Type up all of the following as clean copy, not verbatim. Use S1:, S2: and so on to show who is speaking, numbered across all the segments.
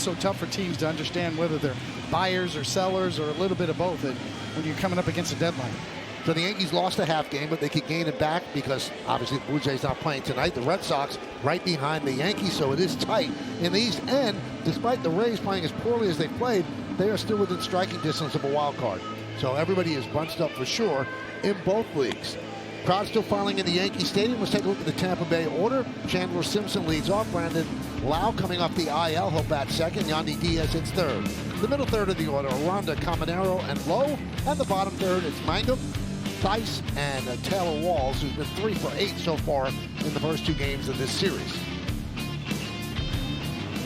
S1: so tough for teams to understand whether they're buyers or sellers or a little bit of both when you're coming up against a deadline.
S2: So the Yankees lost a half game, but they could gain it back because obviously the Blue Jays not playing tonight. The Red Sox right behind the Yankees, so it is tight in the East. And despite the Rays playing as poorly as they played, they are still within striking distance of a wild card. So everybody is bunched up for sure in both leagues. Crowd still filing in the Yankee Stadium. Let's take a look at the Tampa Bay order. Chandler Simpson leads off. Brandon Lau coming off the IL. He'll bat second. Yandy Diaz hits third. The middle third of the order, Aranda, Caminero, and Lowe. And the bottom third, it's Mangum, Theis, and Taylor Walls, who's been 3 for 8 so far in the first 2 games of this series.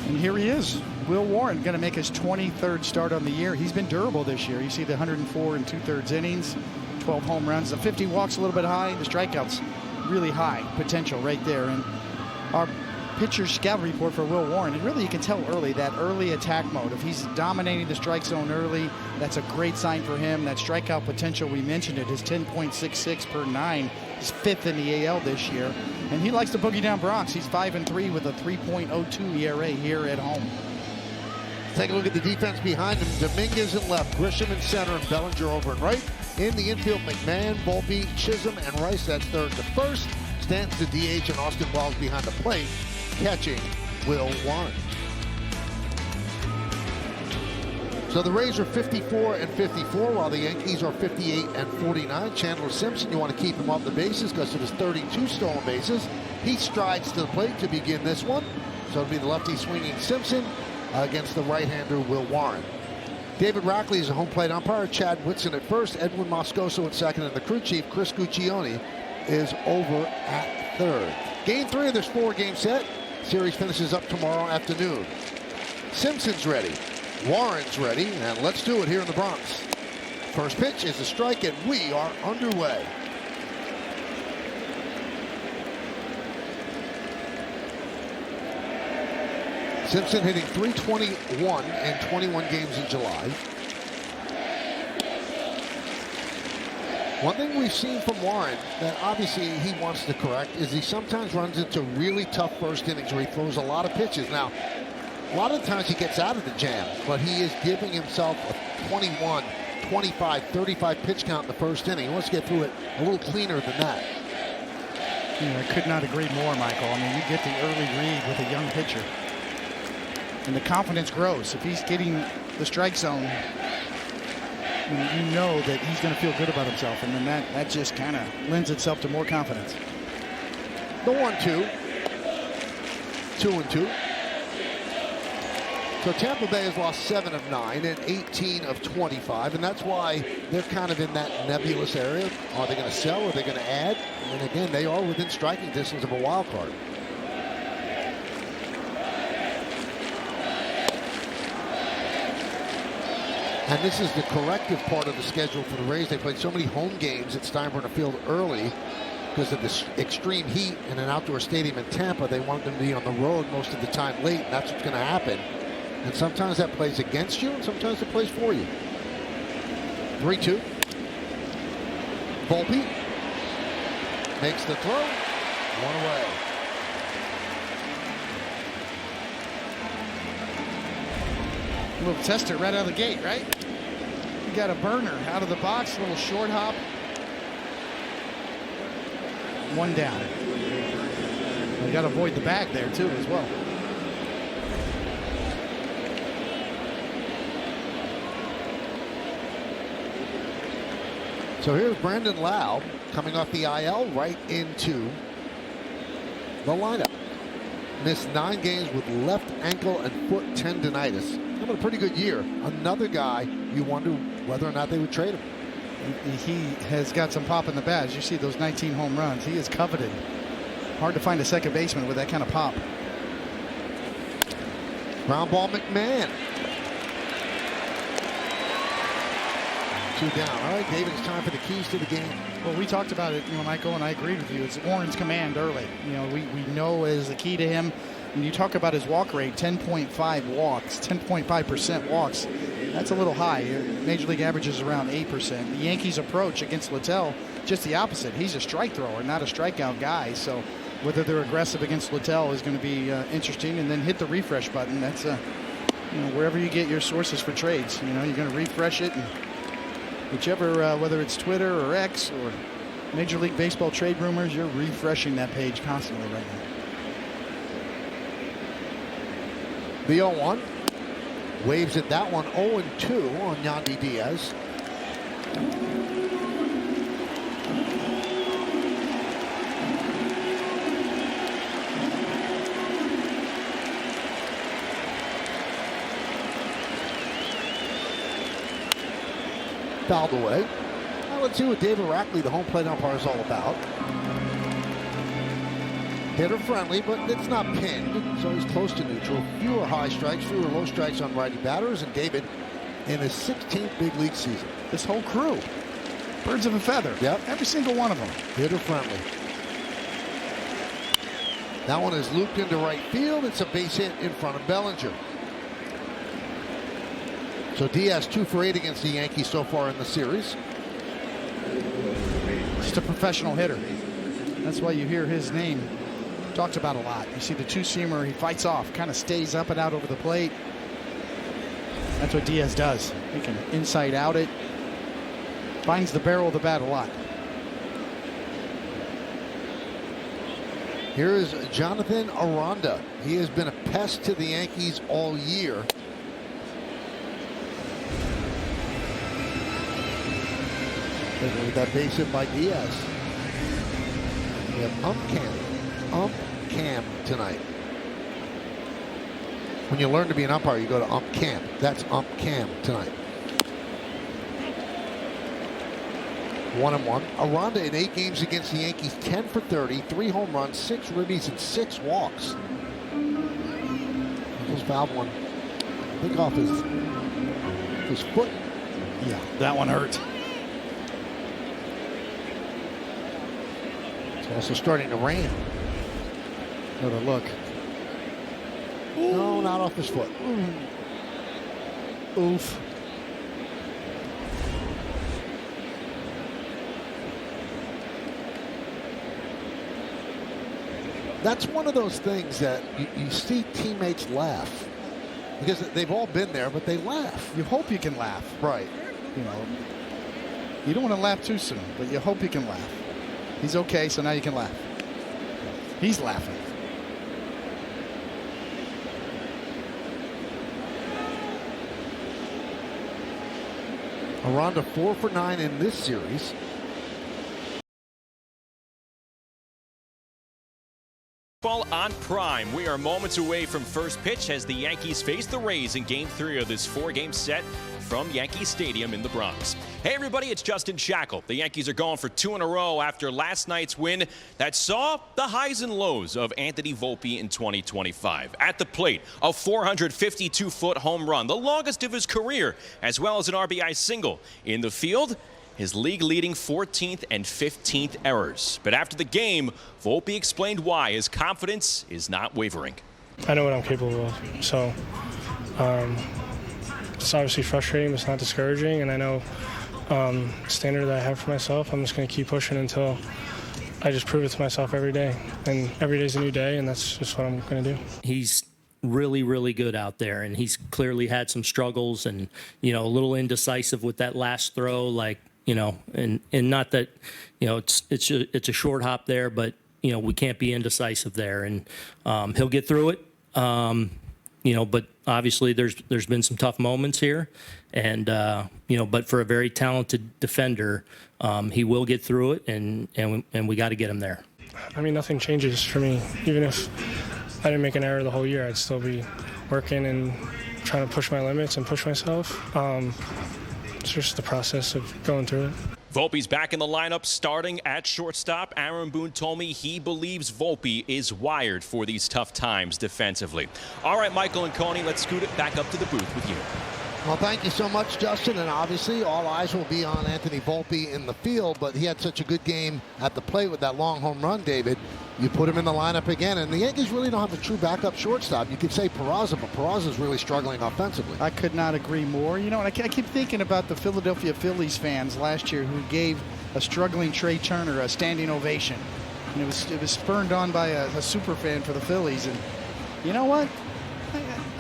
S1: And here he is. Will Warren going to make his 23rd start on the year. He's been durable this year. You see the 104 and 2/3 innings, 12 home runs, the 50 walks a little bit high, the strikeouts really high potential right there. And our pitcher scout report for Will Warren, and really you can tell early that early attack mode. If he's dominating the strike zone early, that's a great sign for him. That strikeout potential, we mentioned it, is 10.66 per 9. He's 5th in the AL this year. And he likes to boogie down Bronx. He's 5-3 with a 3.02 ERA here at home.
S2: Take a look at the defense behind him. Dominguez in left, Grisham in center, and Bellinger over and right. In the infield, McMahon, Volpe, Chisholm, and Rice. That's third to first. Stands the DH and Austin Wells behind the plate, catching Will Warren. So the Rays are 54 and 54, while the Yankees are 58 and 49. Chandler Simpson, you want to keep him off the bases because of his 32 stolen bases. He strides to the plate to begin this one. So it'll be the lefty swinging Simpson against the right-hander Will Warren. David Rackley is a home plate umpire. Chad Whitson at first. Edwin Moscoso at second. And the crew chief, Chris Guccione, is over at third. Game 3 of this 4-game set. Series finishes up tomorrow afternoon. Simpson's ready. Warren's ready. And let's do it here in the Bronx. First pitch is a strike, and we are underway. Simpson hitting .321 in 21 games in July. One thing we've seen from Warren that obviously he wants to correct is he sometimes runs into really tough first innings where he throws a lot of pitches. Now, a lot of the times he gets out of the jam, but he is giving himself a 21, 25, 35 pitch count in the first inning. He wants to get through it a little cleaner than that.
S1: I could not agree more, Michael. I mean, you get the early read with a young pitcher. And the confidence grows. If he's getting the strike zone, you know that he's going to feel good about himself. And then that just kind of lends itself to more confidence.
S2: The 1-2. 2-2. So Tampa Bay has lost 7 of 9 and 18 of 25. And that's why they're kind of in that nebulous area. Are they going to sell? Are they going to add? And again, they are within striking distance of a wild card. And this is the corrective part of the schedule for the Rays. They played so many home games at Steinbrenner Field early because of this extreme heat in an outdoor stadium in Tampa. They wanted them to be on the road most of the time late, and that's what's going to happen. And sometimes that plays against you, and sometimes it plays for you. 3-2. Volpe makes the throw. 1 away.
S1: A little tester right out of the gate, right? You got a burner out of the box, a little short hop. 1 down. You got to avoid the bag there too as well.
S2: So here's Brandon Lau coming off the IL right into the lineup. Missed 9 games with left ankle and foot tendonitis. Having a pretty good year. Another guy you wonder whether or not they would trade him.
S1: He has got some pop in the bat. As you see those 19 home runs, he is coveted. Hard to find a second baseman with that kind of pop.
S2: Ground ball, McMahon. 2 down. All right, David, it's time for the keys to the game.
S1: Well, we talked about it, Michael, and I agreed with you. It's Warren's command early. We know is the key to him. When you talk about his walk rate, 10.5 walks, 10.5% walks. That's a little high. Major League average is around 8%. The Yankees' approach against Littell, just the opposite. He's a strike thrower, not a strikeout guy. So whether they're aggressive against Littell is going to be interesting. And then hit the refresh button. That's wherever you get your sources for trades. You're going to refresh it, and whichever, whether it's Twitter or X or Major League Baseball trade rumors, you're refreshing that page constantly right now.
S2: The 0-1. Waves at that one. 0-2 on Yandy Diaz. Fouled away. Now let's see what David Rackley, the home plate umpire, is all about. Hitter friendly, but it's not pinned, so he's close to neutral. Fewer high strikes, fewer low strikes on righty batters, and David in his 16th big league season.
S1: This whole crew, birds of a feather.
S2: Yep.
S1: Every single one of them.
S2: Hitter friendly. That one is looped into right field. It's a base hit in front of Bellinger. So Diaz 2 for 8 against the Yankees so far in the series.
S1: Just a professional hitter. That's why you hear his name talked about a lot. You see the two-seamer, he fights off, kind of stays up and out over the plate. That's what Diaz does. He can inside out it. Finds the barrel of the bat a lot.
S2: Here is Jonathan Aranda. He has been a pest to the Yankees all year. With that base hit by Diaz. We have ump cam tonight. When you learn to be an umpire, you go to ump camp. That's ump cam tonight. 1-1. Aranda in 8 games against the Yankees, 10 for 30, 3 home runs, 6 ribbies, and 6 walks. Just fouled one. I think off his foot.
S1: Yeah, that one hurt.
S2: It's also starting to rain.
S1: Another look.
S2: No, not off his foot.
S1: Oof.
S2: That's one of those things that you see teammates laugh. Because they've all been there, but they laugh.
S1: You hope you can laugh.
S2: Right.
S1: You don't want to laugh too soon, but you hope you can laugh. He's okay, so now you can laugh. He's laughing.
S2: Aranda 4 for 9 in this series.
S3: On Prime, we are moments away from first pitch as the Yankees face the Rays in Game 3 of this 4-game set from Yankee Stadium in the Bronx. Hey everybody, it's Justin Shackle. The Yankees are going for 2 in a row after last night's win that saw the highs and lows of Anthony Volpe in 2025. At the plate, a 452-foot home run, the longest of his career, as well as an RBI single. In the field, his league-leading 14th and 15th errors. But after the game, Volpe explained why his confidence is not wavering.
S4: I know what I'm capable of, so it's obviously frustrating, but it's not discouraging. And I know the standard that I have for myself, I'm just going to keep pushing until I just prove it to myself every day. And every day's a new day, and that's just what I'm going to do.
S5: He's really, really good out there, and he's clearly had some struggles and, a little indecisive with that last throw, and not that, it's a short hop there, but, we can't be indecisive there, and he'll get through it. But obviously there's been some tough moments here, and, but for a very talented defender, he will get through it, and we got to get him there.
S4: I mean, nothing changes for me. Even if I didn't make an error the whole year, I'd still be working and trying to push my limits and push myself. It's just the process of going through it.
S3: Volpe's back in the lineup starting at shortstop. Aaron Boone told me he believes Volpe is wired for these tough times defensively. All right, Michael and Coney, let's scoot it back up to the booth with you.
S2: Well, thank you so much, Justin. And obviously, all eyes will be on Anthony Volpe in the field, but he had such a good game at the plate with that long home run, David. You put him in the lineup again, and the Yankees really don't have a true backup shortstop. You could say Peraza, but Peraza's really struggling offensively.
S1: I could not agree more. And I keep thinking about the Philadelphia Phillies fans last year who gave a struggling Trey Turner a standing ovation. And it was spurned on by a super fan for the Phillies. And you know what?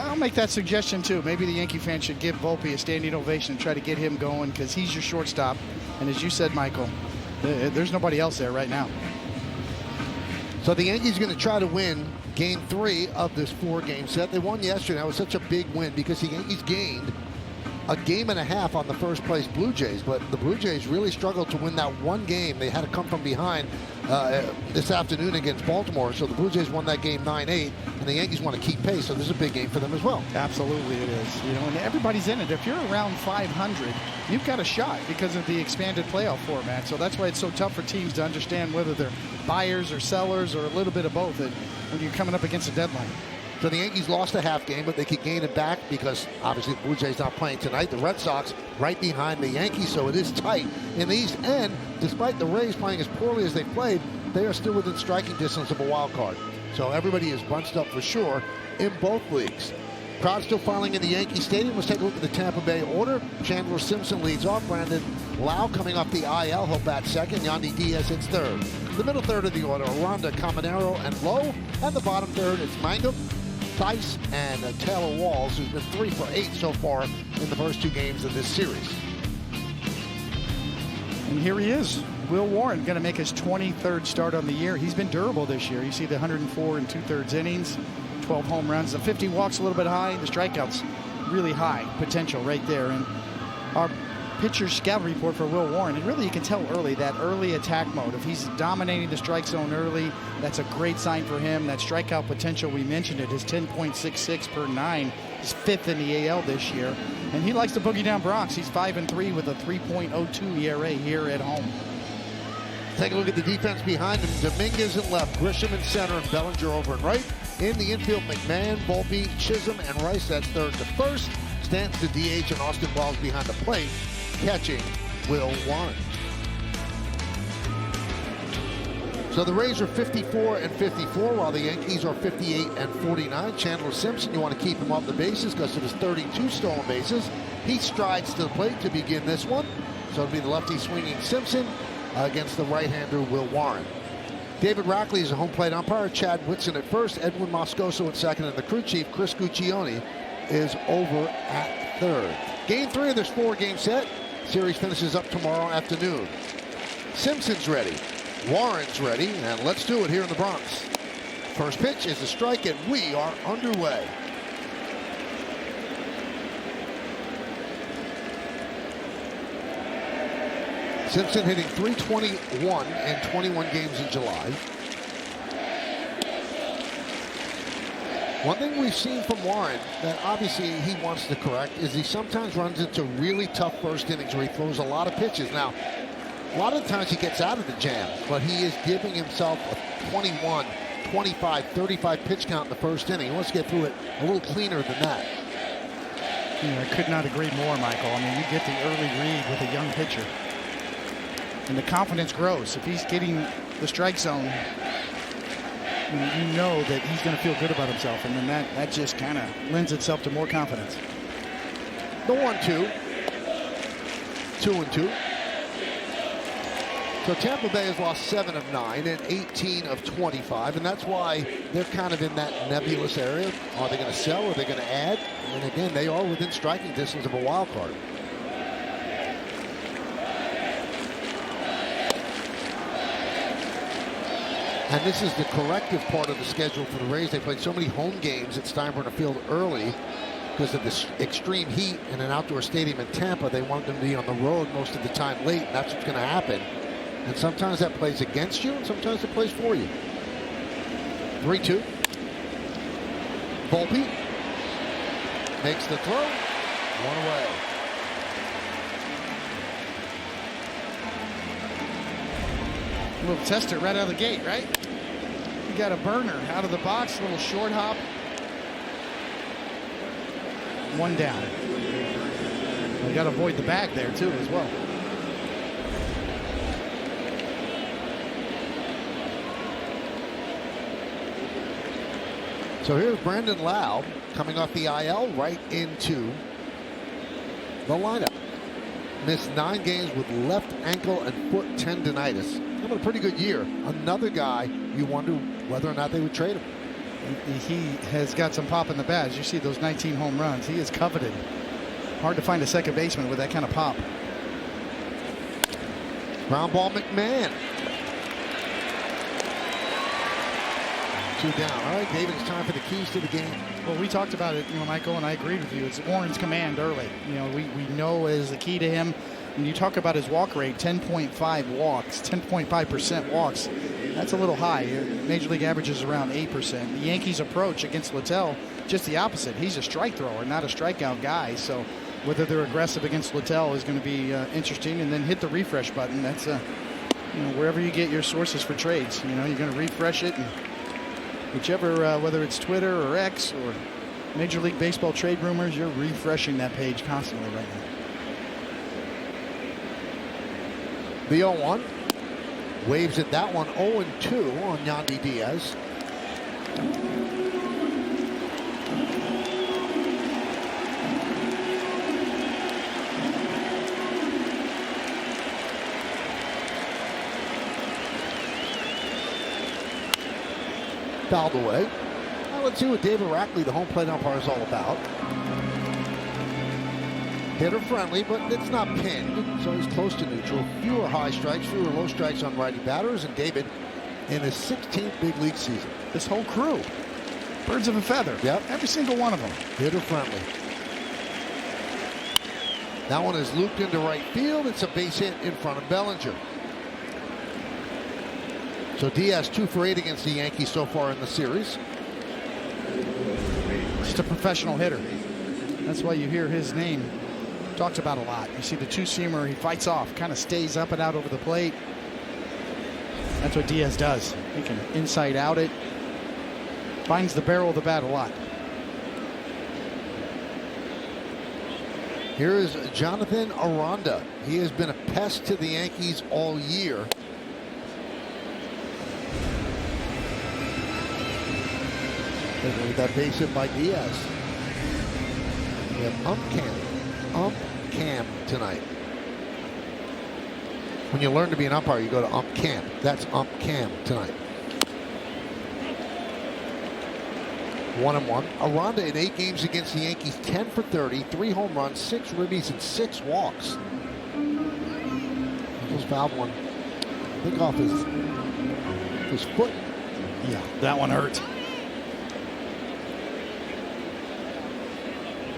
S1: I'm make that suggestion too. Maybe the Yankee fans should give Volpe a standing ovation and try to get him going, because he's your shortstop. And as you said, Michael, there's nobody else there right now.
S2: So the Yankees are going to try to win Game 3 of this 4-game set. They won yesterday. That was such a big win because the Yankees gained a game and a half on the first place Blue Jays, but the Blue Jays really struggled to win that one game. They had to come from behind this afternoon against Baltimore. So the Blue Jays won that game 9-8, and the Yankees want to keep pace. So this is a big game for them as well.
S1: Absolutely it is. You know, and everybody's in it. If you're around 500, you've got a shot because of the expanded playoff format. So that's why it's so tough for teams to understand whether they're buyers or sellers or a little bit of both when you're coming up against a deadline.
S2: So the Yankees lost a half game, but they could gain it back because obviously the Blue Jays not playing tonight. The Red Sox right behind the Yankees, so it is tight in the East. And despite the Rays playing as poorly as they played, they are still within striking distance of a wild card. So everybody is bunched up for sure in both leagues. Crowd still filing in the Yankee Stadium. Let's take a look at the Tampa Bay order. Chandler Simpson leads off. Brandon Lau coming off the IL. He'll bat second. Yandy Diaz hits third. The middle third of the order, Aranda, Caminero, and Lowe. And the bottom third, it's Mangum, Tice, and Taylor Walls, who's been 3 for 8 so far in the first 2 games of this series.
S1: And here he is, Will Warren, going to make his 23rd start on the year. He's been durable this year. You see the 104 and 2/3 innings, 12 home runs, the 50 walks a little bit high, the strikeouts really high potential right there. And our pitcher scout report for Will Warren, and really you can tell early that early attack mode. If he's dominating the strike zone early, that's a great sign for him. That strikeout potential, we mentioned it, is 10.66 per 9. He's 5th in the AL this year. And he likes to boogie down Bronx. He's 5-3 with a 3.02 ERA here at home.
S2: Take a look at the defense behind him. Dominguez in left, Grisham in center, and Bellinger over and right. In the infield, McMahon, Volpe, Chisholm, and Rice. That's third to first. Stands to DH, and Austin Wells behind the plate, catching Will Warren. So the Rays are 54 and 54, while the Yankees are 58 and 49. Chandler Simpson, you want to keep him off the bases because of his 32 stolen bases. He strides to the plate to begin this one. So it'll be the lefty swinging Simpson against the right-hander Will Warren. David Rackley is a home plate umpire. Chad Whitson at first. Edwin Moscoso at second. And the crew chief, Chris Guccione, is over at third. Game 3 of this 4-game set. Series finishes up tomorrow afternoon. Simpson's ready. Warren's ready. And let's do it here in the Bronx. First pitch is a strike, and we are underway. Simpson hitting .321 in 21 games in July. One thing we've seen from Warren that obviously he wants to correct is he sometimes runs into really tough first innings where he throws a lot of pitches. Now, a lot of times he gets out of the jam, but he is giving himself a 21, 25, 35 pitch count in the first inning. He wants to get through it a little cleaner than that.
S1: I could not agree more, Michael. I mean, you get the early read with a young pitcher, and the confidence grows. If he's getting the strike zone, you know that he's going to feel good about himself, and then that just kind of lends itself to more confidence.
S2: The 1-2. 2-2. So Tampa Bay has lost 7 of 9 and 18 of 25, and that's why they're kind of in that nebulous area. Are they going to sell? Are they going to add? And again, they are within striking distance of a wild card. And this is the corrective part of the schedule for the Rays. They played so many home games at Steinbrenner Field early because of this extreme heat in an outdoor stadium in Tampa. They wanted them to be on the road most of the time late, and that's what's going to happen. And sometimes that plays against you, and sometimes it plays for you. 3-2. Volpe makes the throw. One away.
S1: A little tester right out of the gate, right? You got a burner out of the box, a little short hop. One down. You got to avoid the bag there, too, as well.
S2: So here's Brandon Lau coming off the IL right into the lineup. Missed 9 games with left ankle and foot tendonitis. Having a pretty good year. Another guy you wonder whether or not they would trade him.
S1: he has got some pop in the bat. As you see those 19 home runs, he is coveted. Hard to find a second baseman with that kind of pop.
S2: Ground ball, McMahon. 2 down. All right, David, it's time for the keys to the game.
S1: Well, we talked about it, Michael, and I agreed with you. It's Warren's command early. We know is the key to him. When you talk about his walk rate, 10.5 walks, 10.5% walks, that's a little high. Major League average is around 8%. The Yankees' approach against Littell, just the opposite. He's a strike thrower, not a strikeout guy. So whether they're aggressive against Littell is going to be interesting. And then hit the refresh button. That's wherever you get your sources for trades. You're going to refresh it, and whichever, whether it's Twitter or X or Major League Baseball trade rumors, you're refreshing that page constantly right now.
S2: The 0-1. Waves at that one. 0-2 on Yandy Diaz. Fouled away. Now let's see what David Rackley, the home plate umpire, is all about. Hitter friendly, but it's not pinned, so he's close to neutral. Fewer high strikes, fewer low strikes on righty batters, and David in his 16th big league season.
S1: This whole crew, birds of a feather.
S2: Yep.
S1: Every single one of them.
S2: Hitter friendly. That one is looped into right field. It's a base hit in front of Bellinger. So Diaz 2 for 8 against the Yankees so far in the series.
S1: Just a professional hitter. That's why you hear his name talked about a lot. You see the two-seamer, he fights off, kind of stays up and out over the plate. That's what Diaz does. He can inside out it. Finds the barrel of the bat a lot.
S2: Here is Jonathan Aranda. He has been a pest to the Yankees all year. With that base hit by Diaz. We have Ump Cam tonight. When you learn to be an umpire, you go to Ump Cam. That's Ump Cam tonight. 1-1. Aranda in 8 games against the Yankees, 10 for 30, 3 home runs, 6 ribbies, and 6 walks. Just fouled one. I think off his foot.
S1: Yeah, that one hurt.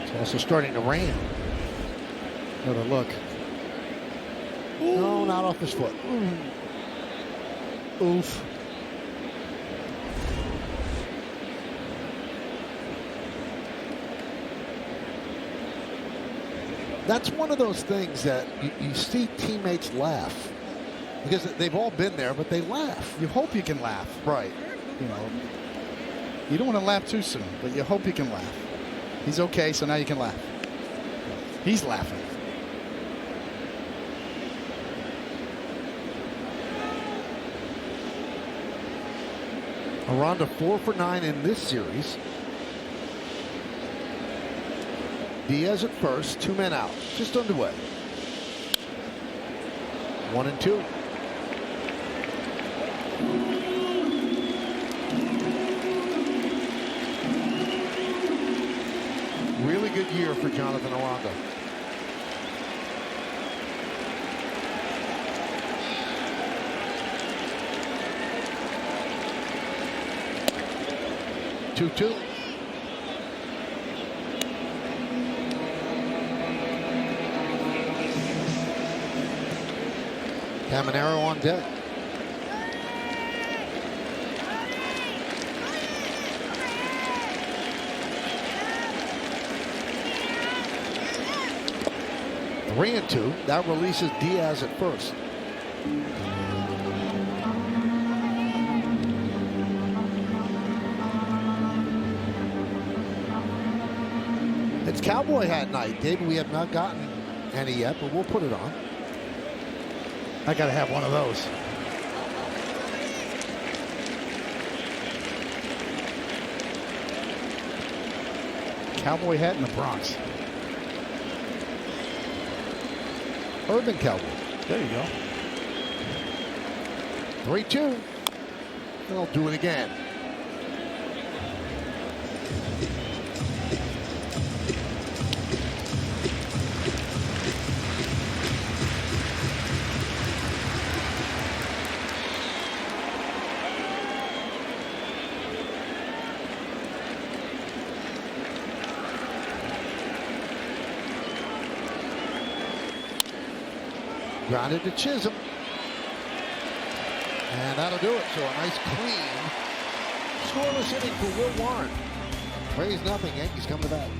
S2: It's also starting to rain.
S1: Another look.
S2: No, not off his foot.
S1: Oof.
S2: That's one of those things that you see teammates laugh. Because they've all been there, but they laugh.
S1: You hope you can laugh.
S2: Right.
S1: You don't want to laugh too soon, but you hope you can laugh. He's okay, so now you can laugh. He's laughing.
S2: Aranda 4 for 9 in this series. Diaz at first, 2 men out, just underway. 1-2. Really good year for Jonathan Aranda. Two. Caminero on deck. Three and 2. That releases Diaz at first. It's Cowboy Hat night, David. We have not gotten any yet, but we'll put it on.
S1: I got to have one of those. Cowboy hat in the Bronx.
S2: Urban Cowboy.
S1: There you go.
S2: 3-2. They'll do it again. Grounded to Chisholm. And that'll do it. So a nice clean scoreless inning for Will Warren. Rays nothing. Yankees come to bat.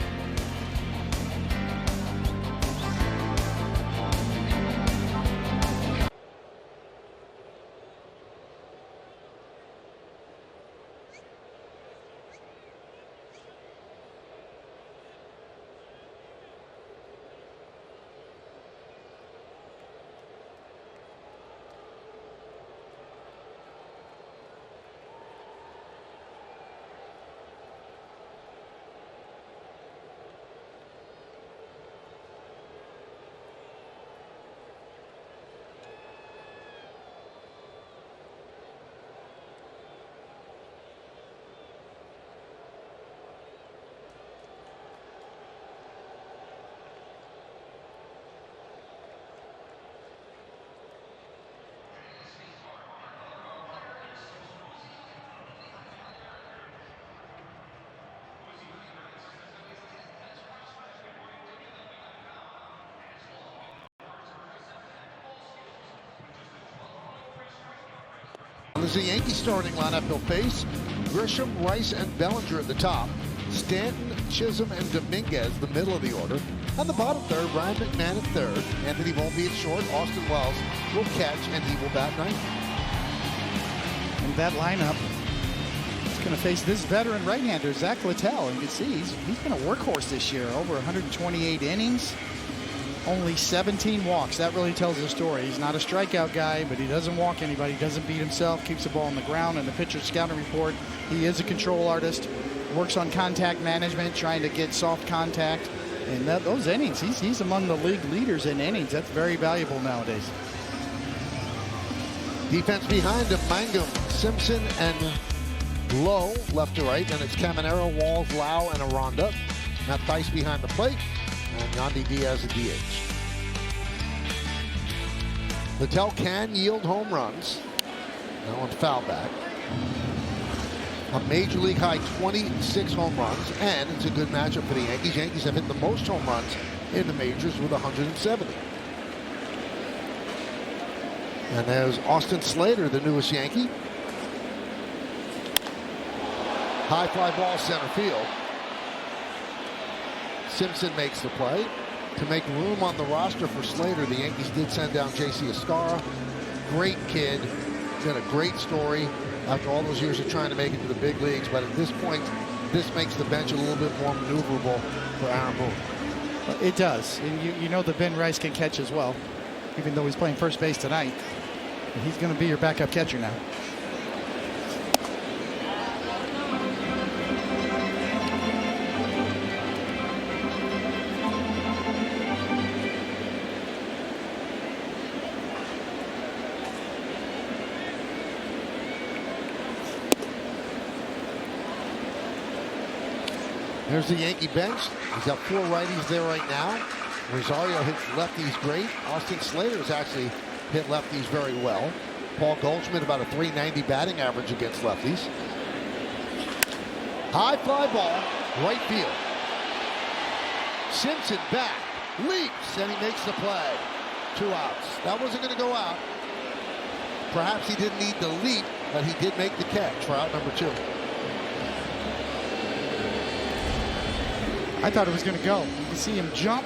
S2: There's the Yankee starting lineup. They'll face Grisham, Rice, and Bellinger at the top. Stanton, Chisholm, and Dominguez, the middle of the order. On the bottom third, Ryan McMahon at third. Anthony won't be at short. Austin Wells will catch, and he will bat ninth.
S1: And that lineup is going to face this veteran right-hander, Zach Littell. You can see he's been a workhorse this year. Over 128 innings. Only 17 walks. That really tells the story. He's not a strikeout guy, but he doesn't walk anybody. He doesn't beat himself. Keeps the ball on the ground. And the pitcher scouting report, he is a control artist. Works on contact management, trying to get soft contact. And those innings, he's among the league leaders in innings. That's very valuable nowadays.
S2: Defense behind him, Mangum, Simpson, and Lowe, left to right. And it's Caminero, Walls, Lau, and Aranda. Matt Thaiss behind the plate. And Yandy Diaz at DH. Littell can yield home runs. That one's foul back. A major league high 26 home runs, and it's a good matchup for the Yankees. Yankees have hit the most home runs in the majors with 170. And there's Austin Slater, the newest Yankee. High fly ball center field. Simpson makes the play. To make room on the roster for Slater, the Yankees did send down J.C. Escara. Great kid. Got a great story after all those years of trying to make it to the big leagues. But at this point, this makes the bench a little bit more maneuverable for Aaron Boone.
S1: It does. And you know that Ben Rice can catch as well, even though he's playing first base tonight. He's going to be your backup catcher now.
S2: There's the Yankee bench. He's got 4 righties there right now. Rosario hits lefties great. Austin Slater has actually hit lefties very well. Paul Goldschmidt about a .390 batting average against lefties. High fly ball, right field. Simpson back, leaps, and he makes the play. 2 outs. That wasn't going to go out. Perhaps he didn't need the leap, but he did make the catch for out number 2.
S1: I thought it was going to go. You can see him jump.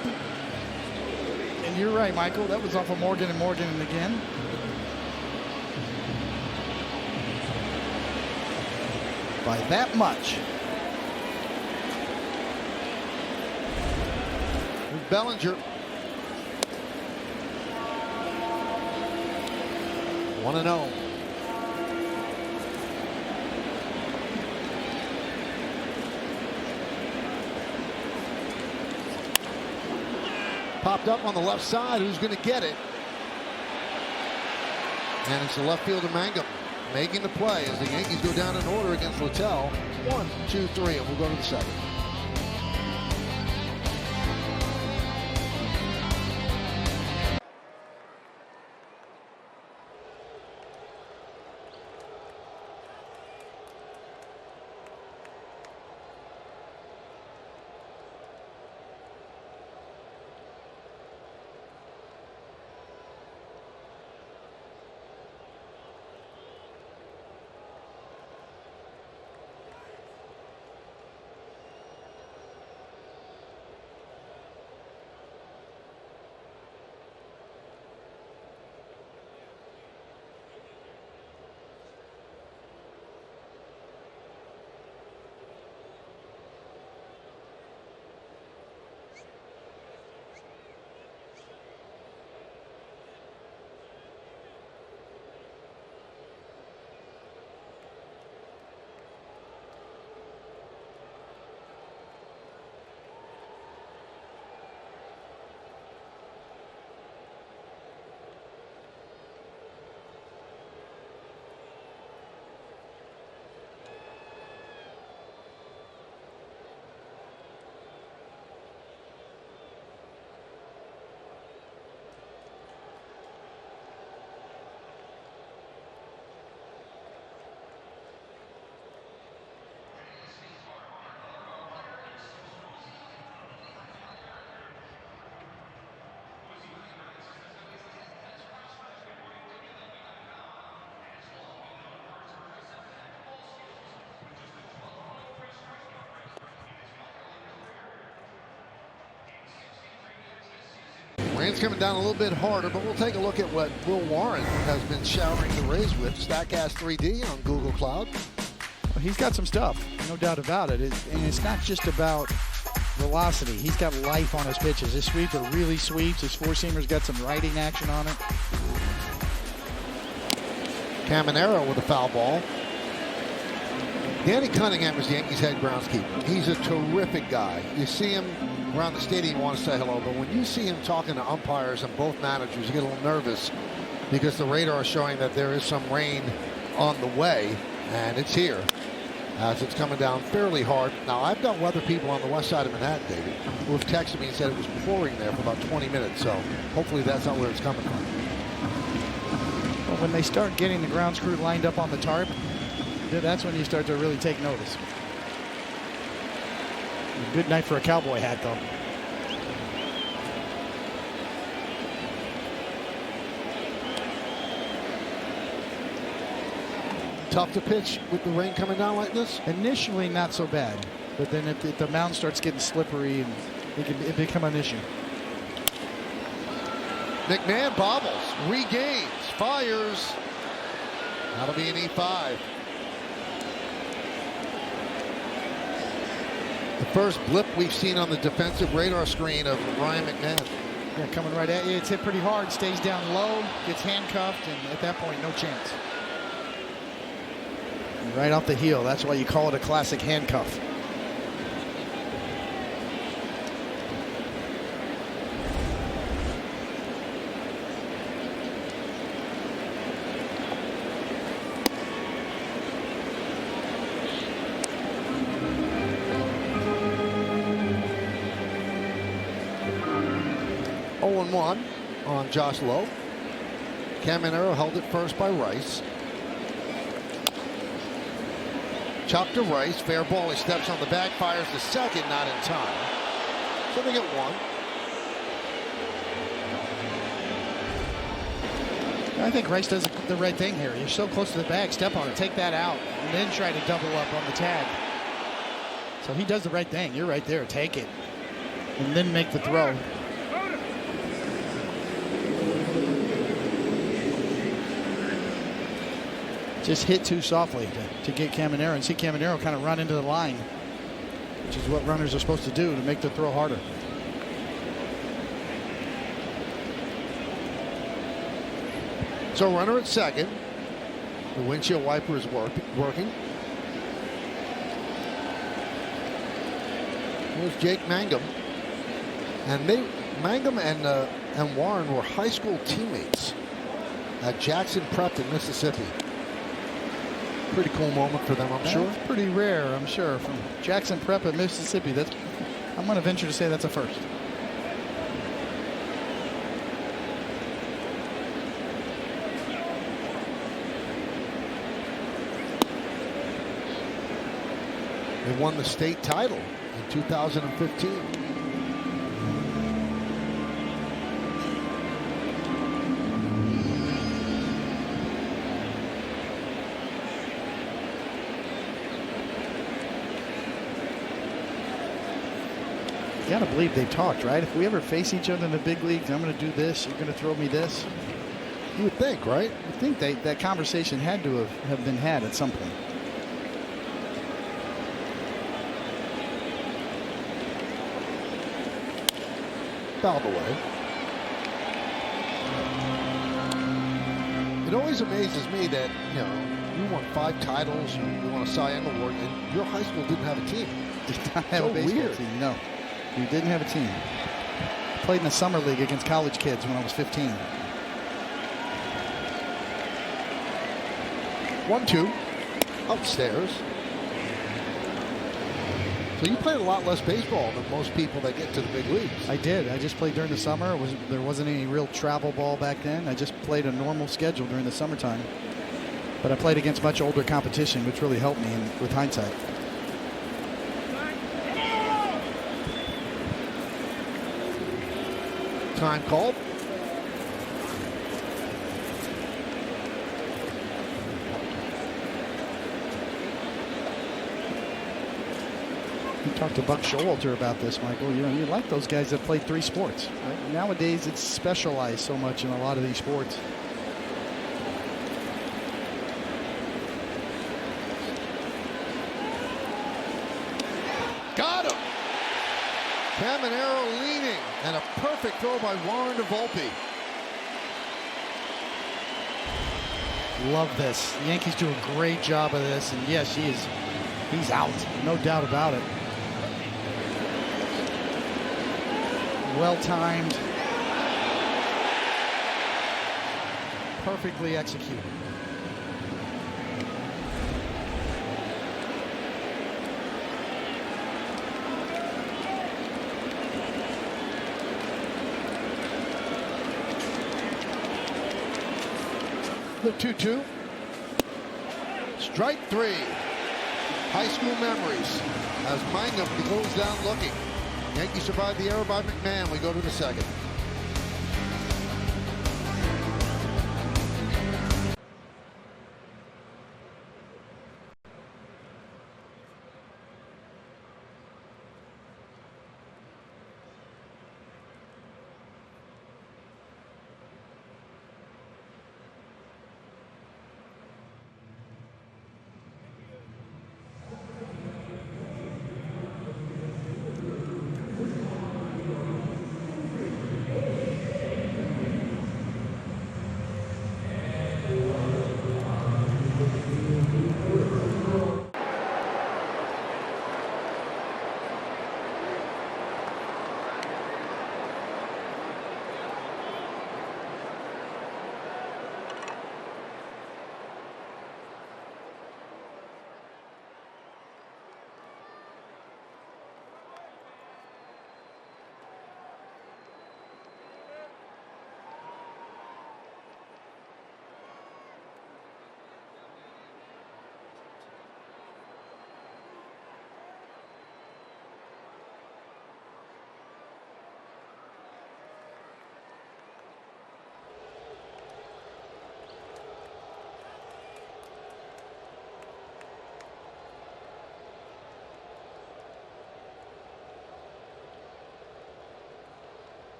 S1: And you're right, Michael. That was off of Morgan and Morgan and again. By that much.
S2: With Bellinger. 1-0. Popped up on the left side. Who's going to get it? And it's the left fielder Mangum making the play as the Yankees go down in order against Littell. 1, 2, 3, and we'll go to the 7th. Rain's coming down a little bit harder, but we'll take a look at what Will Warren has been showering the Rays with. Statcast 3D on Google Cloud.
S1: Well, he's got some stuff, no doubt about it. And it's not just about velocity. He's got life on his pitches. His sweeps are really sweeps. His four-seamer's got some riding action on it.
S2: Caminero with a foul ball. Danny Cunningham is the Yankees head groundskeeper. He's a terrific guy. You see him around the stadium, you want to say hello, but when you see him talking to umpires and both managers, you get a little nervous because the radar is showing that there is some rain on the way, and it's here as it's coming down fairly hard. Now, I've got weather people on the west side of Manhattan, David, who have texted me and said it was pouring there for about 20 minutes, so hopefully that's not where it's coming from.
S1: Well, when they start getting the ground crew lined up on the tarp, that's when you start to really take notice. Good night for a cowboy hat, though.
S2: Tough to pitch with the rain coming down like this?
S1: Initially, not so bad. But then if the mound starts getting slippery, and it become an issue.
S2: McMahon bobbles, regains, fires. That'll be an E5. The first blip we've seen on the defensive radar screen of Ryan McMahon.
S1: Yeah, coming right at you. It's hit pretty hard, stays down low, gets handcuffed, and at that point, no chance. And right off the heel. That's why you call it a classic handcuff. On Josh Lowe. Caminero held it first by Rice. Chop to Rice. Fair ball. He steps on the bag. Fires the second. Not in time. So they get one. I think Rice does the right thing here. You're so close to the bag. Step on it. Take that out. And then try to double up on the tag. So he does the right thing. You're right there. Take it. And then make the throw. Just hit too softly to get Caminero, and see Caminero kind of run into the line, which is what runners are supposed to do to make the throw harder.
S2: So runner at second. The windshield wiper is working. Here's Jake Mangum. And Mangum and Warren were high school teammates at Jackson Prep in Mississippi. Pretty cool moment for them, I'm sure.
S1: It's pretty rare, I'm sure. From Jackson Prep in Mississippi, I'm going to venture to say that's a first.
S2: They won the state title in 2015.
S1: You gotta believe they've talked, right? If we ever face each other in the big leagues, I'm gonna do this, you're gonna throw me this.
S2: You would think, right?
S1: I think that conversation had to have been had at some point.
S2: Fouled away. It always amazes me that, you won 5 titles, you won a Cy Young Award, and your high school didn't have a team.
S1: Did not have a baseball team, no. We didn't have a team. Played in the summer league against college kids when I was 15.
S2: 1-2 upstairs. So you played a lot less baseball than most people that get to the big leagues.
S1: I did. I just played during the summer. There wasn't any real travel ball back then. I just played a normal schedule during the summertime. But I played against much older competition, which really helped me with hindsight.
S2: Time called.
S1: Talked to Buck Showalter about this, Michael. You know, you like those guys that play 3 sports. Right? Nowadays, it's specialized so much in a lot of these sports.
S2: Got him. Caminero leaning, and a perfect throw by Warren to Volpe.
S1: Love this. The Yankees do a great job of this, and yes, he's out. No doubt about it. Well timed. Perfectly executed.
S2: The 2-2. Strike 3. High school memories as Mangum goes down looking. Yankees survive the error by McMahon. We go to the second.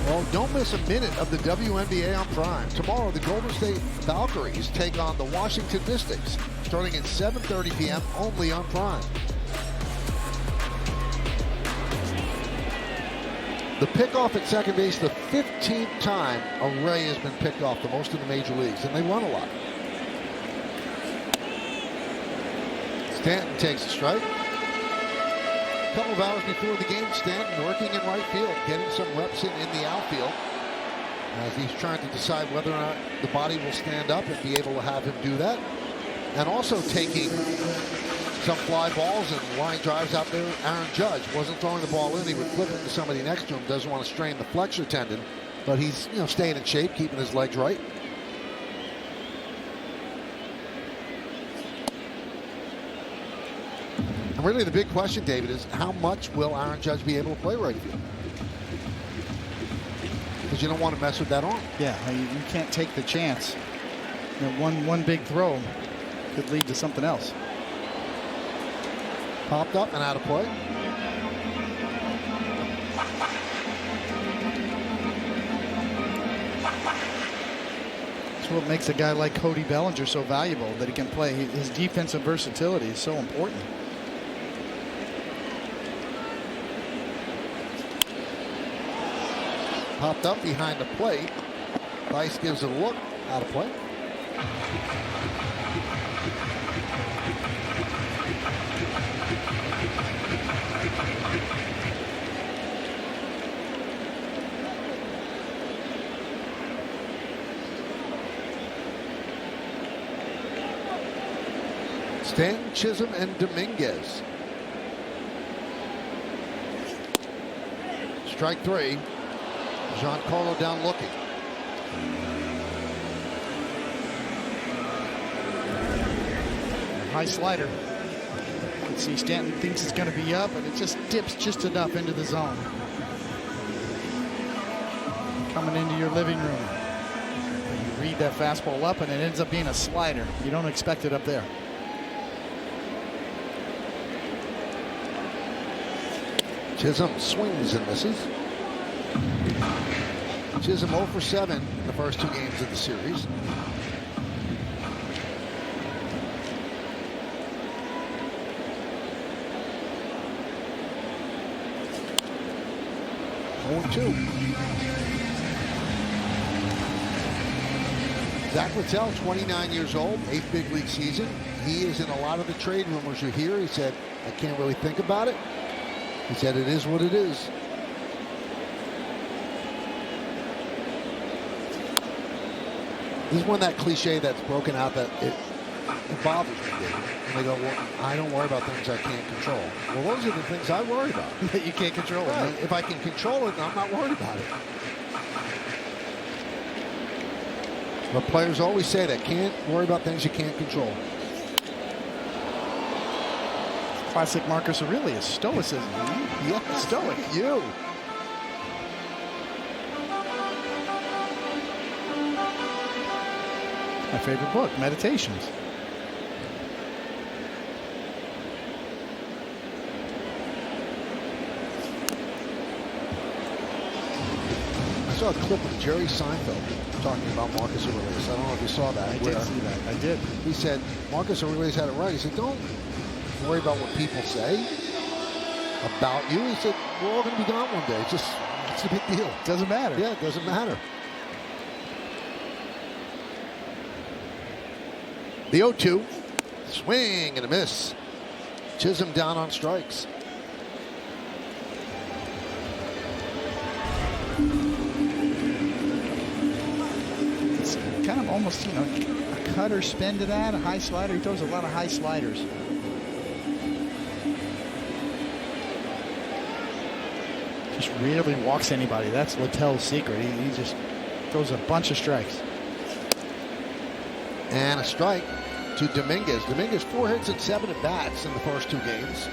S2: Well, don't miss a minute of the WNBA on Prime. Tomorrow, the Golden State Valkyries take on the Washington Mystics, starting at 7:30 p.m. only on Prime. The pickoff at second base, the 15th time a Ray has been picked off, the most in the major leagues, and they run a lot. Stanton takes a strike. A couple of hours before the game, Stanton working in right field, getting some reps in the outfield as he's trying to decide whether or not the body will stand up and be able to have him do that. And also taking some fly balls and line drives out there. Aaron Judge wasn't throwing the ball in. He would flip it to somebody next to him. Doesn't want to strain the flexor tendon, but he's, you know, staying in shape, keeping his legs right. And really the big question, David, is how much will Aaron Judge be able to play right field? Because you don't want to mess with that arm.
S1: Yeah, you can't take the chance. You know, one big throw could lead to something else.
S2: Popped up and out of play.
S1: That's what makes a guy like Cody Bellinger so valuable, that he can play. His defensive versatility is so important.
S2: Popped up behind the plate. Vice gives it a look. Out of play. Stanton, Chisholm, and Dominguez. Strike 3. Giancarlo down looking.
S1: high slider. Let's see, Stanton thinks it's going to be up, and it just dips just enough into the zone. Coming into your living room. You read that fastball up, and it ends up being a slider. You don't expect it up there.
S2: Chisholm swings and misses. Chisholm 0 for 7 in the first 2 games of the series. Zach Littell, 29 years old, 8th big league season. He is in a lot of the trade rumors you hear. He said, I can't really think about it. He said, it is what it is. This is one of that cliche that's broken out that it bothers me, David. And they go, well, I don't worry about things I can't control. Well, those are the things I worry about.
S1: That you can't control it.
S2: Right. If I can control it, I'm not worried about it. But players always say that. Can't worry about things you can't control.
S1: Classic Marcus Aurelius, stoicism.
S2: Yeah,
S1: Stoic.
S2: You.
S1: My favorite book, Meditations.
S2: I saw a clip of Jerry Seinfeld talking about Marcus Aurelius. I don't know if you saw that.
S1: I did see that. I did.
S2: He said Marcus Aurelius had it right. He said, don't worry about what people say about you. He said, we're all going to be gone one day. It's a big deal.
S1: Doesn't matter.
S2: Yeah, it doesn't matter. The 0-2. Swing and a miss. Chisholm down on strikes.
S1: It's kind of almost, a cutter spin to that, a high slider. He throws a lot of high sliders. Just rarely walks anybody. That's Littell's secret. He just throws a bunch of strikes.
S2: And a strike to Dominguez. Dominguez 4 hits and 7 at bats in the first 2 games.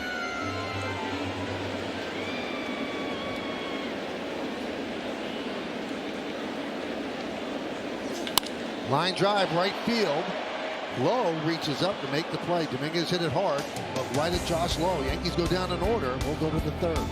S2: Line drive right field. Lowe reaches up to make the play. Dominguez hit it hard, but right at Josh Lowe. Yankees go down in order. We'll go to the 3rd.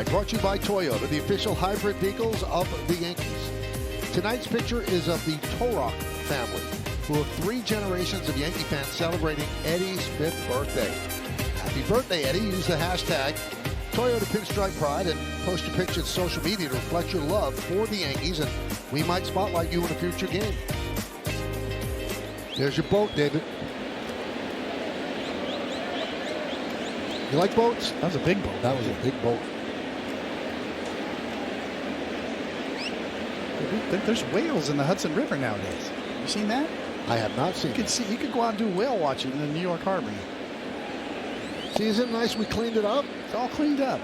S2: Brought to you by Toyota, the official hybrid vehicles of the Yankees. Tonight's picture is of the Torok family, who have 3 generations of Yankee fans celebrating Eddie's 5th birthday. Happy birthday, Eddie. Use the hashtag Toyota Pinstripe Pride and post your picture on social media to reflect your love for the Yankees, and we might spotlight you in a future game. There's your boat, David. You like boats?
S1: That was a big boat.
S2: That was a big boat.
S1: There's whales in the Hudson River nowadays. You seen that?
S2: I have not seen.
S1: You could go out and do whale watching in the New York Harbor.
S2: See, isn't it nice we cleaned it up?
S1: It's all cleaned up.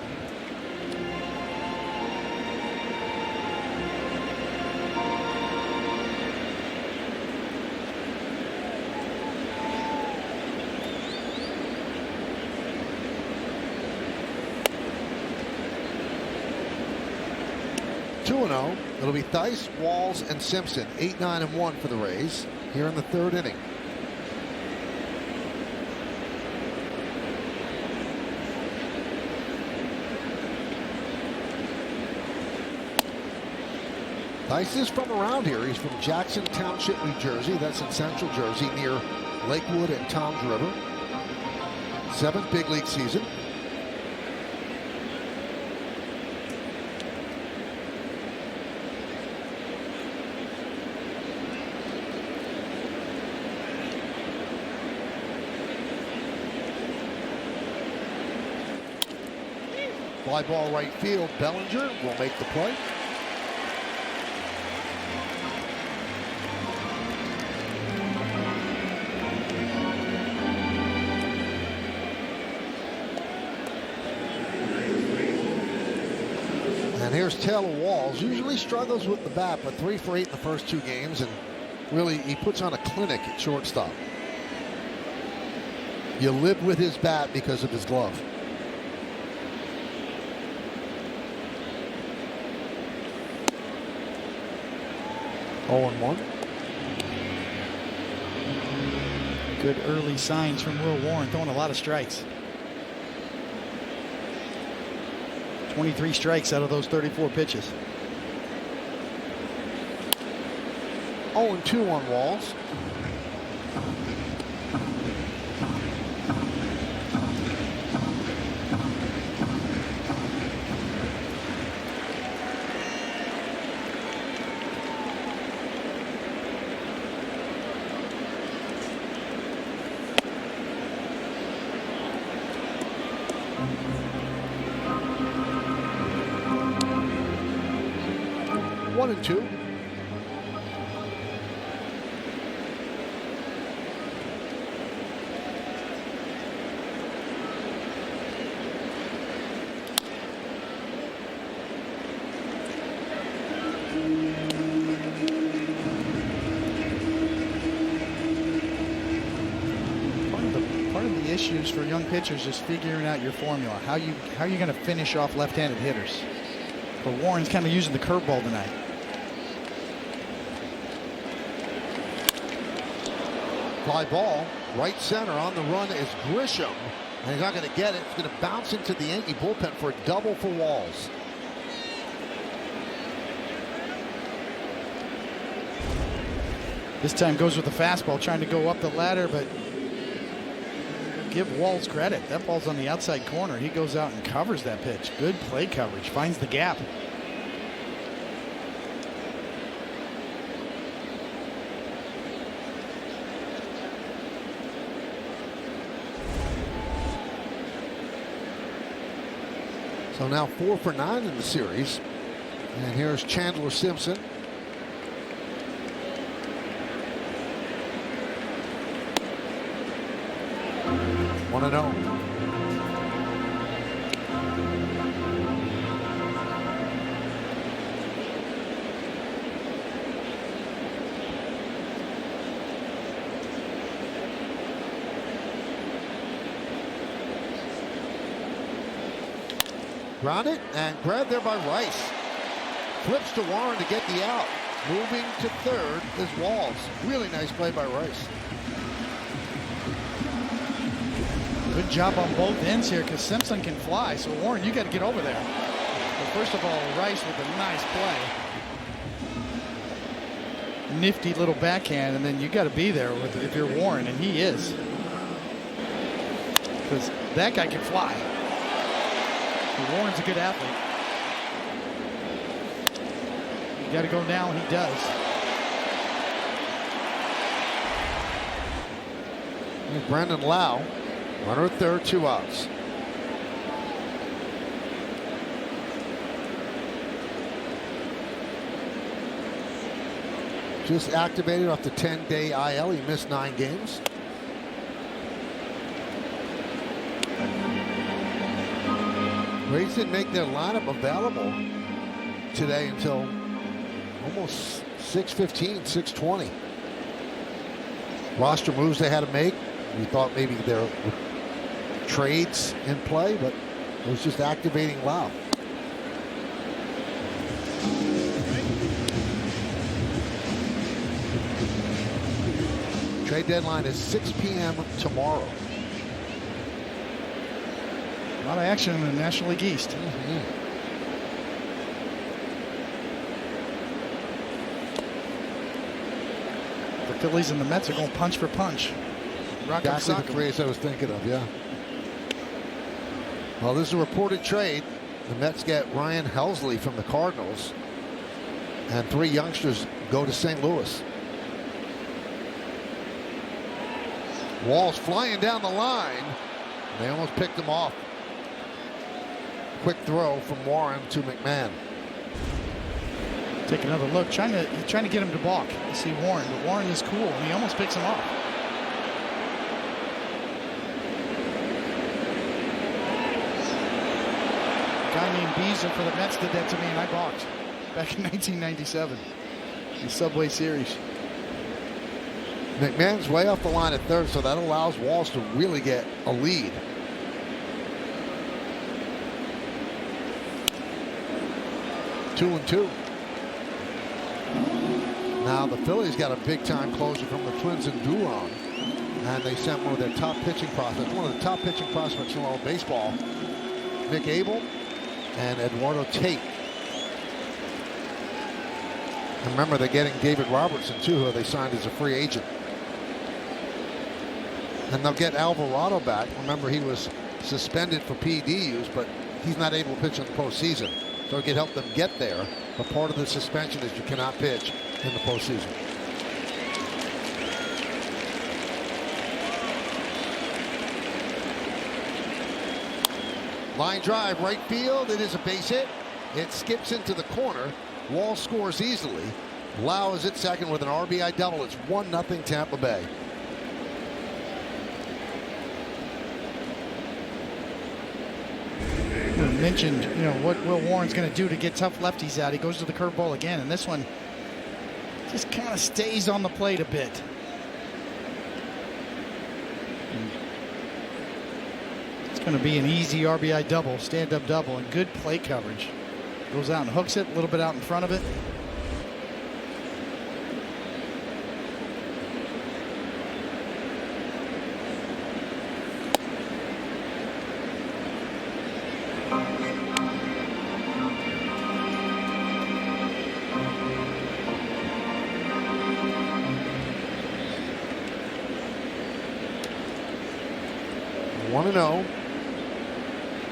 S2: It'll be Theis, Walls, and Simpson. 8, 9, and 1 for the Rays here in the third inning. Theis is from around here. He's from Jackson Township, New Jersey. That's in central Jersey near Lakewood and Toms River. 7th big league season. Fly ball right field. Bellinger will make the play. And here's Taylor Walls. Usually struggles with the bat, but 3 for 8 in the first 2 games, and really he puts on a clinic at shortstop. You live with his bat because of his glove. Oh, and 1.
S1: Good early signs from Will Warren, throwing a lot of strikes. 23 strikes out of those 34 pitches.
S2: 0-2 on Walls. One and 2.
S1: Part of the issues for young pitchers is figuring out your formula. How you going to finish off left-handed hitters. But Warren's kind of using the curveball tonight.
S2: Fly ball, right center. On the run is Grisham, and he's not going to get it. It's going to bounce into the Yankee bullpen for a double for Walls.
S1: This time goes with the fastball, trying to go up the ladder, but give Walls credit. That ball's on the outside corner. He goes out and covers that pitch. Good play coverage, finds the gap.
S2: So now 4 for 9 in the series. And here's Chandler Simpson. One and 0. Grounded and grabbed there by Rice. Flips to Warren to get the out. Moving to third is Walls. Really nice play by Rice.
S1: Good job on both ends here because Simpson can fly. So Warren, you got to get over there. But first of all, Rice with a nice play. Nifty little backhand, and then you got to be there with if you're Warren, and he is. Because that guy can fly. Warren's a good athlete. You got to go now, and he does.
S2: And Brandon Lau, runner at third, 2 outs. just activated off the 10-day IL. He missed 9 games. Rays didn't make their lineup available today until almost 6:15, 6:20. Roster moves they had to make. We thought maybe there were trades in play, but it was just activating Lau. Trade deadline is 6 p.m. tomorrow.
S1: A lot of action in the National League East. The Phillies and the Mets are going punch for punch.
S2: That's the phrase I was thinking of, yeah. Well, this is a reported trade. The Mets get Ryan Helsley from the Cardinals, and 3 youngsters go to St. Louis. Wall's flying down the line. They almost picked him off. Quick throw from Warren to McMahon.
S1: Take another look, trying to get him to balk. You see Warren, but Warren is cool, and he almost picks him off. A guy named Beazer for the Mets did that to me, and I balked back in 1997, the Subway Series.
S2: McMahon's way off the line at third, so that allows Walls to really get a lead. Two and two. Now the Phillies got a big-time closer from the Twins in Duran, and they sent one of their top pitching prospects, one of the top pitching prospects in all of baseball, Nick Abel and Eduardo Tate. And remember, they're getting David Robertson too, who they signed as a free agent. And they'll get Alvarado back. Remember, he was suspended for PED use, but he's not able to pitch in the postseason. So it can help them get there. But part of the suspension is you cannot pitch in the postseason. Line drive, right field. It is a base hit. It skips into the corner. Wall scores easily. Lau is at second with an RBI double. It's 1-0 Tampa Bay.
S1: Mentioned, what Will Warren's going to do to get tough lefties out. He goes to the curveball again, and this one just kind of stays on the plate a bit. It's going to be an easy RBI double, stand-up double, and good plate coverage. Goes out and hooks it, a little bit out in front of it.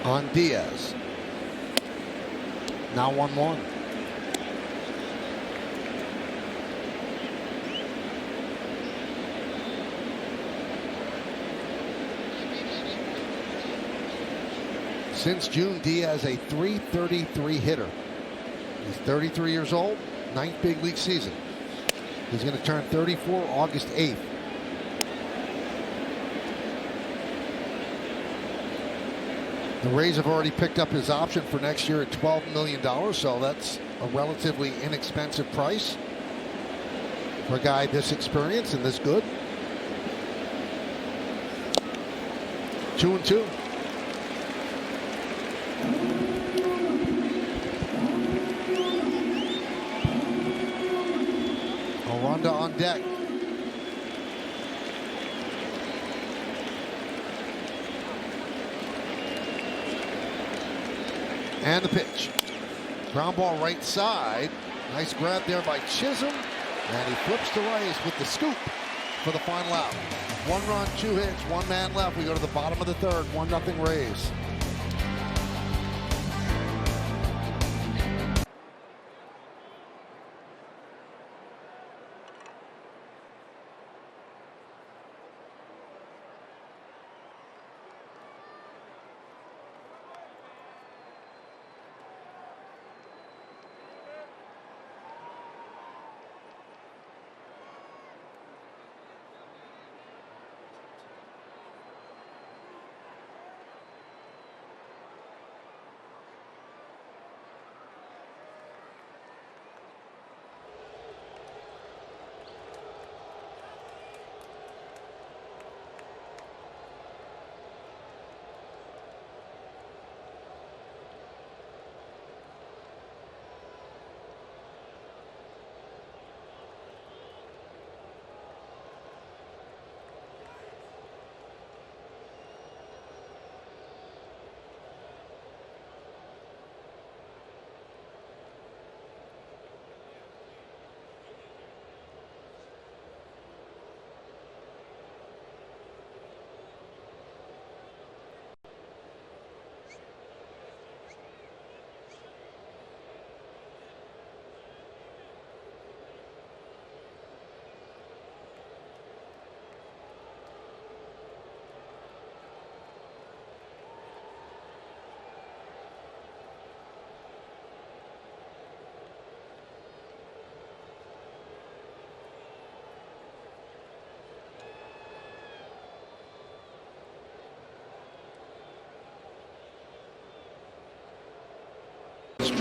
S2: On Diaz. Now 1-1. Since June, Diaz a .333 hitter. He's 33 years old, 9th big league season. He's going to turn 34 August 8th. The Rays have already picked up his option for next year at $12 million, so that's a relatively inexpensive price for a guy this experienced and this good. 2-2. Aranda on deck. And the pitch. Ground ball right side. Nice grab there by Chisholm. And he flips to Rice with the scoop for the final out. 1 run, 2 hits, 1 man left. We go to the bottom of the third. 1-0 Rays.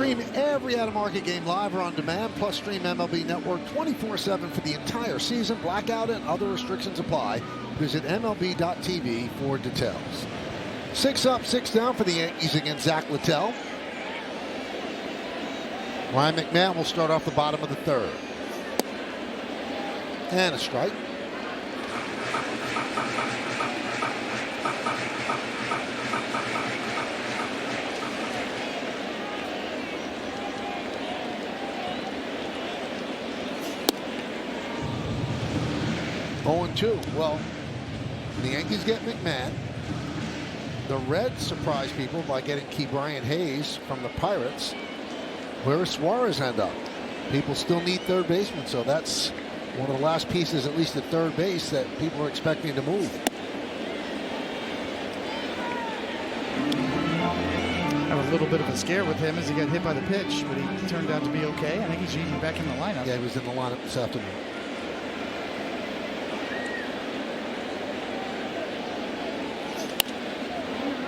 S2: Stream every out-of-market game live or on demand, plus stream MLB Network 24/7 for the entire season. Blackout and other restrictions apply. Visit MLB.tv for details. 6 up, 6 down for the Yankees against Zach Littell. Ryan McMahon will start off the bottom of the third. And a strike. Oh, 2. Well, the Yankees get McMahon. The Reds surprise people by getting Ke'Bryan Hayes from the Pirates. Where does Suarez end up? People still need third baseman, so that's one of the last pieces, at least at third base, that people are expecting to move.
S1: Had a little bit of a scare with him as he got hit by the pitch, but he turned out to be okay. I think he's even back in the lineup.
S2: Yeah, he was in the lineup this afternoon.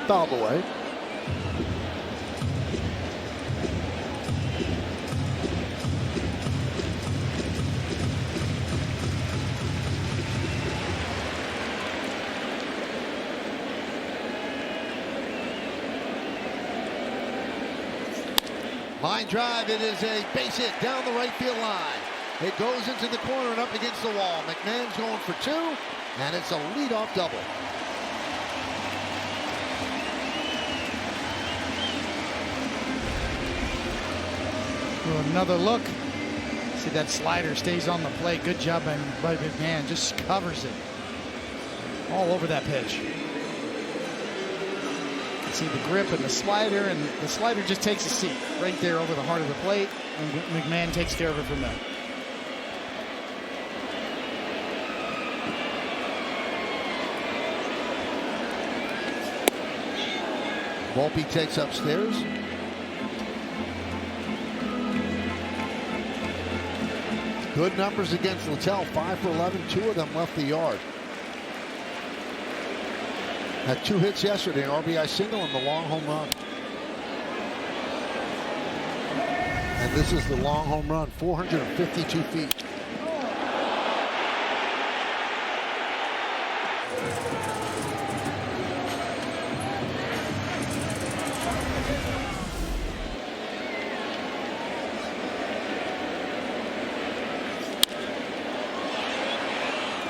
S2: Fouled away. Line drive, it is a base hit down the right field line. It goes into the corner and up against the wall. McMahon's going for 2, and it's a leadoff double.
S1: Well, another look. See, that slider stays on the plate. Good job by McMahon. Just covers it all over that pitch. See the grip and the slider just takes a seat right there over the heart of the plate, and McMahon takes care of it from there.
S2: Volpe takes upstairs. Good numbers against Littell, 5 for 11, 2 of them left the yard. Had 2 hits yesterday, an RBI single and the long home run. And this is the long home run, 452 feet.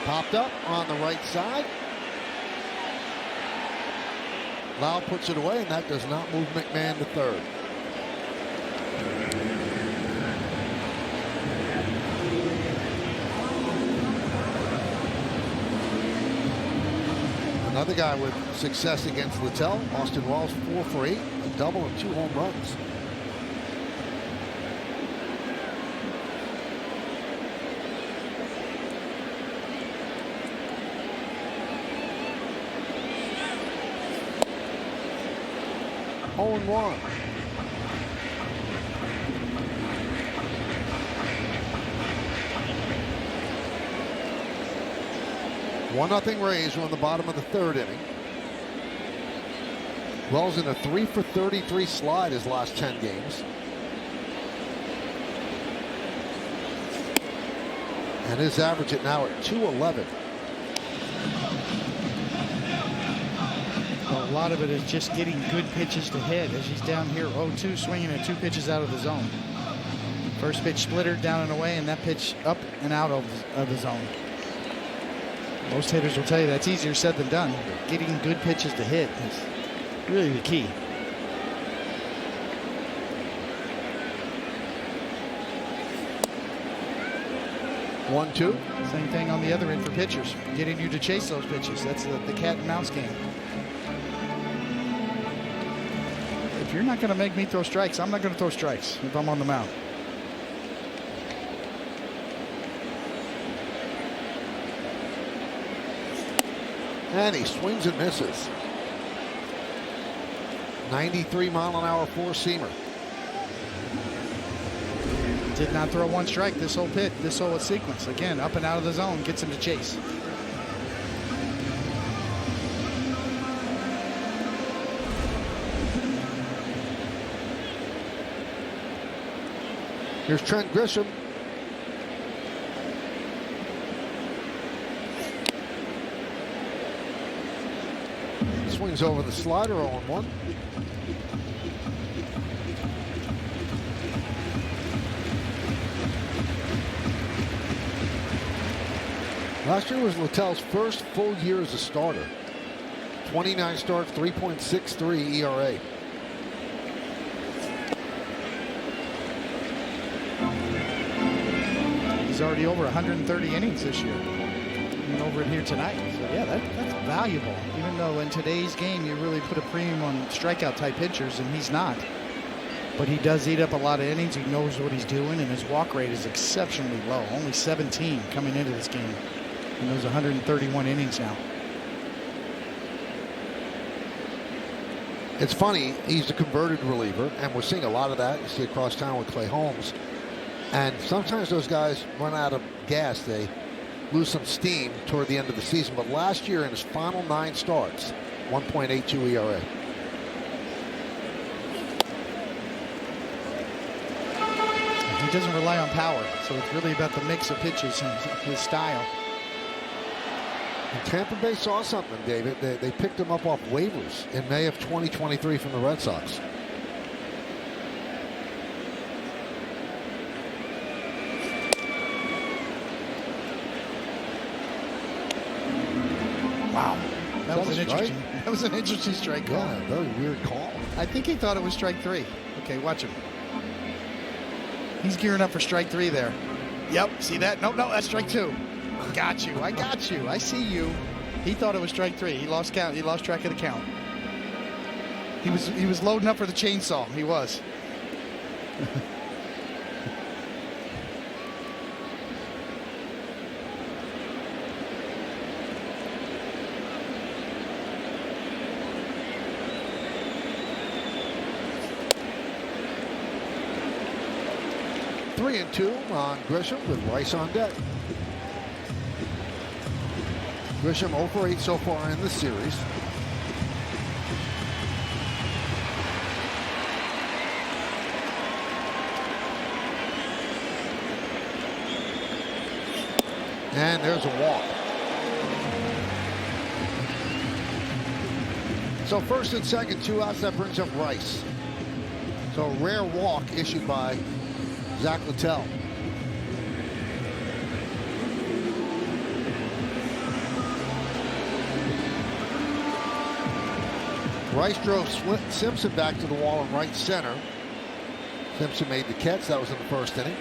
S2: Popped up on the right side. Lau puts it away, and that does not move McMahon to third. Another guy with success against Littell, Austin Wells, 4 for 8, a double and 2 home runs. Oh, and 1. One nothing Rays are on the bottom of the third inning. Wells in a 3 for 33 slide his last 10 games. And his average at now at 211.
S1: A lot of it is just getting good pitches to hit as he's down here 0-2, swinging at 2 pitches out of the zone. First pitch splitter down and away, and that pitch up and out of the zone. Most hitters will tell you that's easier said than done. Getting good pitches to hit is really the key.
S2: One, 2.
S1: Same thing on the other end for pitchers. Getting you to chase those pitches. That's the cat and mouse game. If you're not going to make me throw strikes, I'm not going to throw strikes if I'm on the mound.
S2: And he swings and misses. 93-mile-an-hour four-seamer.
S1: Did not throw one strike this whole sequence. Again, up and out of the zone, gets him to chase.
S2: Here's Trent Grisham. Swings over the slider, 0-1. Last year was Littell's first full year as a starter. 29 starts, 3.63 ERA.
S1: He's already over 130 innings this year. And over it here tonight. So yeah, that's valuable. Even though in today's game you really put a premium on strikeout type pitchers, and he's not. But he does eat up a lot of innings. He knows what he's doing, and his walk rate is exceptionally low. Only 17 coming into this game. And those 131 innings now.
S2: It's funny, he's a converted reliever, and we're seeing a lot of that. You see across town with Clay Holmes. And sometimes those guys run out of gas. They lose some steam toward the end of the season. But last year in his final 9 starts, 1.82 ERA.
S1: He doesn't rely on power, so it's really about the mix of pitches and his style.
S2: And Tampa Bay saw something, David. They picked him up off waivers in May of 2023 from the Red Sox.
S1: Wow, that was an
S2: a strike?
S1: interesting. That was an interesting strike call.
S2: Yeah, very weird call.
S1: I think he thought it was strike 3. Okay, watch him. He's gearing up for strike 3 there. Yep, see that? No, that's strike 2. Got you. I got you. I see you. He thought it was strike 3. He lost count. He lost track of the count. He was loading up for the chainsaw. He was.
S2: Three and 2 on Grisham with Rice on deck. Grisham 0 for 8 so far in the series. And there's a walk. So first and second, 2 outs. That brings up Rice. So a rare walk issued by Zach Littell. Rice drove Simpson back to the wall in right center. Simpson made the catch. That was in the first inning.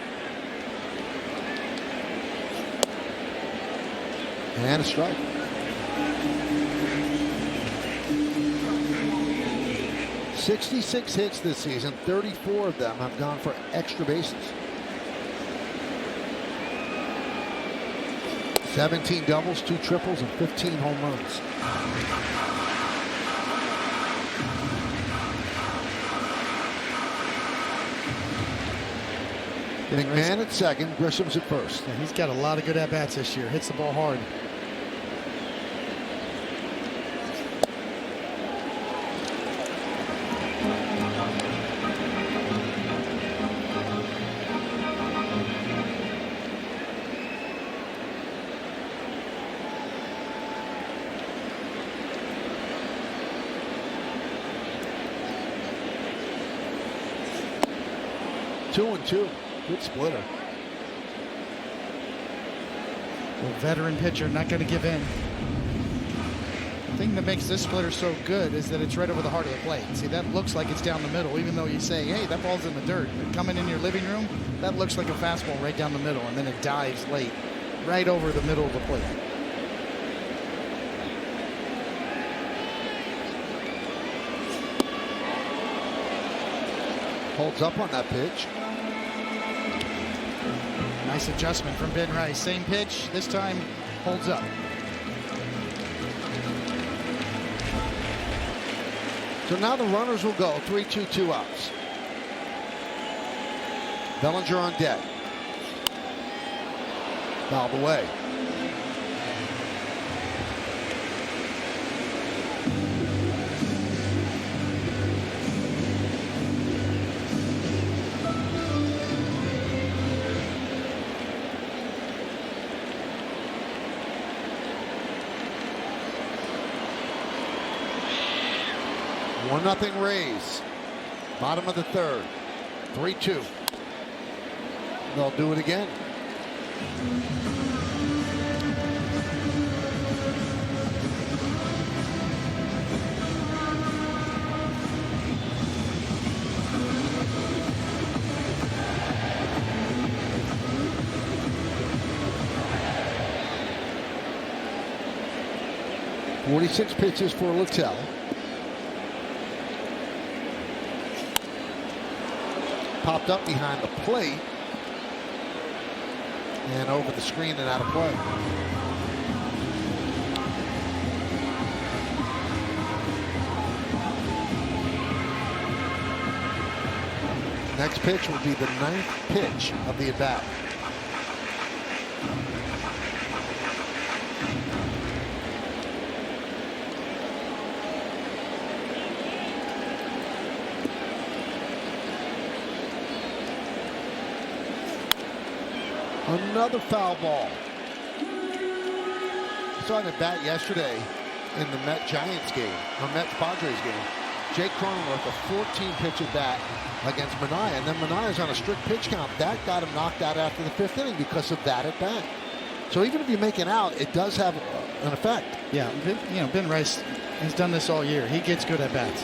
S2: And a strike. "66 hits this season. 34 of them have gone for extra bases. 17 doubles, 2 triples, and 15 home runs. McMahon at second, Grisham's at first.
S1: Yeah, he's got a lot of good at-bats this year. Hits the ball hard.
S2: Two and two. Good splitter.
S1: A veteran pitcher, not going to give in. The thing that makes this splitter so good is that it's right over the heart of the plate. See, that looks like it's down the middle, even though you say, hey, that ball's in the dirt. But coming in your living room, that looks like a fastball right down the middle, and then it dives late, right over the middle of the plate.
S2: Holds up on that pitch.
S1: Nice adjustment from Ben Rice. Same pitch, this time holds up.
S2: So now the runners will go. 3-2, 2 outs. Bellinger on deck. Fouled away. 1-0 Rays. Bottom of the third. 3-2. They'll do it again. .46 pitches for Littell. Popped up behind the plate and over the screen and out of play. Next pitch will be the 9th pitch of the at-bat. Another foul ball. I saw an at bat yesterday in the Met-Giants game, or Mets-Padres game. Jake Cronenworth, a 14-pitch at bat against Manaea, and then Manaea's on a strict pitch count. That got him knocked out after the 5th inning because of that at bat. So even if you make it out, it does have an effect.
S1: Yeah, Ben Rice has done this all year. He gets good at bats.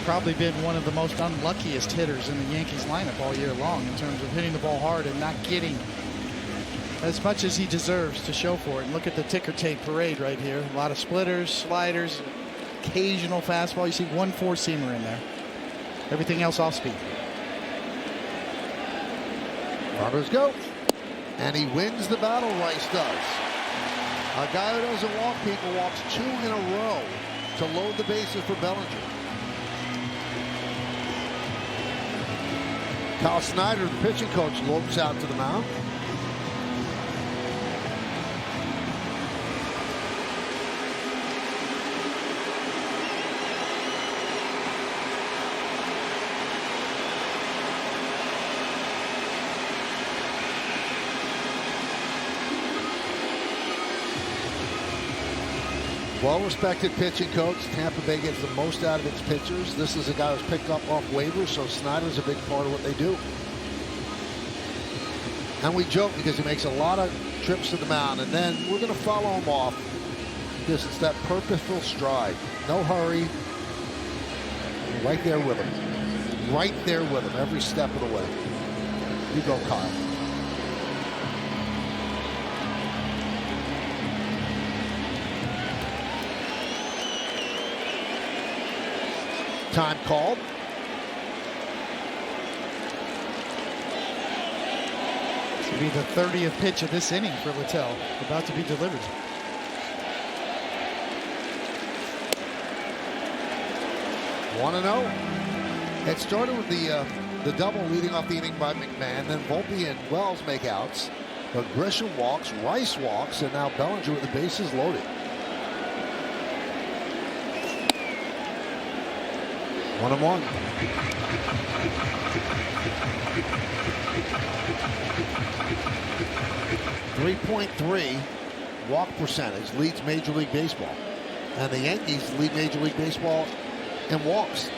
S1: Probably been one of the most unluckiest hitters in the Yankees lineup all year long in terms of hitting the ball hard and not getting as much as he deserves to show for it. And look at the ticker tape parade right here. A lot of splitters, sliders, occasional fastball. You see one four-seamer in there. Everything else off speed.
S2: Runners go. And he wins the battle, Rice does. A guy who doesn't walk people walks 2 in a row to load the bases for Bellinger. Kyle Snyder, the pitching coach, lopes out to the mound. Well-respected pitching coach. Tampa Bay gets the most out of its pitchers. This is a guy who's picked up off waivers, so Snyder's a big part of what they do. And we joke because he makes a lot of trips to the mound, and then we're going to follow him off because it's that purposeful stride. No hurry. Right there with him. Right there with him every step of the way. You go, Kyle. Time called.
S1: This will be the 30th pitch of this inning for Littell, about to be delivered.
S2: One and 0. It started with the double leading off the inning by McMahon. Then Volpe and Wells make outs. But Grisham walks, Rice walks, and now Bellinger with the bases loaded. 1-1. .3 walk percentage leads Major League Baseball, and the Yankees lead Major League Baseball in walks.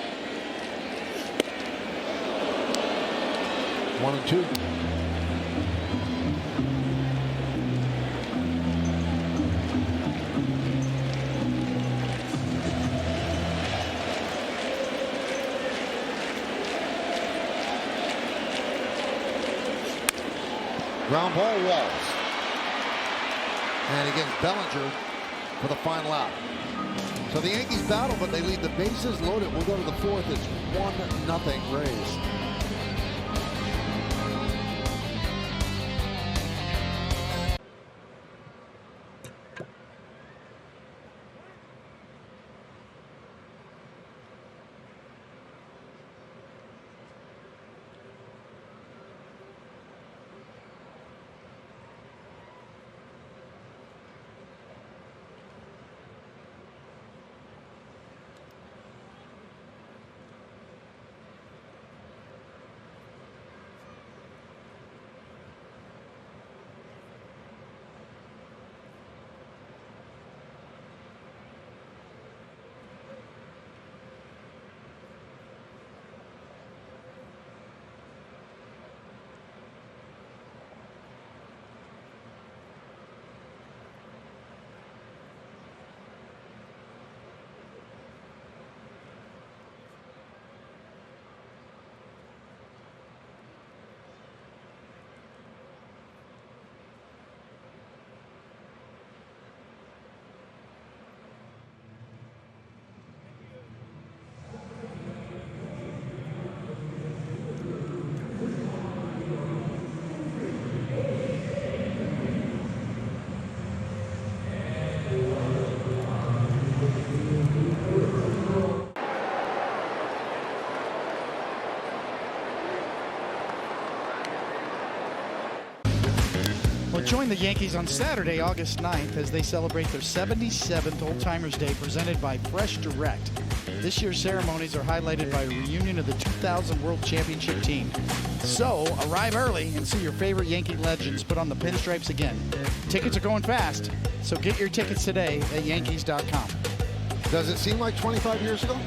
S2: 1-2. Ground ball, Walls. And he gets Bellinger for the final out. So the Yankees battle, but they leave the bases loaded. We'll go to the 4th. It's 1-0 Rays.
S1: Join the Yankees on Saturday, August 9th, as they celebrate their 77th Old Timers Day, presented by Fresh Direct. This year's ceremonies are highlighted by a reunion of the 2000 World Championship team. So, arrive early and see your favorite Yankee legends put on the pinstripes again. Tickets are going fast, so get your tickets today at Yankees.com.
S2: Does it seem like 25 years ago?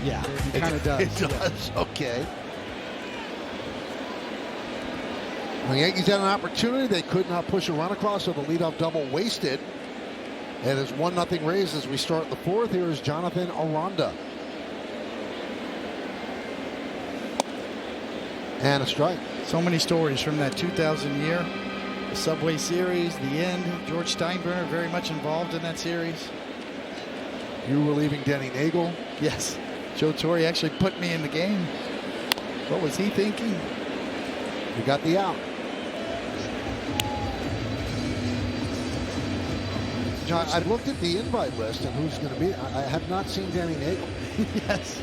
S1: Yeah, it kind of does.
S2: It does, okay. The Yankees had an opportunity. They could not push a run across, so the leadoff double wasted. And it's 1-0 Rays as we start the fourth. Here is Jonathan Aranda. And a strike.
S1: So many stories from that 2000 year. The Subway Series, the end. George Steinbrenner very much involved in that series.
S2: You relieving Denny Nagel.
S1: Yes. Joe Torre actually put me in the game. What was he thinking?
S2: You got the out. John, I've looked at the invite list and who's going to be. I have not seen Denny Nagel.
S1: Yes.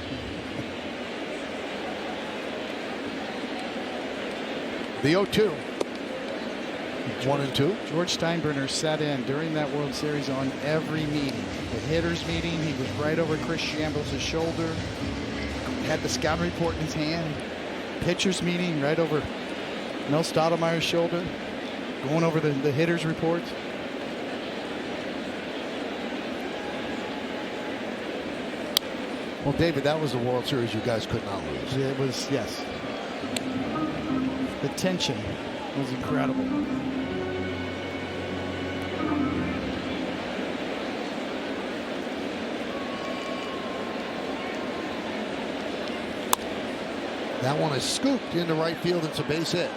S2: The 0-2. 1-2.
S1: George Steinbrenner sat in during that World Series on every meeting. The hitters meeting, he was right over Chris Shambles' shoulder. Had the scout report in his hand. Pitchers meeting right over Mel Stottlemyre's shoulder. Going over the hitters reports.
S2: Well, David, that was the World Series you guys could not lose.
S1: It was, yes. The tension was incredible.
S2: That one is scooped into right field. It's a base hit.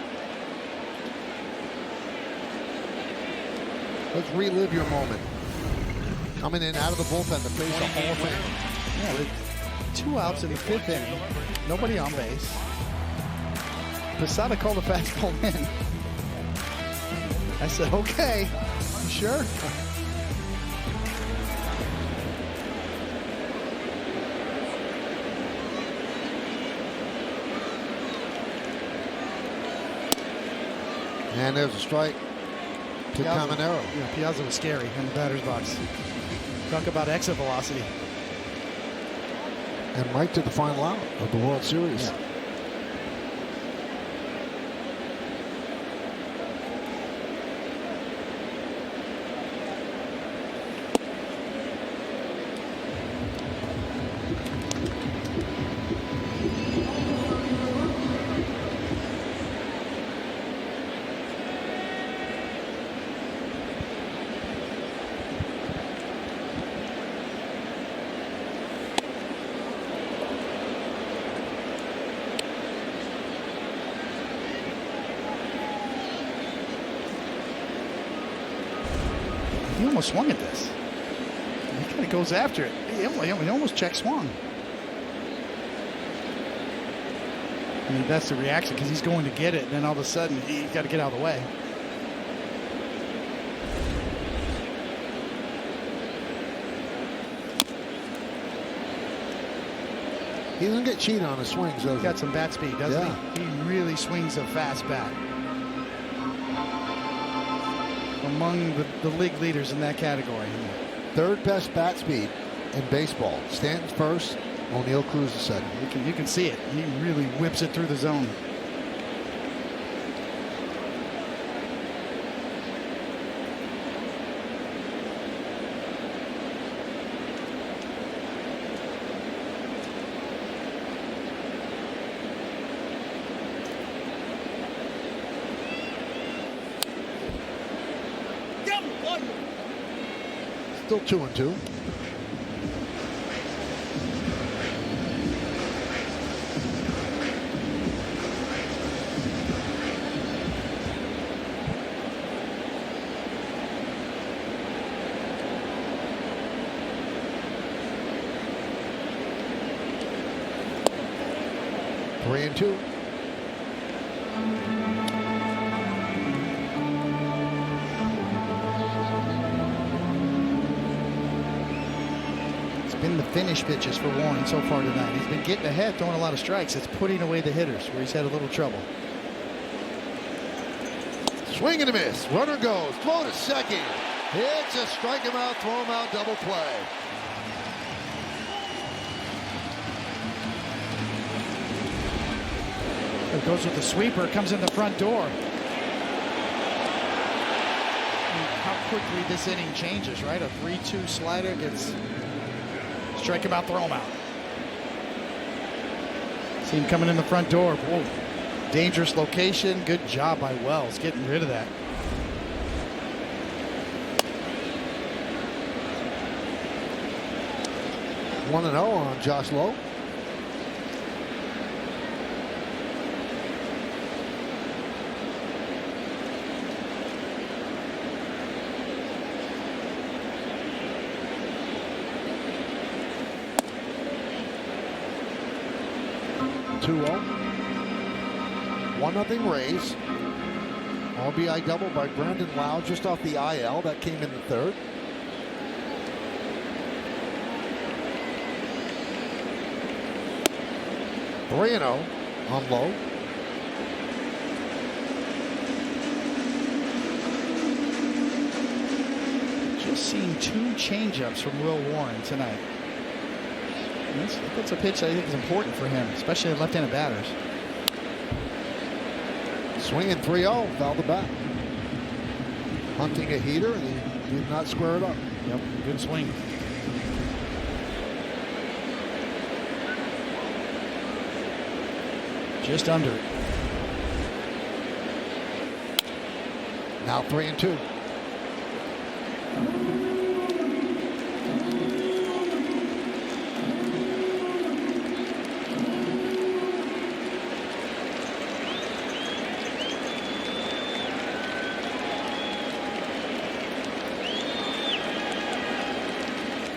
S2: Let's relive your moment. Coming in out of the bullpen to face a Hall of Fame.
S1: Yeah, with 2 outs in the 5th inning. Nobody on base. Posada called a fastball in. I said, okay, you sure?
S2: And there's a strike to Caminero.
S1: Yeah, Piazza was scary in the batter's box. Talk about exit velocity.
S2: And right to the final out of the World Series.
S1: Yeah. He almost swung at this. He kind of goes after it. He almost check swung. I mean, that's the reaction because he's going to get it, and then all of a sudden he's got to get out of the way.
S2: He doesn't get cheated on his swings, does
S1: He's got some bat speed, doesn't
S2: Yeah.
S1: he? He really swings a fast bat. Among the league leaders in that category.
S2: Third best bat speed in baseball. Stanton's first, O'Neill Cruz is second.
S1: You can see it. He really whips it through the zone.
S2: Still 2-2. Three and two.
S1: Been the finish pitches for Warren so far tonight. He's been getting ahead, throwing a lot of strikes. It's putting away the hitters where he's had a little trouble.
S2: Swing and a miss. Runner goes. Throw to second. It's a strike him out, throw him out, double play.
S1: It goes with the sweeper, comes in the front door. How quickly this inning changes, right? A 3-2 slider gets strike him out, throw him out. See him coming in the front door. Whoa. Dangerous location. Good job by Wells getting rid of that.
S2: One and 0 on Josh Lowe. Two 0. 1-0 Rays. RBI double by Brandon Lau just off the IL. That came in the third. Three 0 on Lowe.
S1: Just seen 2 changeups from Will Warren tonight. That's a pitch I think is important for him, especially left-handed batters.
S2: Swinging 3-0, foul the bat. Hunting a heater, and he did not square it up.
S1: Yep, good swing. Just under it.
S2: Now 3-2.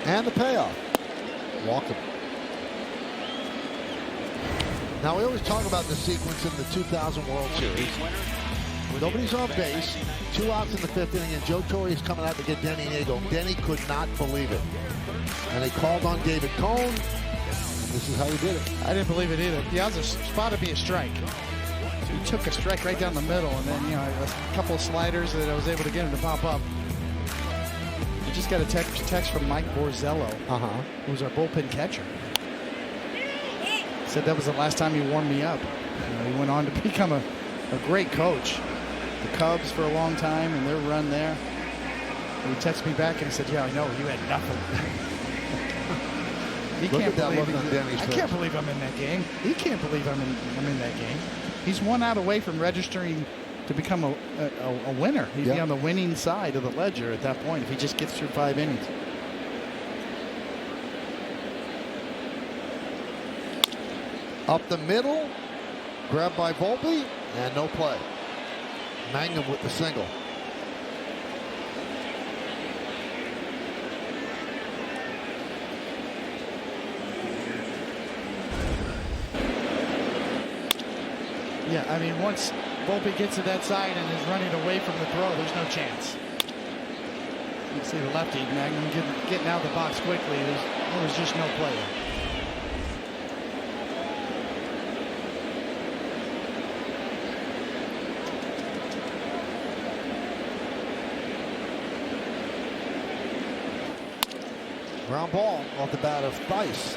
S2: And the payoff. Walk him. Now we always talk about the sequence in the 2000 World Series. Nobody's on base, 2 outs in the 5th inning, and Joe Torre is coming out to get Denny Nagle. Denny could not believe it. And they called on David Cone. And this is how he did it.
S1: I didn't believe it either. Yeah, it was a spot to be a strike. So he took a strike right down the middle, and then, you know, a couple of sliders that I was able to get him to pop up. We just got a text from Mike Borzello, who's our bullpen catcher. Said that was the last time he warmed me up. You know, he went on to become a great coach. The Cubs for a long time and their run there. And he texted me back and he said, "Yeah, I know, you had nothing."
S2: Look at that look on Denny's
S1: I
S2: face.
S1: can't believe I'm in that game. He can't believe I'm in that game. He's 1 out away from registering to become a winner. He'd be on the winning side of the ledger at that point if he just gets through 5 innings.
S2: Up the middle, grabbed by Volpe, and no play. Magnum with the single.
S1: Yeah, I mean, once Volpe gets to that side and is running away from the throw, there's no chance. You can see the lefty, Magnum, getting out of the box quickly. There was just no play.
S2: Ground ball off the bat of Theis.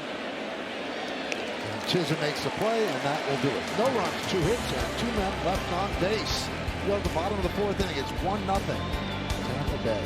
S2: And Chisholm makes the play, and that will do it. No runs, 2 hits, and 2 men left on base. We're at the bottom of the 4th inning. It's 1-0. Tampa Bay.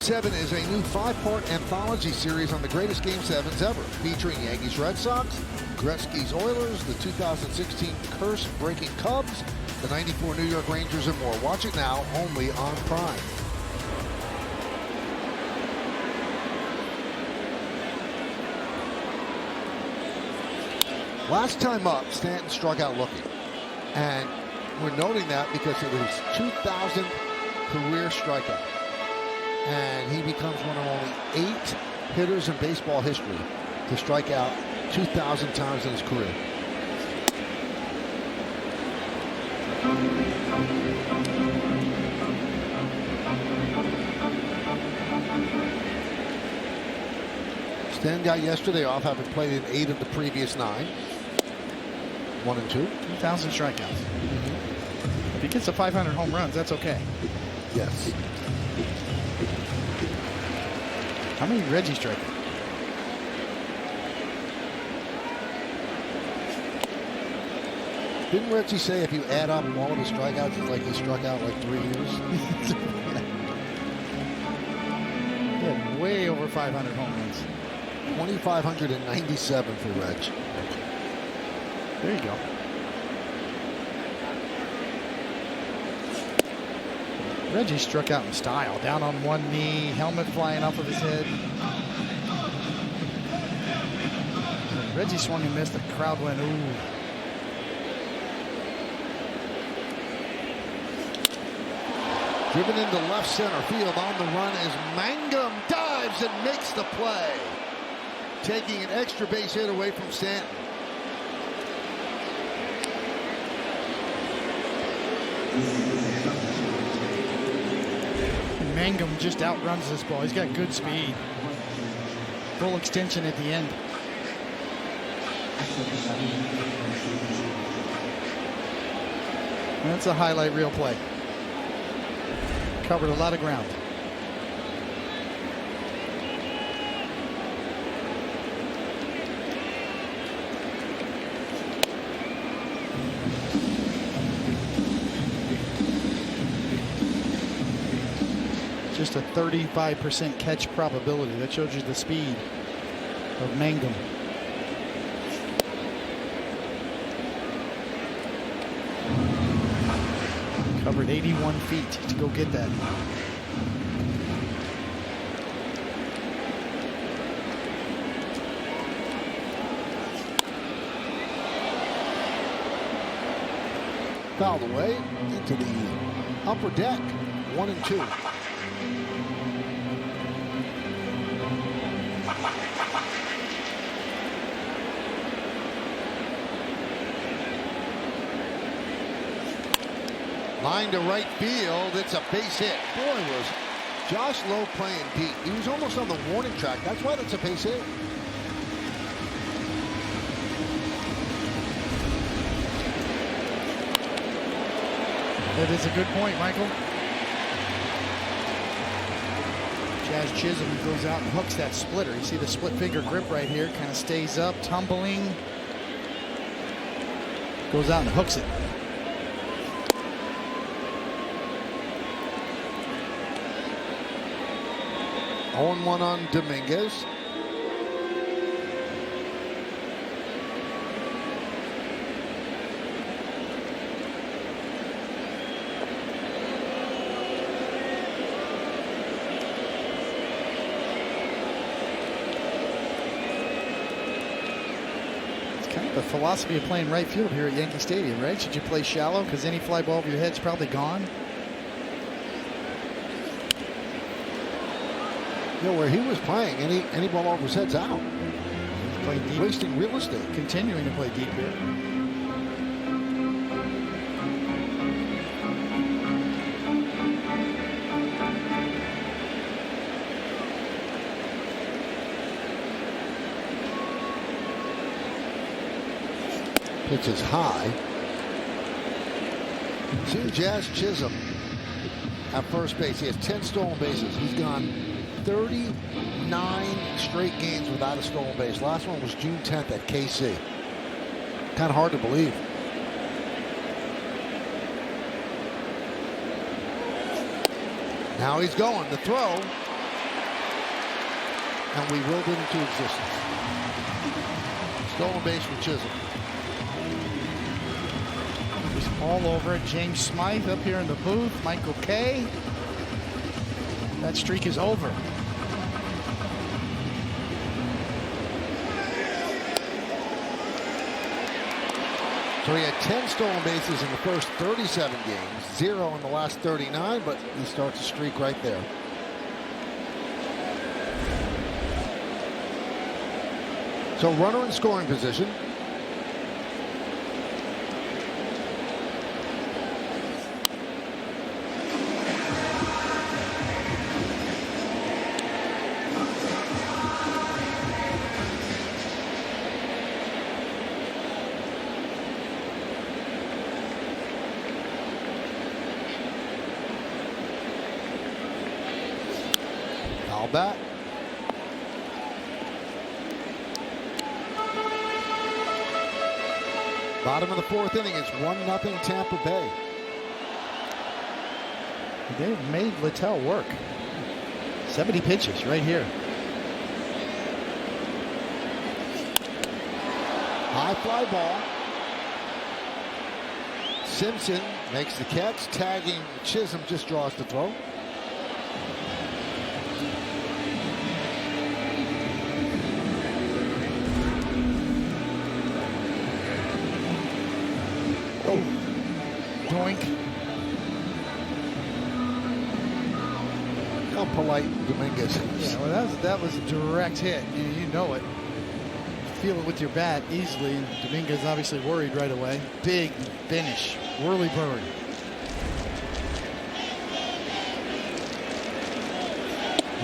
S2: 7 is a new 5-part anthology series on the greatest Game 7s ever, featuring Yankees Red Sox, Gretzky's Oilers, the 2016 curse-breaking Cubs, the 94 New York Rangers, and more. Watch it now, only on Prime. Last time up, Stanton struck out looking. And we're noting that because it was his 2000th career strikeout. And he becomes one of only 8 hitters in baseball history to strike out 2,000 times in his career. Stanton got yesterday off, having played in 8 of the previous 9. 1 and 2.
S1: 2,000 strikeouts. If he gets to 500 home runs, that's okay.
S2: Yes.
S1: How many did Reggie strike?
S2: Didn't Reggie say if you add up all of his strikeouts, it's like he struck out like 3 years?
S1: Yeah, way over 500 home runs.
S2: 2,597 for Reg.
S1: There you go. Reggie struck out in style. Down on one knee, helmet flying off of his head. When Reggie swung and missed, the crowd went, ooh.
S2: Driven into left center field. On the run is Mangum. Dives and makes the play. Taking an extra base hit away from Stanton.
S1: And Mangum just outruns this ball. He's got good speed. Full extension at the end. And that's a highlight reel play. Covered a lot of ground. Just a 35% catch probability. That shows you the speed of Mangum. Covered 81 feet to go get that.
S2: Fouled away into the upper deck. 1 and 2. Line to right field. It's a base hit. Boy, was Josh Lowe playing deep. He was almost on the warning track. That's why that's a base hit.
S1: That is a good point, Michael. Jazz Chisholm goes out and hooks that splitter. You see the split finger grip right here. Kind of stays up, tumbling. Goes out and hooks it.
S2: On 1 on Dominguez.
S1: It's kind of the philosophy of playing right field here at Yankee Stadium, right? Should you play shallow? Because any fly ball over your head's probably gone.
S2: You know, where he was playing, any ball over his head's out.
S1: He's playing deep.
S2: Wasting real estate.
S1: Continuing to play deep here.
S2: Pitch is high. See Jazz Chisholm at first base. He has 10 stolen bases. He's gone 39 straight games without a stolen base. Last one was June 10th at KC. Kind of hard to believe. Now he's going. The throw and we willed it into existence. Stolen base for Chisholm.
S1: Just all over it. James Smythe up here in the booth. Michael Kay. That streak is over.
S2: So he had 10 stolen bases in the first 37 games, 0 in the last 39, but he starts a streak right there. So runner in scoring position. Foul bat. Bottom of the fourth inning, it's 1-0 Tampa Bay.
S1: They've made Littell work. 70 pitches right here.
S2: High fly ball. Simpson makes the catch, tagging Chisholm, just draws the throw.
S1: Doink.
S2: How polite Dominguez.
S1: Yeah, well, that was a direct hit. You know it. Feel it with your bat easily. Dominguez obviously worried right away. Big finish. Whirly bird.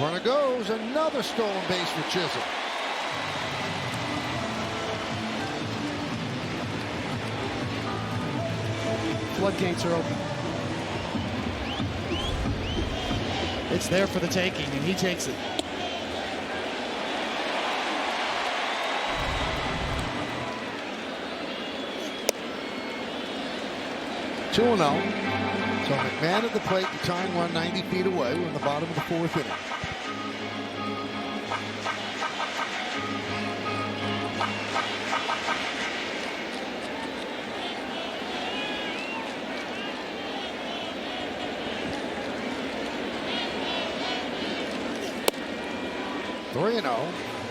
S2: Runner goes. Another stolen base for Chisholm.
S1: Floodgates are open. It's there for the taking, and he takes it.
S2: Two 2-0. So McMahon at the plate, the tying run 90 feet away. We're in the bottom of the fourth inning.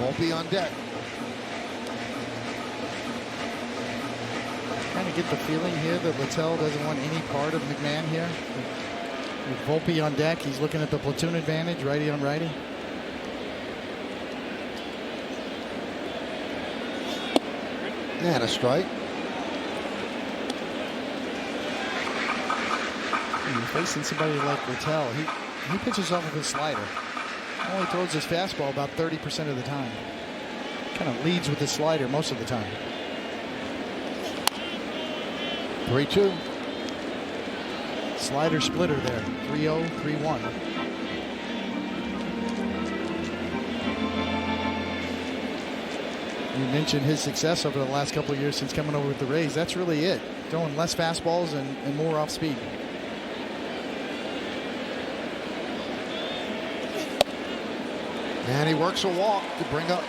S2: Won't be on deck.
S1: Kind of get the feeling here that Littell doesn't want any part of McMahon here. With Volpe on deck, he's looking at the platoon advantage, righty on righty.
S2: And a strike.
S1: When you're facing somebody like Littell, he pitches off of his slider. Only throws his fastball about 30% of the time. Kind of leads with his slider most of the time.
S2: 3-2.
S1: Slider splitter there. 3-0, 3-1. You mentioned his success over the last couple of years since coming over with the Rays. That's really it. Throwing less fastballs and more off speed.
S2: And he works a walk to bring up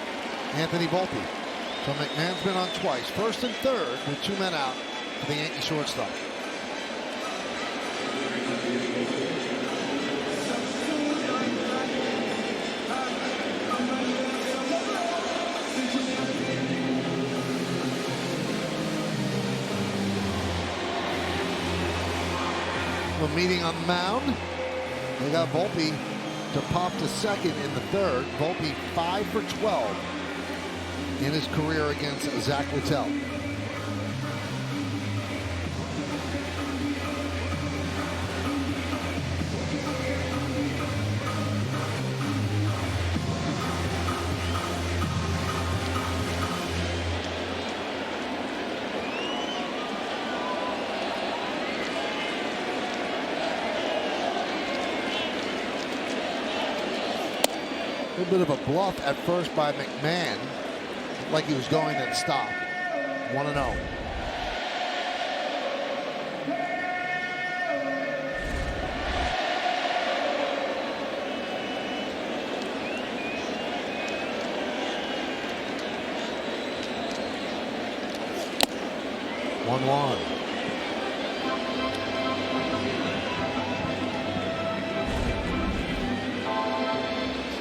S2: Anthony Volpe. So McMahon's been on twice. First and third with 2 men out for the Yankee shortstop. A meeting on the mound. They got Volpe to pop to second in the third. Volpe 5 for 12 in his career against Zach Littell. A little bit of a bluff at first by McMahon. Like he was going and stop. 1-0. 1-1.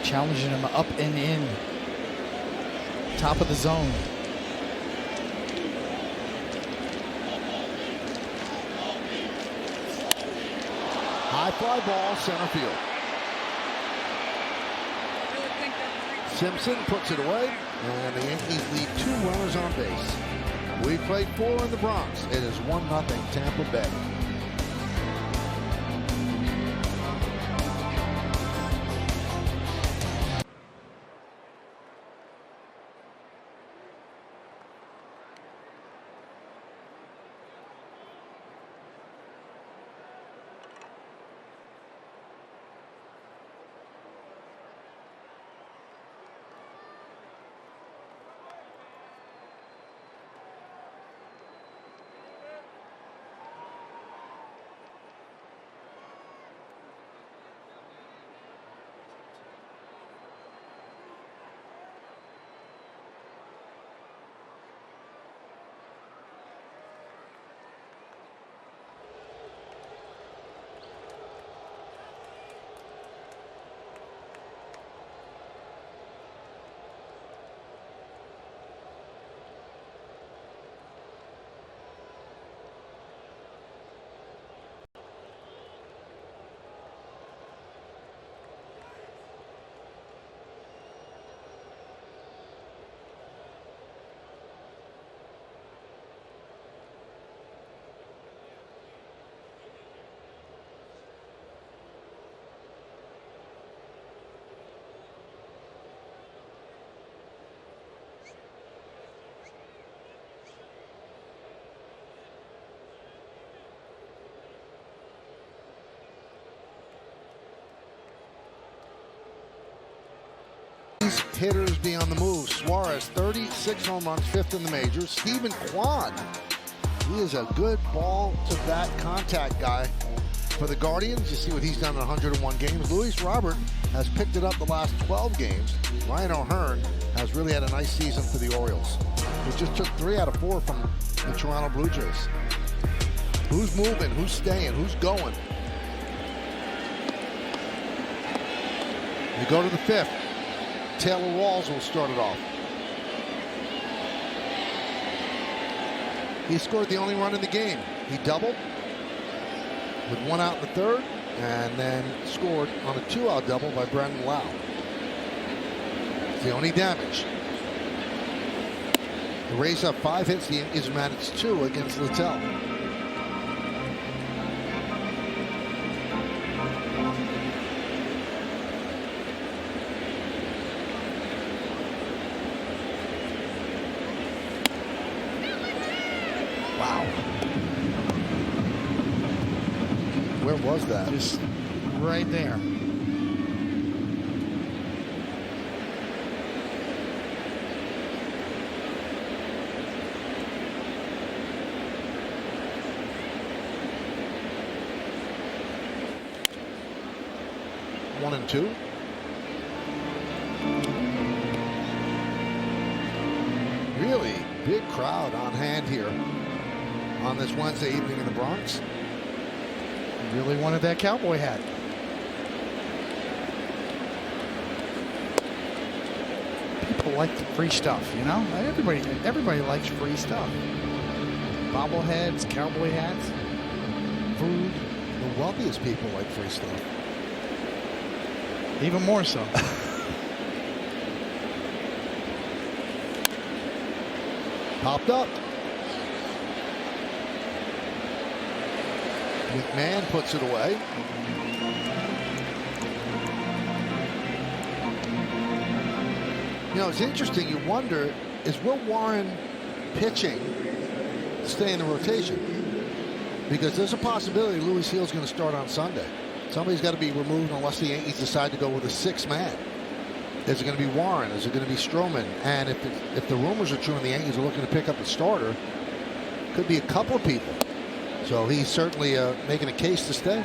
S1: Challenging him up and in. Top of the zone.
S2: High fly ball, center field. Simpson puts it away, and the Yankees lead 2 runners on base. We played 4 in the Bronx. It is 1-0 Tampa Bay. Hitters be on the move. Suarez, 36 home runs, 5th in the majors. Stephen Kwan, he is a good ball-to-bat contact guy for the Guardians. You see what he's done in 101 games. Luis Robert has picked it up the last 12 games. Ryan O'Hearn has really had a nice season for the Orioles. He just took 3 out of 4 from the Toronto Blue Jays. Who's moving? Who's staying? Who's going? We go to the 5th. Taylor Walls will start it off. He scored the only run in the game. He doubled with 1 out in the 3rd, and then scored on a 2-out double by Brandon Lau. It's the only damage. The Rays have 5 hits. The Yankees managed 2 against Littell.
S1: Wow.
S2: Where was that?
S1: Just right there.
S2: One and 2. Really big crowd on hand here on this Wednesday evening in the Bronx.
S1: Really wanted that cowboy hat. People like the free stuff, you know? Everybody likes free stuff. Bobbleheads, cowboy hats, food.
S2: The wealthiest people like free stuff.
S1: Even more so.
S2: Popped up. McMahon puts it away. You know, it's interesting. You wonder, is Will Warren pitching to stay in the rotation? Because there's a possibility Louis Seal's going to start on Sunday. Somebody's got to be removed unless the Yankees decide to go with a 6th man. Is it going to be Warren? Is it going to be Stroman? And if the rumors are true and the Yankees are looking to pick up a starter, could be a couple of people. So he's certainly making a case to stay.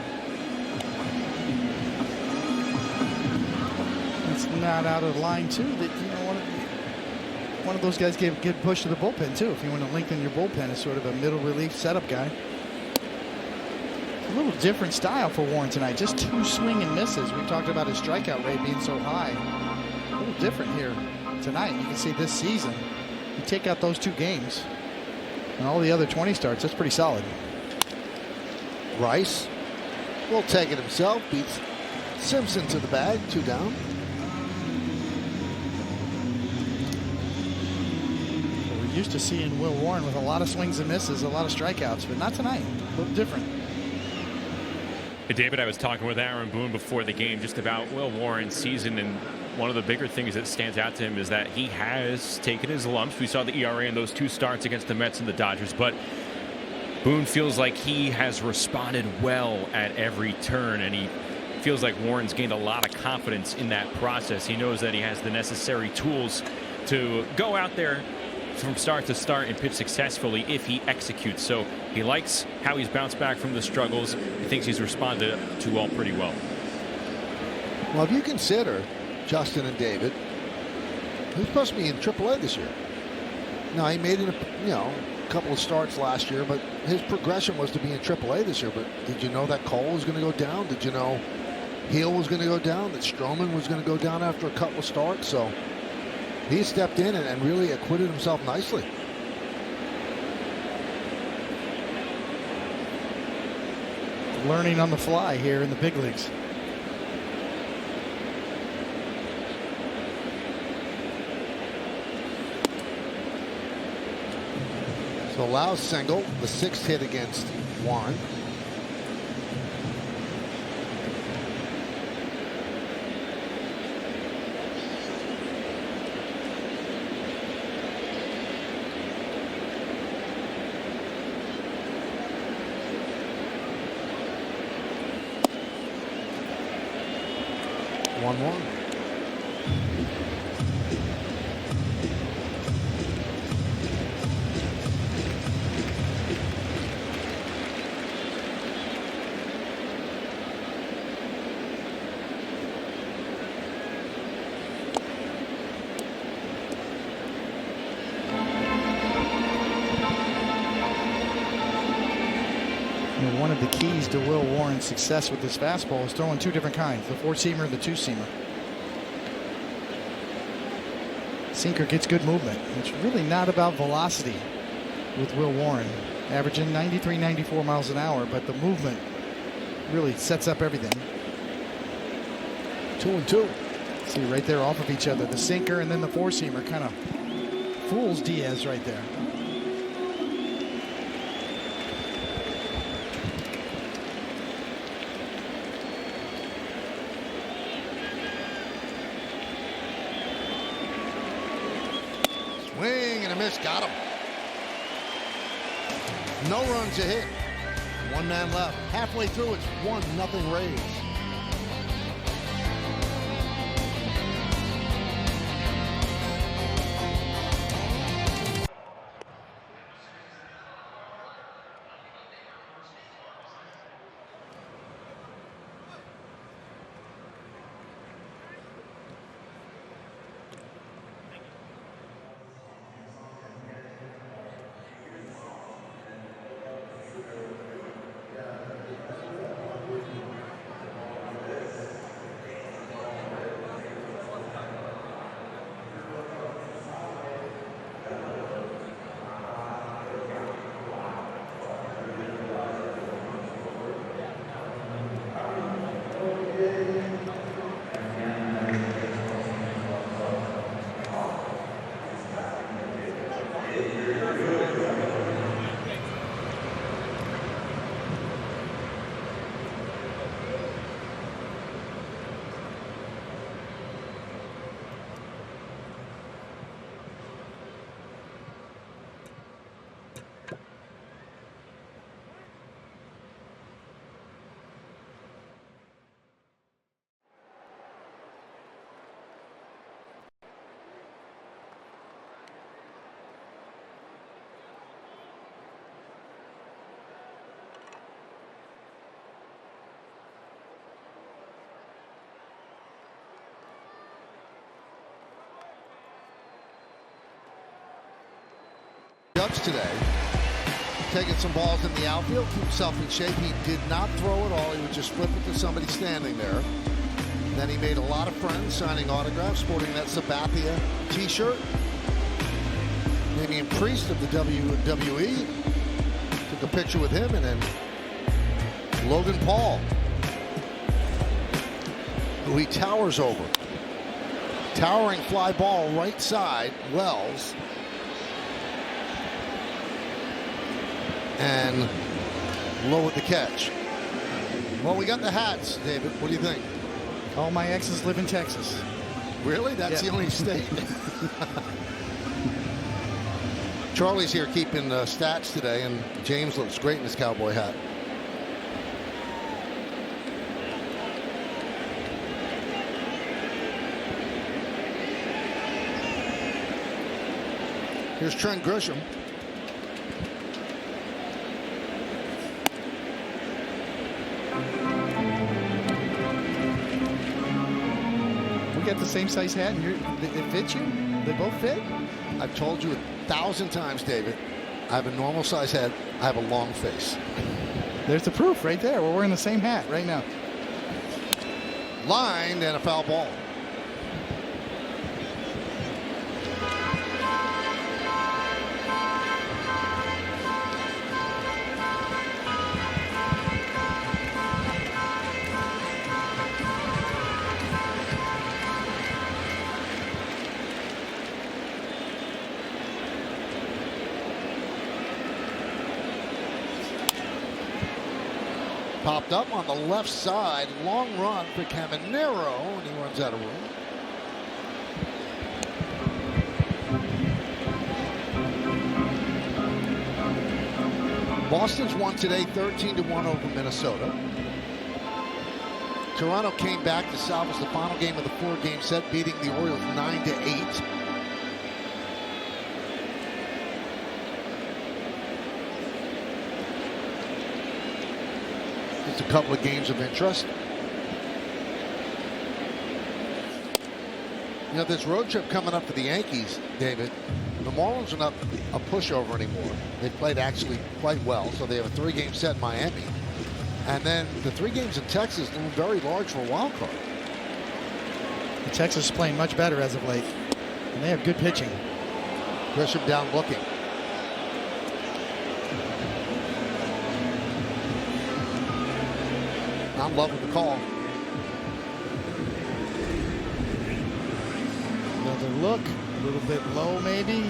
S1: It's not out of line too that, you know, one of those guys gave a good push to the bullpen too. If you want to lengthen your bullpen as sort of a middle relief setup guy. A little different style for Warren tonight. Just 2 swing and misses. We talked about his strikeout rate being so high. A little different here tonight. You can see this season, you take out those 2 games and all the other 20 starts, that's pretty solid.
S2: Rice will take it himself. Beats Simpson to the bag. 2 down.
S1: We're used to seeing Will Warren with a lot of swings and misses, a lot of strikeouts, but not tonight. A little different.
S3: Hey, David, I was talking with Aaron Boone before the game just about Will Warren's season, and one of the bigger things that stands out to him is that he has taken his lumps. We saw the ERA in those 2 starts against the Mets and the Dodgers, but Boone feels like he has responded well at every turn, and he feels like Warren's gained a lot of confidence in that process. He knows that he has the necessary tools to go out there from start to start and pitch successfully if he executes. So he likes how he's bounced back from the struggles. He thinks he's responded to all pretty well.
S2: Well, if you consider Justin and David, he's supposed to be in AAA this year. Now, he made it, a couple of starts last year, but his progression was to be in AAA this year. But did you know that Cole was going to go down? Did you know Hill was going to go down? That Stroman was going to go down after a couple of starts? So he stepped in and really acquitted himself nicely.
S1: Learning on the fly here in the big leagues.
S2: So Lau's single, the 6th hit against Warren. One more.
S1: One of the keys to Will Warren's success with this fastball is throwing 2 different kinds, the 4-seamer and the 2-seamer. Sinker gets good movement. It's really not about velocity with Will Warren, averaging 93, 94 miles an hour, but the movement really sets up everything.
S2: 2-2.
S1: See right there off of each other, the sinker and then the 4-seamer kind of fools Diaz right there.
S2: Swing and a miss, got him. No runs to hit. 1 man left. Halfway through, it's 1-0 Rays. Dutch today, taking some balls in the outfield, keep himself in shape. He did not throw at all. He would just flip it to somebody standing there. Then he made a lot of friends, signing autographs, sporting that Sabathia t-shirt. Damian Priest of the WWE took a picture with him, and then Logan Paul, who he towers over. Towering fly ball right side, Wells. And low at the catch. Well, we got the hats, David. What do you think?
S1: All my exes live in Texas.
S2: Really? That's the only state. Charlie's here keeping stats today, and James looks great in his cowboy hat. Here's Trent Grisham.
S1: We got the same size hat, and it fits you? They both fit?
S2: I've told you 1,000 times, David, I have a normal size head. I have a long face.
S1: There's the proof right there. We're wearing the same hat right now.
S2: Lined and a foul ball. Popped up on the left side. Long run for Caminero, and he runs out of room. Boston's won today 13-1 over Minnesota. Toronto came back to salvage the final game of the 4-game set, beating the Orioles 9-8. Just a couple of games of interest. You know, this road trip coming up for the Yankees, David, the Marlins are not a pushover anymore. They played actually quite well, so they have a 3-game set in Miami. And then the 3 games in Texas loom very large for a wild card.
S1: The Texas is playing much better as of late, and they have good pitching.
S2: Grisham down looking. I'm loving the call.
S1: Another look, a little bit low maybe.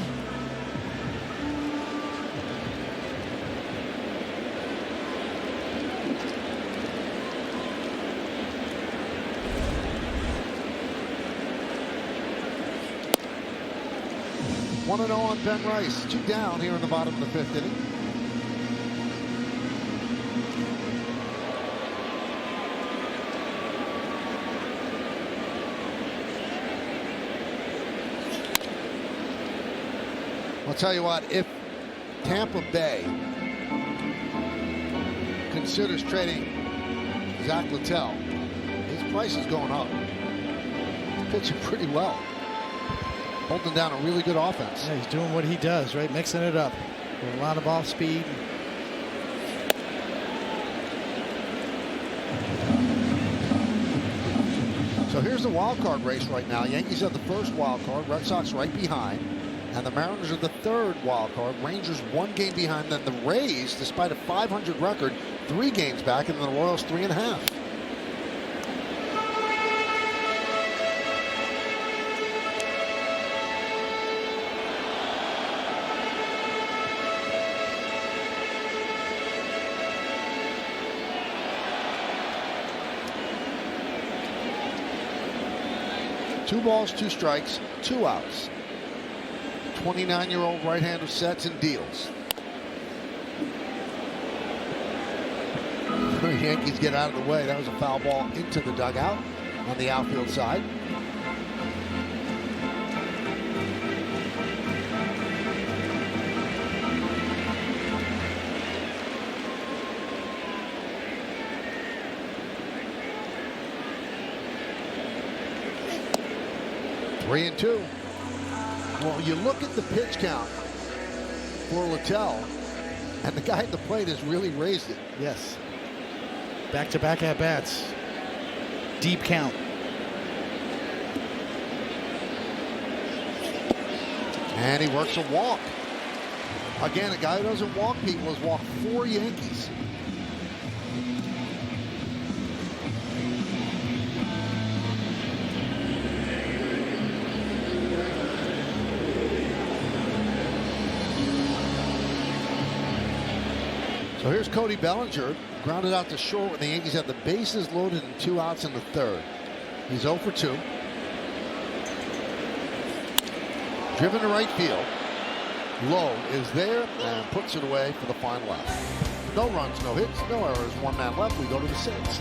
S2: One 1-0 on Ben Rice. 2 down here in the bottom of the 5th inning. I'll tell you what, if Tampa Bay considers trading Zach Littell, his price is going up. He's pitching pretty well. Holding down a really good offense.
S1: Yeah, he's doing what he does, right? Mixing it up with a lot of off speed.
S2: So here's the wild card race right now. Yankees are the first wild card, Red Sox right behind, and the Mariners are the 3rd wild card. Rangers 1 game behind, then the Rays, despite a .500 record, 3 games back, and then the Royals 3.5. Two balls, 2 strikes, 2 outs. 29-year-old right-hander sets and deals. The Yankees get out of the way. That was a foul ball into the dugout on the outfield side. Three and 2. Well, you look at the pitch count for Littell. And the guy at the plate has really raised it.
S1: Yes. Back-to-back at-bats. Deep count.
S2: And he works a walk. Again, a guy who doesn't walk people has walked 4 Yankees. So here's Cody Bellinger, grounded out to short when the Yankees have the bases loaded and 2 outs in the 3rd. He's 0 for 2. Driven to right field. Lowe is there and puts it away for the final out. No runs, no hits, no errors. 1 man left. We go to the 6th.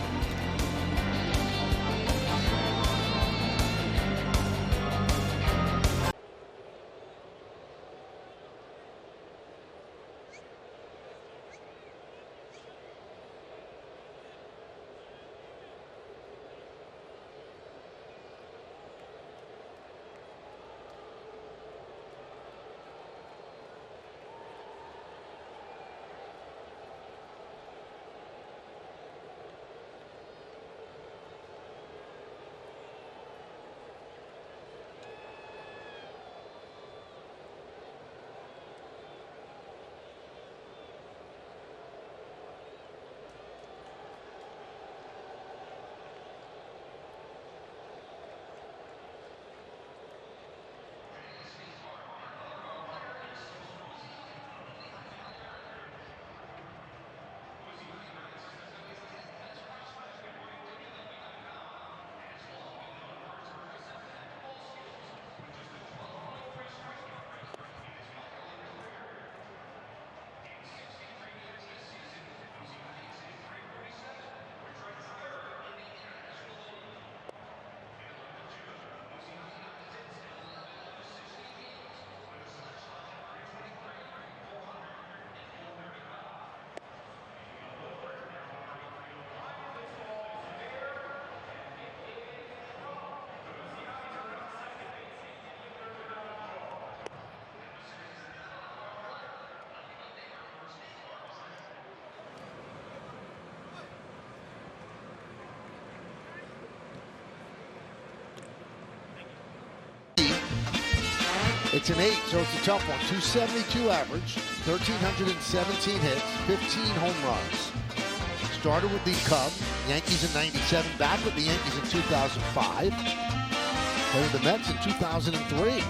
S2: It's an 8, so it's a tough one. 272 average, 1,317 hits, 15 home runs. Started with the Cubs, Yankees in '97, back with the Yankees in 2005. Played the Mets in 2003.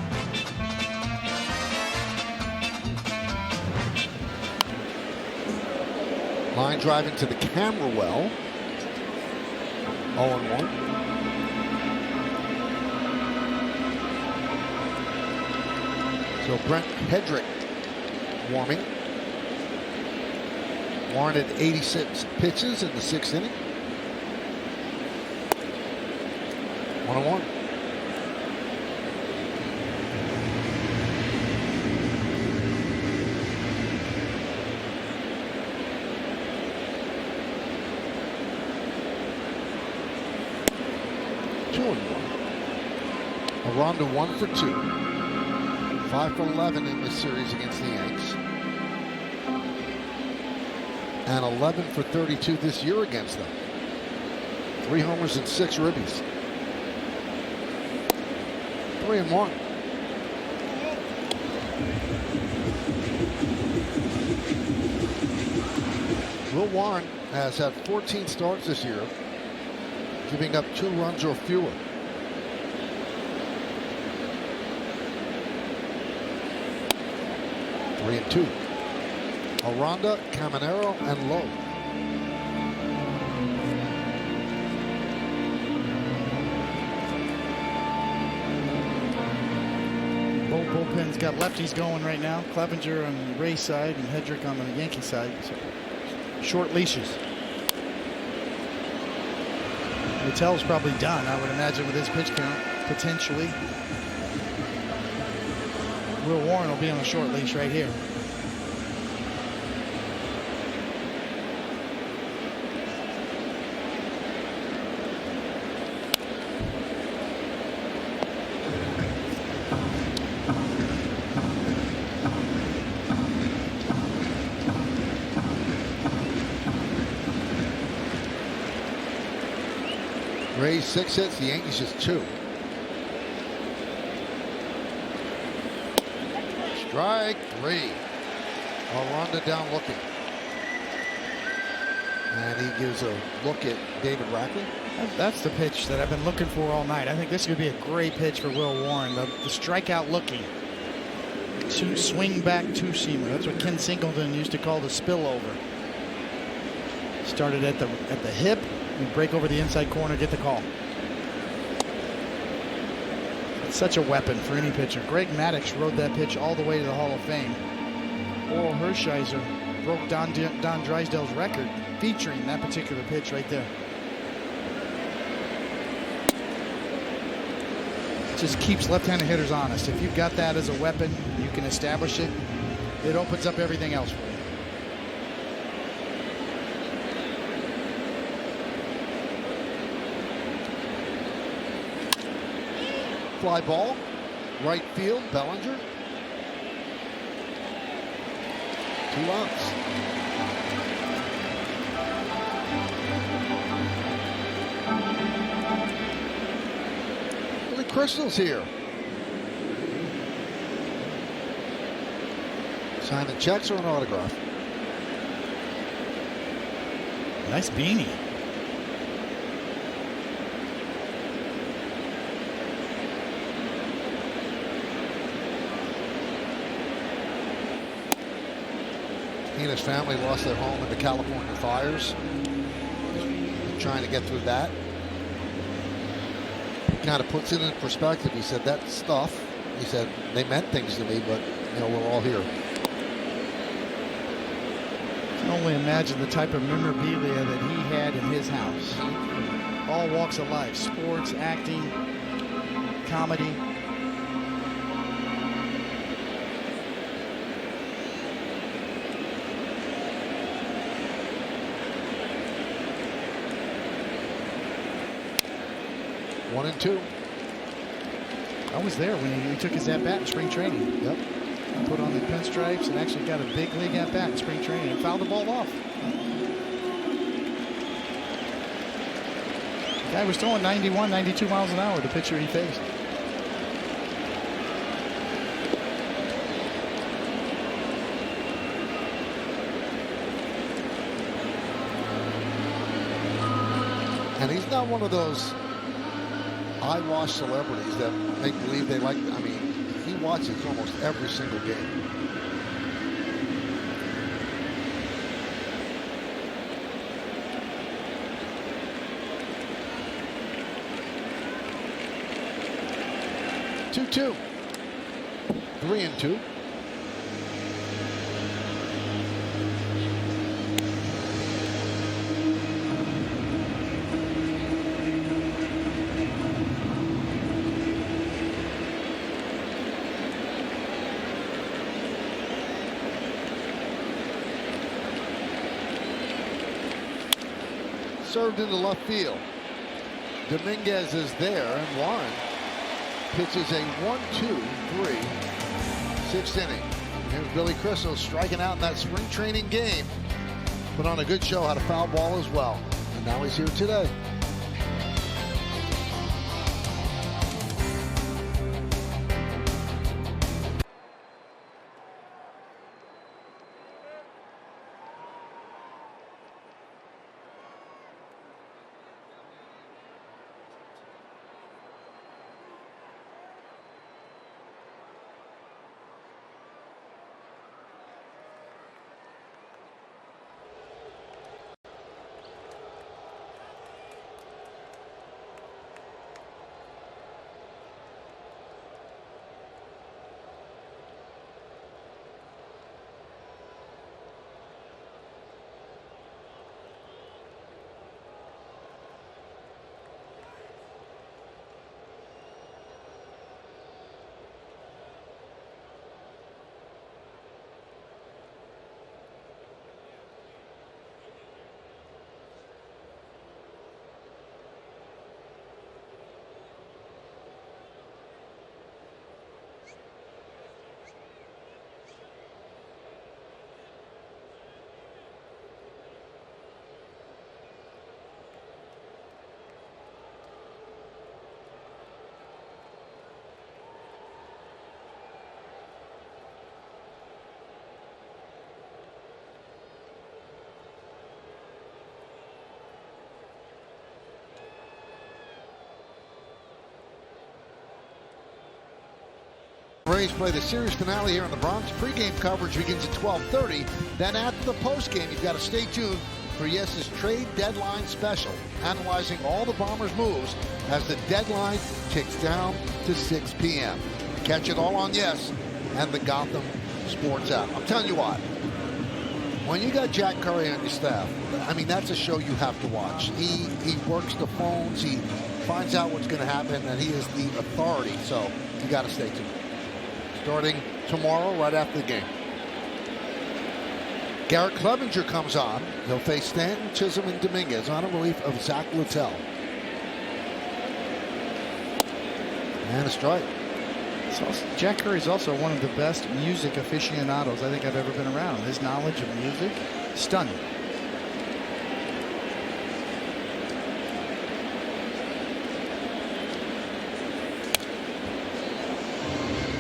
S2: Line drive into the camera well. 0-1. So Brent Hedrick warming. Warren at 86 pitches in the 6th inning. 1-1. Aranda 1 for 2. 5 for 11 in this series against the Yanks. And 11 for 32 this year against them. 3 homers and 6 ribbies. 3-1. Will Warren has had 14 starts this year, giving up 2 runs or fewer. Three and 2. Aranda, Caminero, and Lowe.
S1: Both bullpens got lefties going right now. Clevenger on the Rays side and Hedrick on the Yankee side. So short leashes. Littell's probably done, I would imagine, with his pitch count, potentially. Will Warren will be on a short leash right here.
S2: Rays 6 hits, the Yankees just 2. Strike 3. Aranda down looking. And he gives a look at David Rackley.
S1: That's the pitch that I've been looking for all night. I think this could be a great pitch for Will Warren. The strikeout looking. Swing back two-seamer. That's what Ken Singleton used to call the spillover. Started at the hip, and break over the inside corner, get the call. It's such a weapon for any pitcher. Greg Maddux rode that pitch all the way to the Hall of Fame. Oral Hershiser broke Don Drysdale's record featuring that particular pitch right there. Just keeps left-handed hitters honest. If you've got that as a weapon, you can establish it. It opens up everything else for you.
S2: Fly ball, right field, Bellinger. 2 outs. Billy Crystal's here. Signing checks or an autograph?
S1: Nice beanie.
S2: He and his family lost their home in the California fires. Trying to get through that. Kind of puts it in perspective. He said, that stuff, he said, they meant things to me, but, you know, we're all here.
S1: I can only imagine the type of memorabilia that he had in his house. All walks of life, sports, acting, comedy.
S2: One and 2.
S1: I was there when he took his at-bat in spring training.
S2: Yep.
S1: Put on the pinstripes and actually got a big league at-bat in spring training and fouled the ball off. The guy was throwing 91, 92 miles an hour, the pitcher he faced.
S2: And he's not one of those eyewash celebrities that make believe they like. I mean, he watches almost every single game. Two. 3 and 2. Served into left field. Dominguez is there, and Warren pitches a 1-2-3 6th inning. Here's Billy Crystal striking out in that spring training game. Put on a good show, had a foul ball as well. And now he's here today. Rays play the series finale here in the Bronx. Pre-game coverage begins at 12:30. Then after the post-game, you've got to stay tuned for Yes's trade deadline special, analyzing all the Bombers' moves as the deadline ticks down to 6 p.m. Catch it all on Yes and the Gotham Sports app. I'm telling you what, when you got Jack Curry on your staff, I mean, that's a show you have to watch. He works the phones, he finds out what's going to happen, and he is the authority, so you got to stay tuned. Starting tomorrow, right after the game. Garrett Clevenger comes on. He'll face Stanton, Chisholm, and Dominguez on a relief of Zach Littell. And a strike.
S1: Jack Curry is also one of the best music aficionados I think I've ever been around. His knowledge of music, stunning.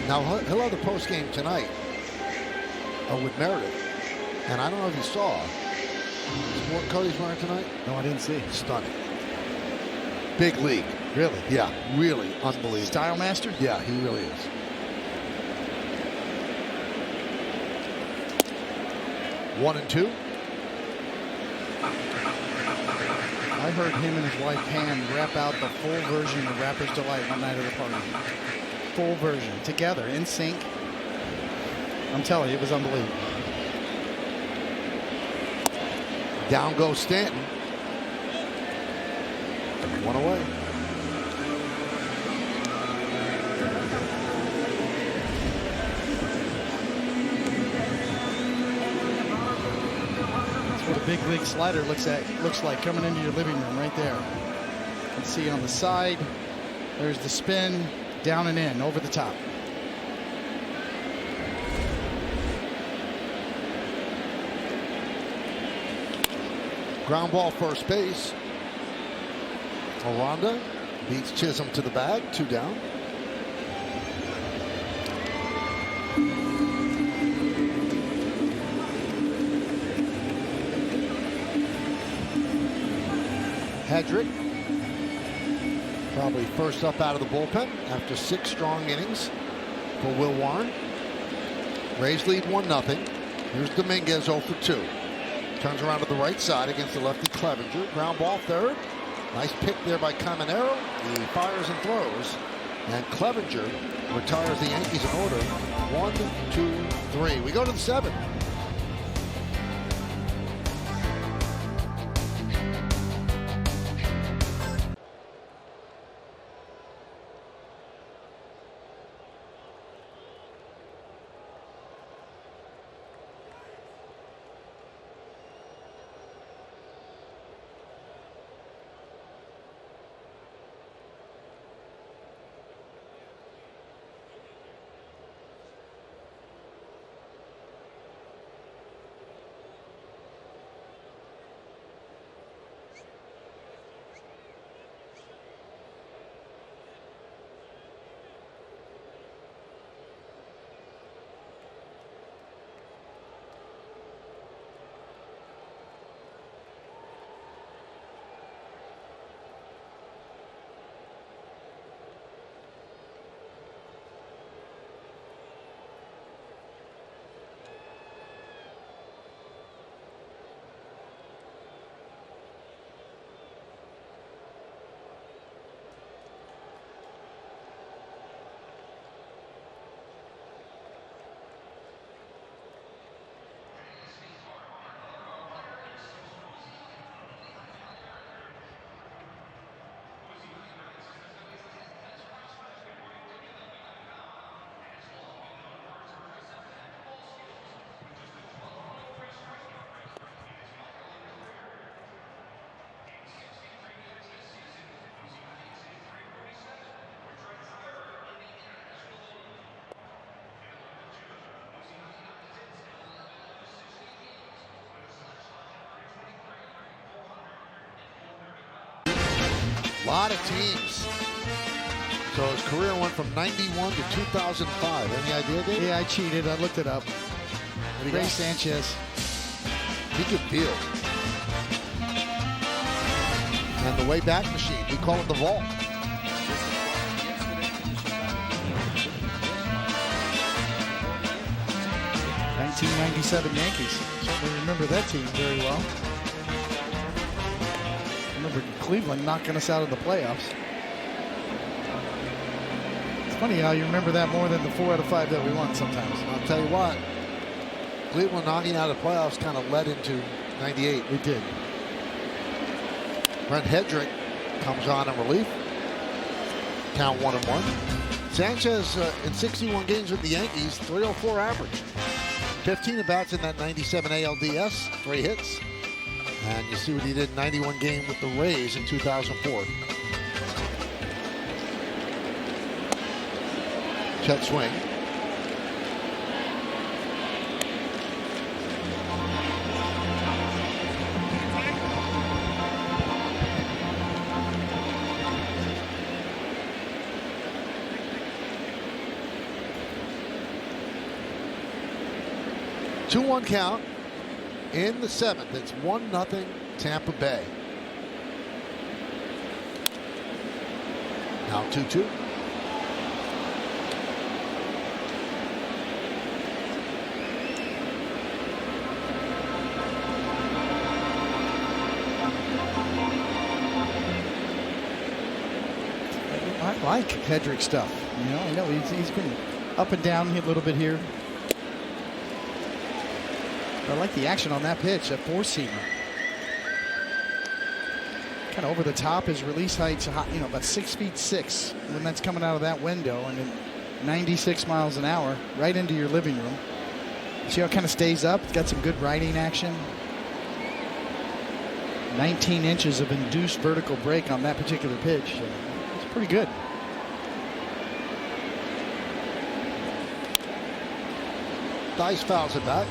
S2: Now, he'll have the postgame tonight with Meredith. And I don't know if you saw what Cody's wearing tonight.
S1: No, I didn't see.
S2: Stunning. Big league.
S1: Really?
S2: Yeah, really unbelievable.
S1: Style master?
S2: Yeah, he really is. One and two.
S1: I heard him and his wife Pam rap out the full version of Rapper's Delight one night at a party. Full version, together, in sync. I'm telling you, it was unbelievable.
S2: Down goes Stanton. One away.
S1: That's what a big league slider looks like coming into your living room right there. You can see on the side. There's the spin, down and in, over the top.
S2: Ground ball first base. Aranda beats Chisholm to the bag. 2 down. Hedrick probably first up out of the bullpen after 6 strong innings for Will Warren. Rays lead 1-0. Here's Dominguez 0 for 2. Turns around to the right side against the lefty Clevenger. Ground ball third. Nice pick there by Caminero. He fires and throws. And Clevenger retires the Yankees in order. 1, 2, 3. We go to the 7th. A lot of teams. So his career went from 91 to 2005. Any idea, Dave?
S1: Yeah, I cheated. I looked it up. Ray Sanchez.
S2: He could field. And the way back machine. We call it the vault.
S1: 1997 Yankees. Certainly remember that team very well. I remember Cleveland knocking us out of the playoffs. It's funny how you remember that more than the 4 out of 5 that we won sometimes.
S2: I'll tell you what, Cleveland knocking out of the playoffs kind of led into 98.
S1: We did.
S2: Brent Hedrick comes on in relief. Count 1-1. Sanchez in 61 games with the Yankees, 304 average. 15 at-bats in that 97 ALDS, 3 hits. And you see what he did in 91 game with the Rays in 2004. Check swing. Two-one count in the 7th. It's 1-0 Tampa Bay. Now 2-2.
S1: I like Hedrick stuff. You know, I know he's been up and down a little bit here. I like the action on that pitch, that 4-seamer. Kind of over the top. His release height's about 6'6" when that's coming out of that window, and then 96 miles an hour right into your living room. See how it kind of stays up? It's got some good riding action. 19 inches of induced vertical break on that particular pitch. It's pretty good.
S2: Dice fouls it back.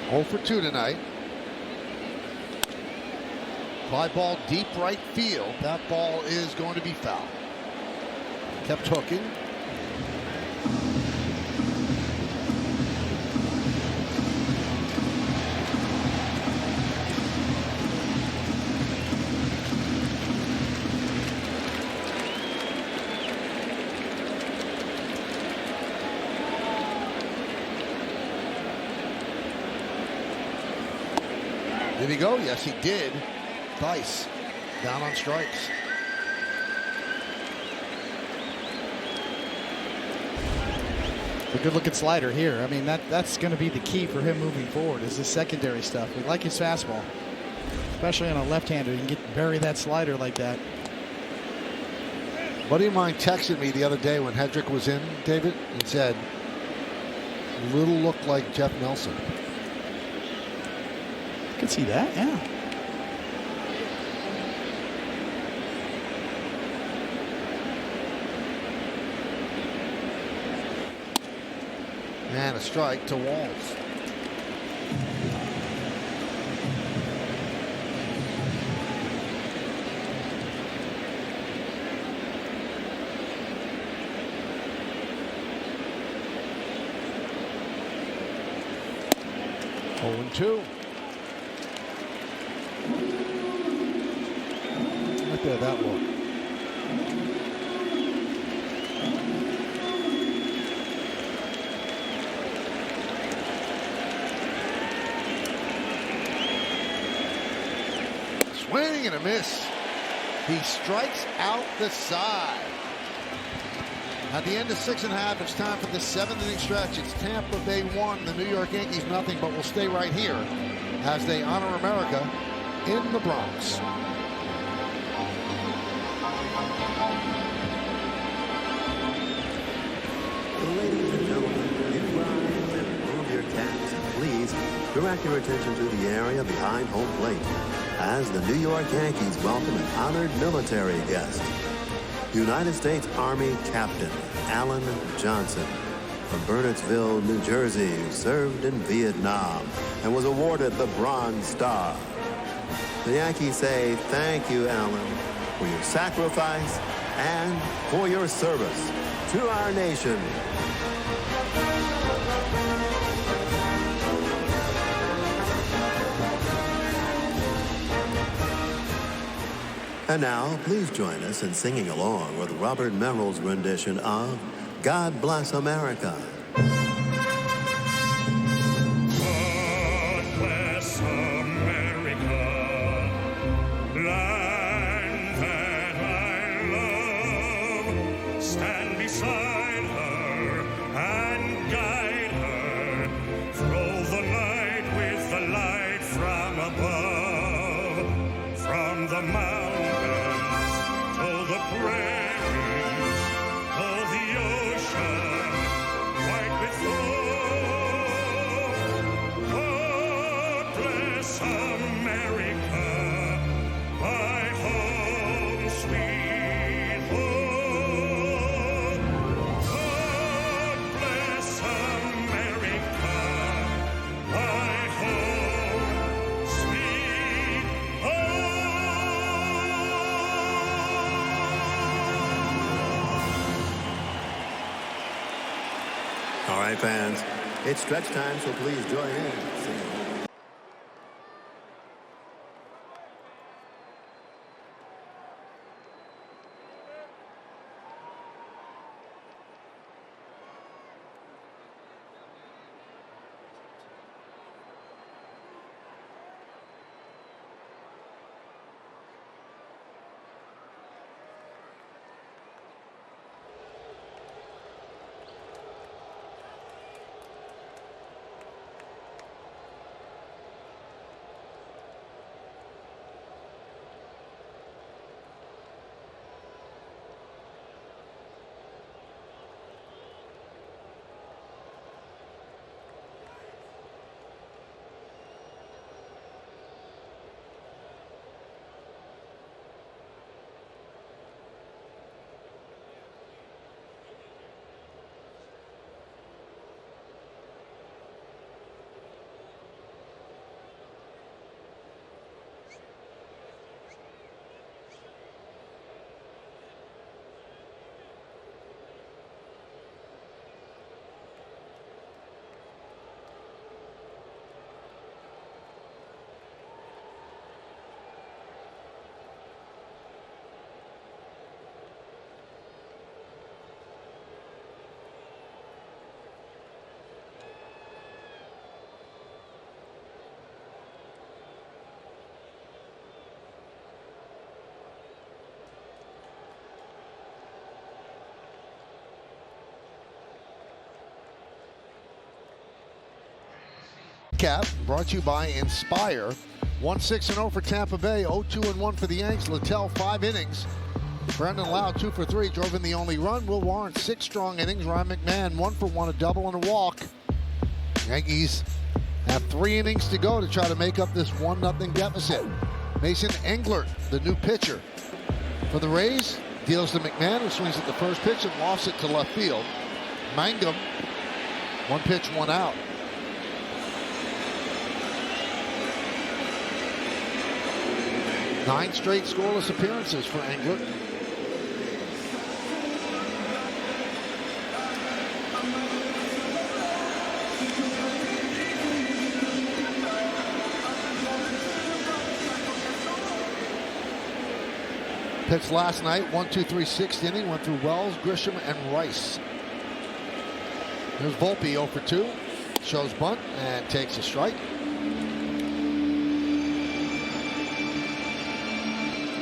S2: Oh for 2 tonight. Fly ball deep right field. That ball is going to be foul. Kept hooking. Did he go? Yes, he did. Dice down on strikes.
S1: A good looking slider here. I mean, that's going to be the key for him moving forward is his secondary stuff. We like his fastball, especially on a left-hander. You can bury that slider like that.
S2: A buddy of mine texted me the other day when Hedrick was in, David, and said, little look like Jeff Nelson.
S1: Could see that, yeah.
S2: And a strike to Walls. Oh, 2. Look at that look. Swing and a miss. He strikes out the side. At the end of 6.5, it's time for the 7th inning stretch. It's Tampa Bay 1, the New York Yankees nothing, but we'll stay right here as they honor America in the Bronx.
S6: Ladies and gentlemen, you rise and move your caps. Please direct your attention to the area behind home plate as the New York Yankees welcome an honored military guest. United States Army Captain Alan Johnson from Burnettsville, New Jersey, who served in Vietnam and was awarded the Bronze Star. The Yankees say thank you, Alan, for your sacrifice and for your service to our nation. And now, please join us in singing along with Robert Merrill's rendition of God Bless America.
S7: God bless America, land that I love. Stand beside her and guide her through the night with the light from above, from the mountains to the prairies, to the ocean, white with foam. God bless America, my home, sweet home. God bless America, my home, sweet home.
S6: All right, fans, it's stretch time, so please join in. Sing along.
S2: Cap brought to you by Inspire. 1-6-0 for Tampa Bay, 0-2-1 for the Yanks. Littell, 5 innings. Brendan Lau, 2 for 3, drove in the only run. Will Warren, 6 strong innings. Ryan McMahon, 1 for 1, a double and a walk. Yankees have 3 innings to go to try to make up this 1-0 deficit. Mason Englert, the new pitcher for the Rays, deals to McMahon, who swings at the first pitch and lofts it to left field. Mangum, 1 pitch, 1 out. 9 straight scoreless appearances for Englert. Pitched last night, 1-2-3 6th inning, went through Wells, Grisham, and Rice. Here's Volpe, 0 for 2, shows bunt and takes a strike.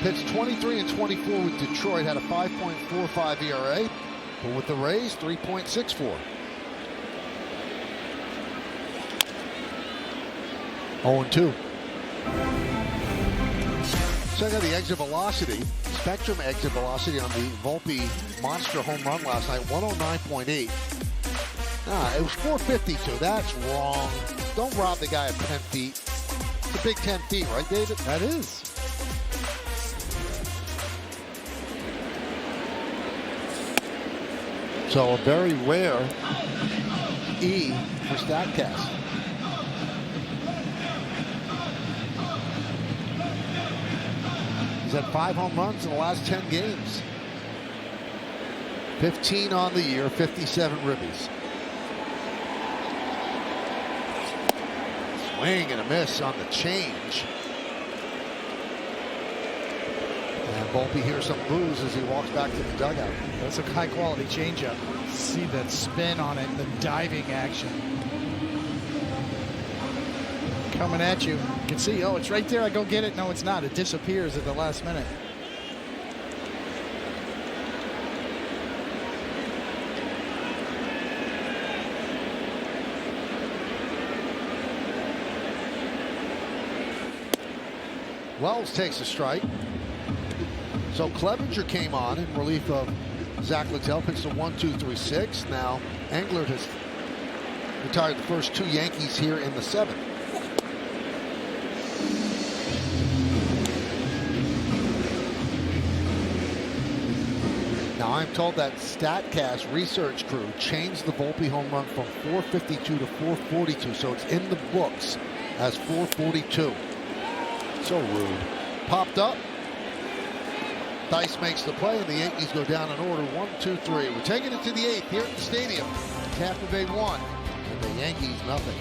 S2: Pitched 23 and 24 with Detroit, had a 5.45 ERA, but with the Rays, 3.64. 0-2. Check out the exit velocity, Spectrum exit velocity on the Volpe monster home run last night, 109.8. It was 452. That's wrong. Don't rob the guy of 10 feet. It's a big 10 feet, right, David?
S1: That is.
S2: So a very rare E for StatCast. He's had 5 home runs in the last 10 games. 15 on the year, 57 ribbies. Swing and a miss on the change. And Volpe hears some boos as he walks back to the dugout.
S1: That's a high-quality changeup. See that spin on it, the diving action. Coming at you. You can see, oh, it's right there. I go get it. No, it's not. It disappears at the last minute.
S2: Wells takes a strike. So Clevenger came on in relief of Zach Littell, pitched a 1-2-3-6. Now Englert has retired the first two Yankees here in the seventh. Now I'm told that StatCast research crew changed the Volpe home run from 452 to 442, so it's in the books as 442. So rude. Popped up. Dice makes the play, and the Yankees go down in order 1-2-3. We're taking it to the eighth here at the stadium. Tampa Bay 1, and the Yankees nothing.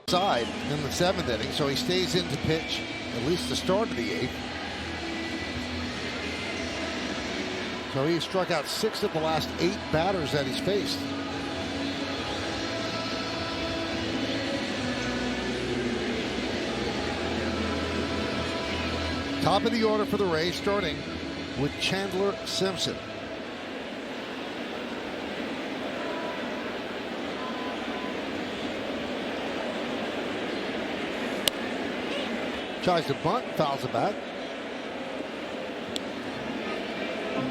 S2: Side in the seventh inning, so he stays in to pitch at least the start of the eighth. So he struck out 6 of the last 8 batters that he's faced. Top of the order for the Rays, starting with Chandler Simpson. Tries to bunt, fouls it back.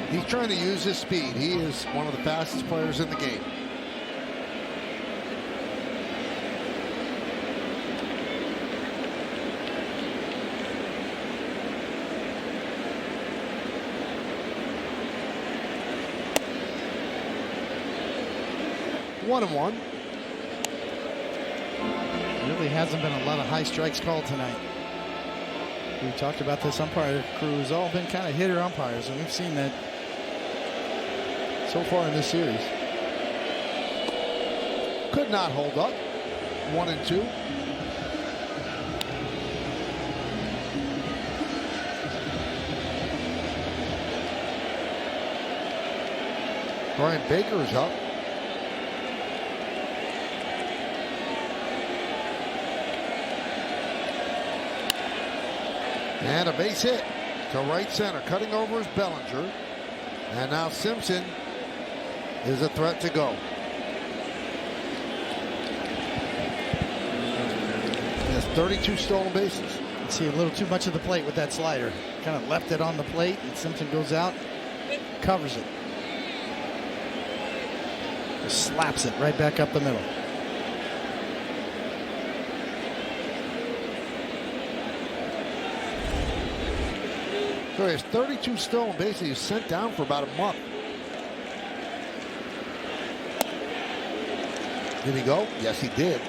S2: He's trying to use his speed. He is one of the fastest players in the game. One and one.
S1: Really hasn't been a lot of high strikes called tonight. We talked about this umpire crew has all been kind of hitter umpires, and we've seen that so far in this series.
S2: Could not hold up. 1-2. Brian Baker is up. And a base hit to right center. Cutting over is Bellinger. And now Simpson is a threat to go. He has 32 stolen bases.
S1: You see a little too much of the plate with that slider. Kind of left it on the plate, and Simpson goes out, covers it. Just slaps it right back up the middle.
S2: So he has 32 stolen bases. He was sent down for about a month. Did he go? Yes, he did.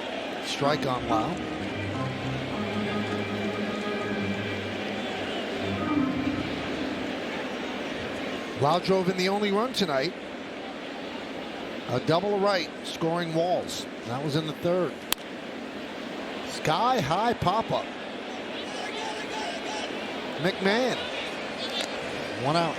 S2: Strike on Lau. Lau drove in the only run tonight. A double right, scoring walls. That was in the third. Sky high pop-up. McMahon. One out.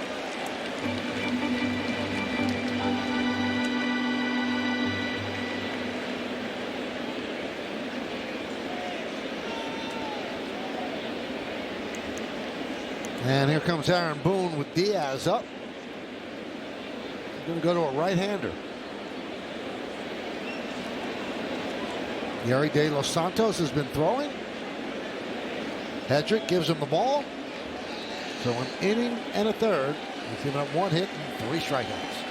S2: And here comes Aaron Boone with Diaz up. He's going to go to a right-hander. Yeri De Los Santos has been throwing. Hedrick gives him the ball. So an inning and a third. With him at 1 hit and 3 strikeouts.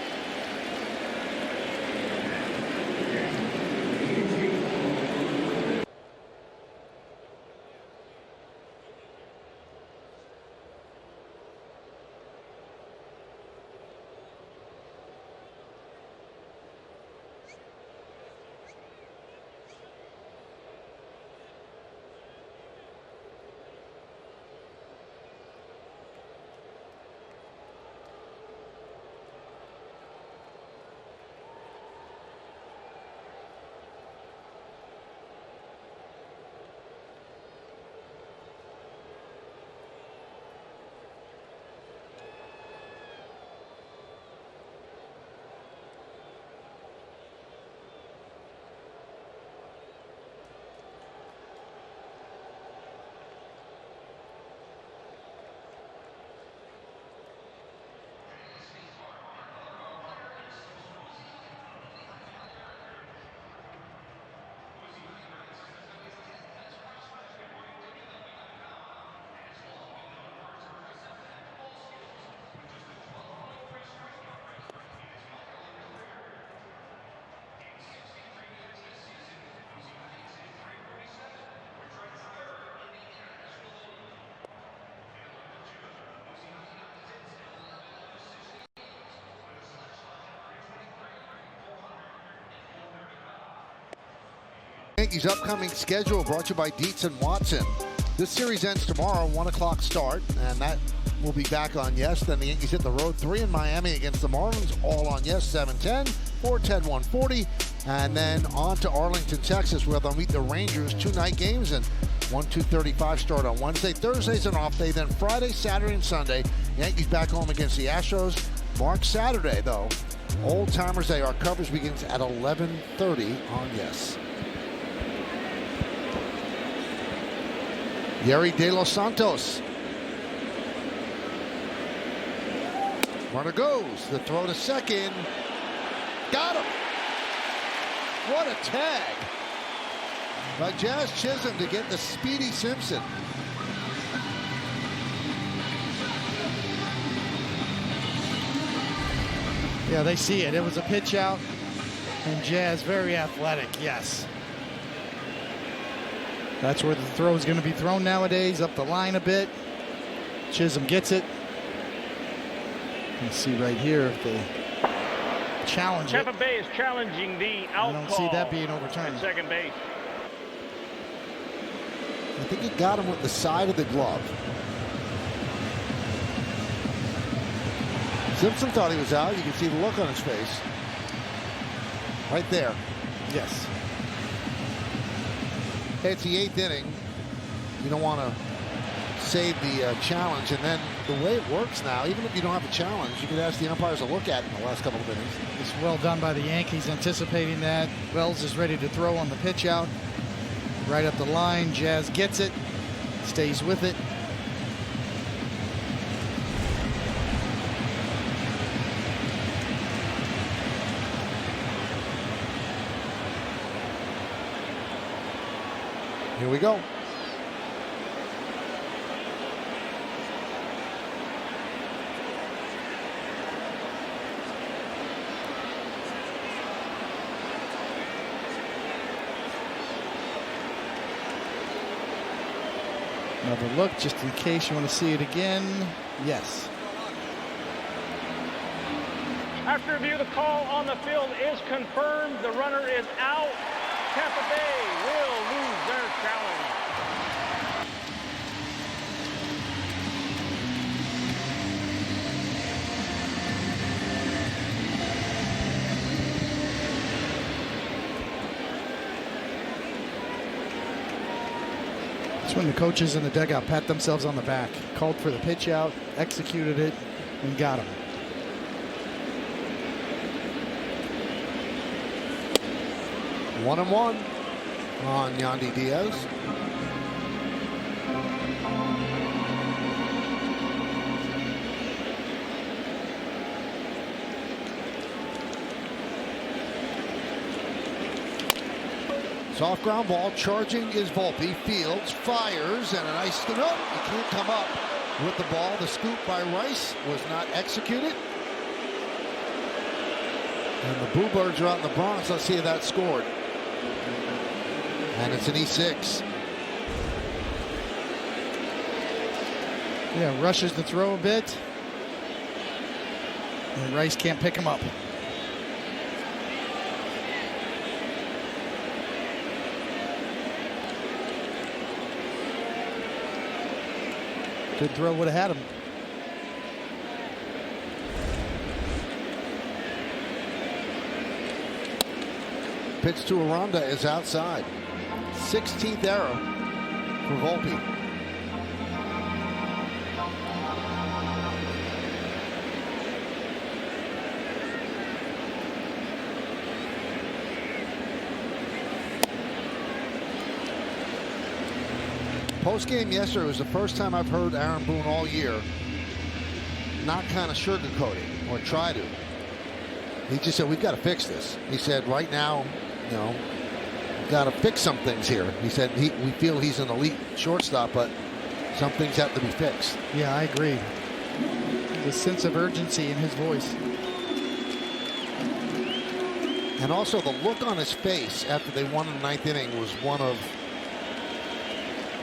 S2: Yankees' upcoming schedule brought to you by Dietz and Watson. This series ends tomorrow, 1 o'clock start, and that will be back on Yes. Then the Yankees hit the road, 3 in Miami against the Marlins, all on Yes, 7:10, 4:10, 1:40, and then on to Arlington, Texas, where they'll meet the Rangers, 2 night games, and 1-2:35 start on Wednesday. Thursday's an off day, then Friday, Saturday, and Sunday. Yankees back home against the Astros. Mark Saturday, though, Old Timers Day. Our coverage begins at 11:30 on Yes. Yeri De Los Santos. Runner goes. The throw to second. Got him. What a tag by Jazz Chisholm to get the speedy Simpson.
S1: Yeah, they see it. It was a pitch out, and Jazz very athletic, yes. That's where the throw is going to be thrown nowadays, up the line a bit. Chisholm gets it. You see right here if they challenge
S8: Tampa
S1: it.
S8: Bay is challenging the out
S1: I don't
S8: call
S1: see that being overturned.
S8: at second base.
S2: I think he got him with the side of the glove. Simpson thought he was out. You can see the look on his face. Right there.
S1: Yes.
S2: It's the 8th inning. You don't want to save the challenge. And then the way it works now, even if you don't have a challenge, you can ask the umpires to look at it in the last couple of innings.
S1: It's well done by the Yankees, anticipating that. Wells is ready to throw on the pitch out. Right up the line. Jazz gets it. Stays with it.
S2: Here we go.
S1: Another look, just in case you want to see it again. Yes.
S8: After review, the call on the field is confirmed. The runner is out. Tampa Bay will lose their challenge.
S1: It's when the coaches in the dugout pat themselves on the back. Called for the pitch out, executed it, and got him.
S2: One and one on Yandy Diaz. Soft ground ball, charging is Volpe. Fields, fires, and a nice, no, he can't come up with the ball. The scoop by Rice was not executed. And the Bluebirds are out in the Bronx. Let's see if that scored. And it's an E6.
S1: Yeah, rushes the throw a bit. And Rice can't pick him up. Good throw would have had him.
S2: Pitch to Aranda is outside. 16th error for Volpe. Post-game yesterday was the first time I've heard Aaron Boone all year not kind of sugarcoating or try to. He just said, we've got to fix this. He said, right now, you know, we've got to fix some things here. He said, we feel he's an elite shortstop, but some things have to be fixed.
S1: Yeah, I agree. The sense of urgency in his voice.
S2: And also the look on his face after they won in the 9th inning was one of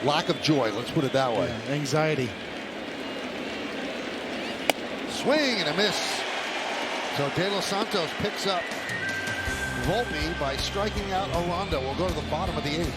S2: lack of joy, let's put it that way.
S1: Yeah, anxiety.
S2: Swing and a miss. So De Los Santos picks up Volpe by striking out Aranda. We'll go to the bottom of the 8th.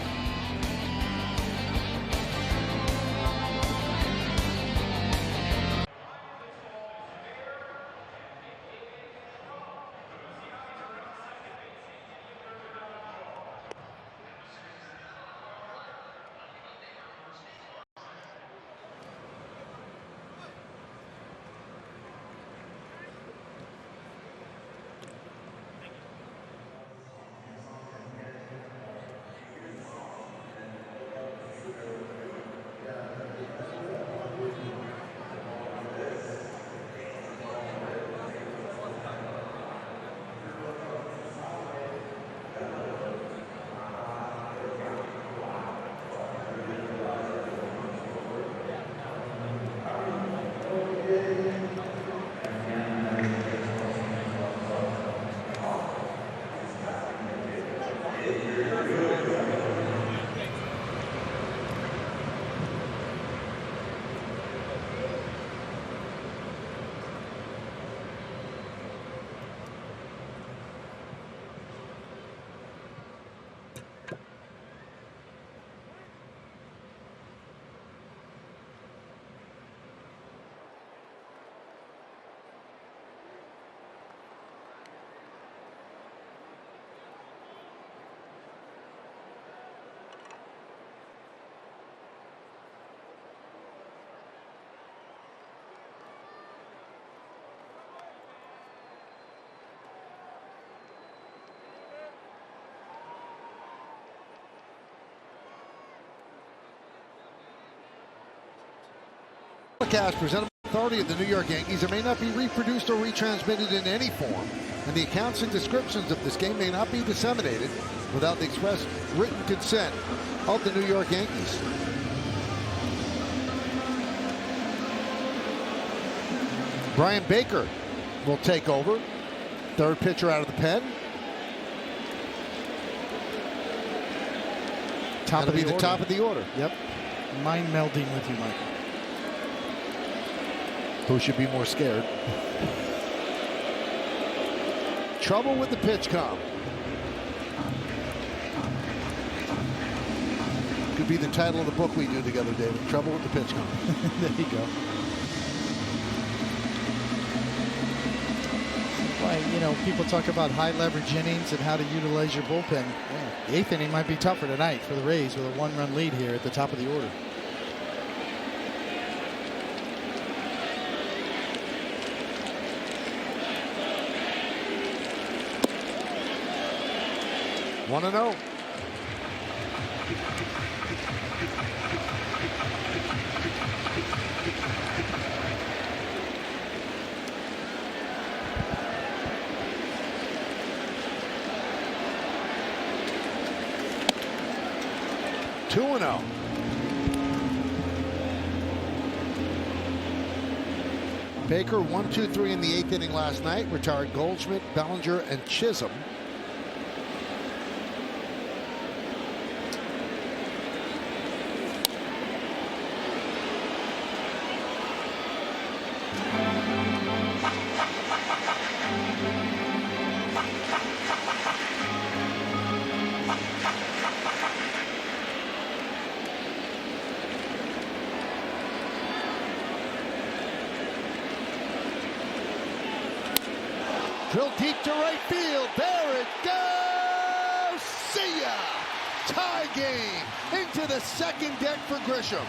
S2: Broadcast presented by the authority of the New York Yankees. It may not be reproduced or retransmitted in any form, and the accounts and descriptions of this game may not be disseminated without the express written consent of the New York Yankees. Brian Baker will take over. Third pitcher out of the pen. That'll be the top of the order.
S1: Yep. Mind melding with you, Michael.
S2: Who should be more scared? Trouble with the pitch count. Could be the title of the book we do together, David. Trouble with the pitch count.
S1: There you go. Why you know, people talk about high leverage innings and how to utilize your bullpen. Yeah, the 8th inning might be tougher tonight for the Rays with a 1-run lead here at the top of the order.
S2: One and 0. Two and 0. Baker 1-2-3 in the 8th inning last night. Retired Goldschmidt, Bellinger, and Chisholm. Drilled deep to right field. There it goes. See ya. Tie game into the second deck for Grisham.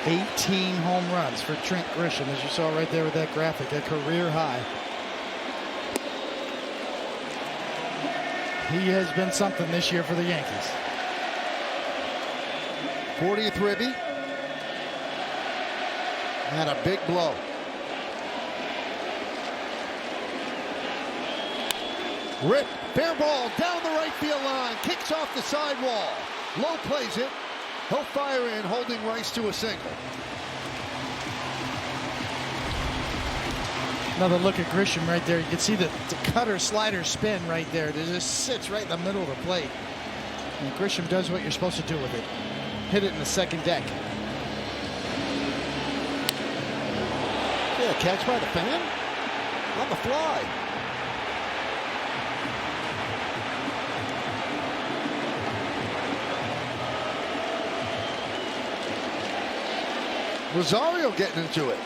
S1: $18 home runs for Trent Grisham, as you saw right there with that graphic, a career high. He has been something this year for the Yankees.
S2: 40th ribby. And a big blow. Rip, fair ball down the right field line, kicks off the sidewall. Lowe plays it. He'll fire in, holding Rice to a single.
S1: Another look at Grisham right there. You can see the cutter slider spin right there. It just sits right in the middle of the plate. And Grisham does what you're supposed to do with it. Hit it in the second deck.
S2: Yeah, catch by the fan on the fly. Rosario getting into it.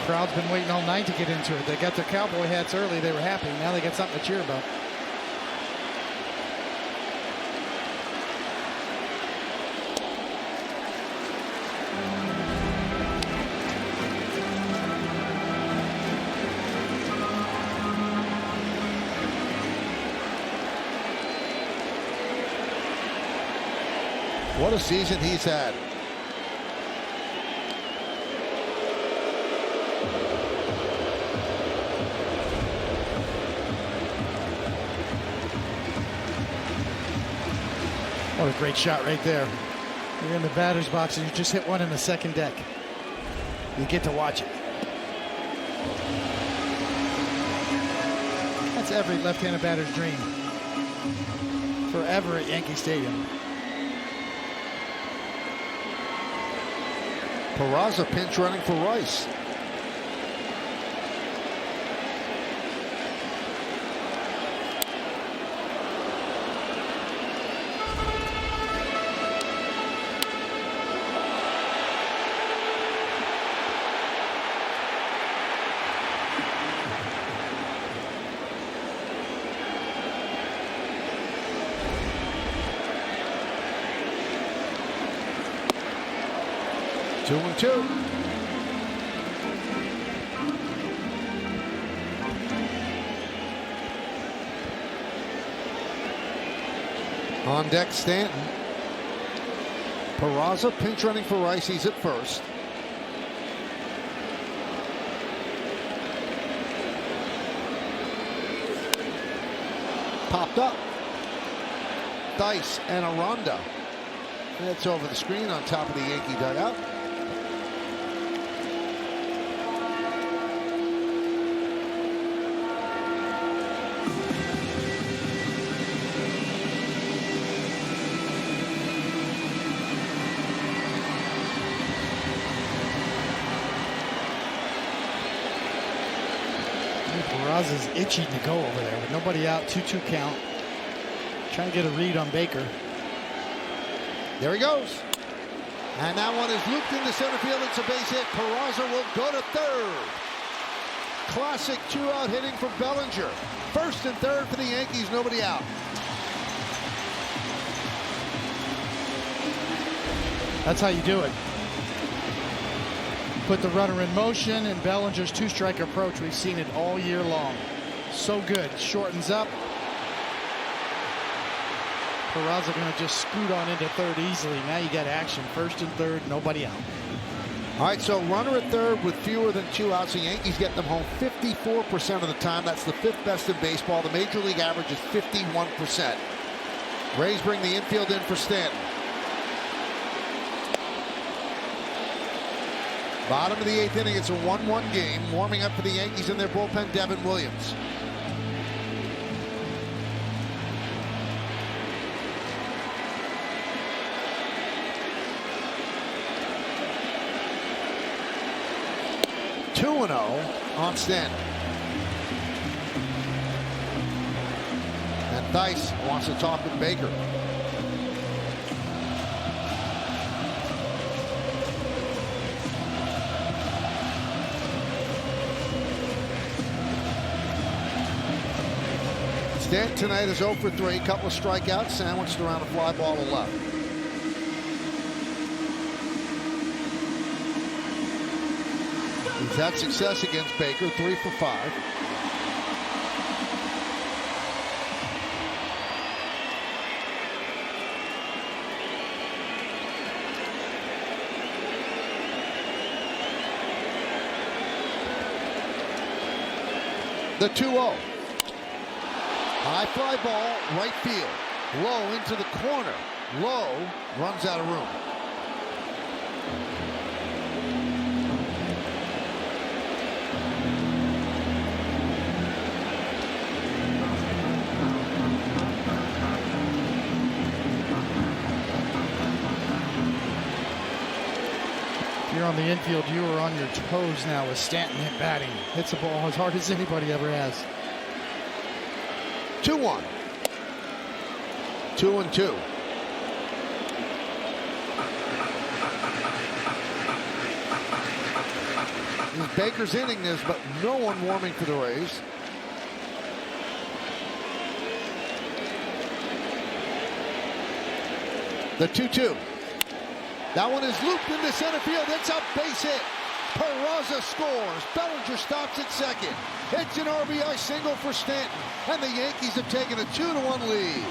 S1: Crowd's been waiting all night to get into it. They got their cowboy hats early. They were happy. Now they got something to cheer about.
S2: What a season he's had.
S1: What a great shot right there. You're in the batter's box and you just hit one in the second deck. You get to watch it. That's every left-handed batter's dream. Forever at Yankee Stadium.
S2: Peraza pinch running for Rice. Two and two. On deck, Stanton. Peraza pinch running for Rice. He's at first. Popped up. Dice and Aranda That's over the screen on top of the Yankee dugout.
S1: Peraza's itching to go over there, but nobody out. 2-2 count. Trying to get a read on Baker.
S2: There he goes. And that one is looped into center field. It's a base hit. Peraza will go to third. Classic two-out hitting from Bellinger. First and third for the Yankees. Nobody out.
S1: That's how you do it. Put the runner in motion, and Bellinger's two-strike approach. We've seen it all year long. So good. Shortens up. Peraza going to just scoot on into third easily. Now you got action. First and third, nobody out.
S2: All right, so runner at third with fewer than 2 outs. The Yankees get them home 54% of the time. That's the 5th best in baseball. The Major League average is 51%. Rays bring the infield in for Stanton. Bottom of the 8th inning, it's a 1-1 game. Warming up for the Yankees in their bullpen, Devin Williams. On Stanton. And Dice wants to talk with Baker. Stanton tonight is 0 for 3, couple of strikeouts, sandwiched around a fly ball to left. He's had success against Baker, 3 for 5. The 2-0. High fly ball, right field. Low into the corner. Low runs out of room.
S1: You're on the infield, you are on your toes now with Stanton batting. Hits the ball as hard as anybody ever has.
S2: 2-1. 2-2. Baker's inning this, but no one warming for the Rays. The 2-2. That one is looped into center field. It's a base hit. Peraza scores. Bellinger stops at second. It's an RBI single for Stanton. And the Yankees have taken a 2-1 lead.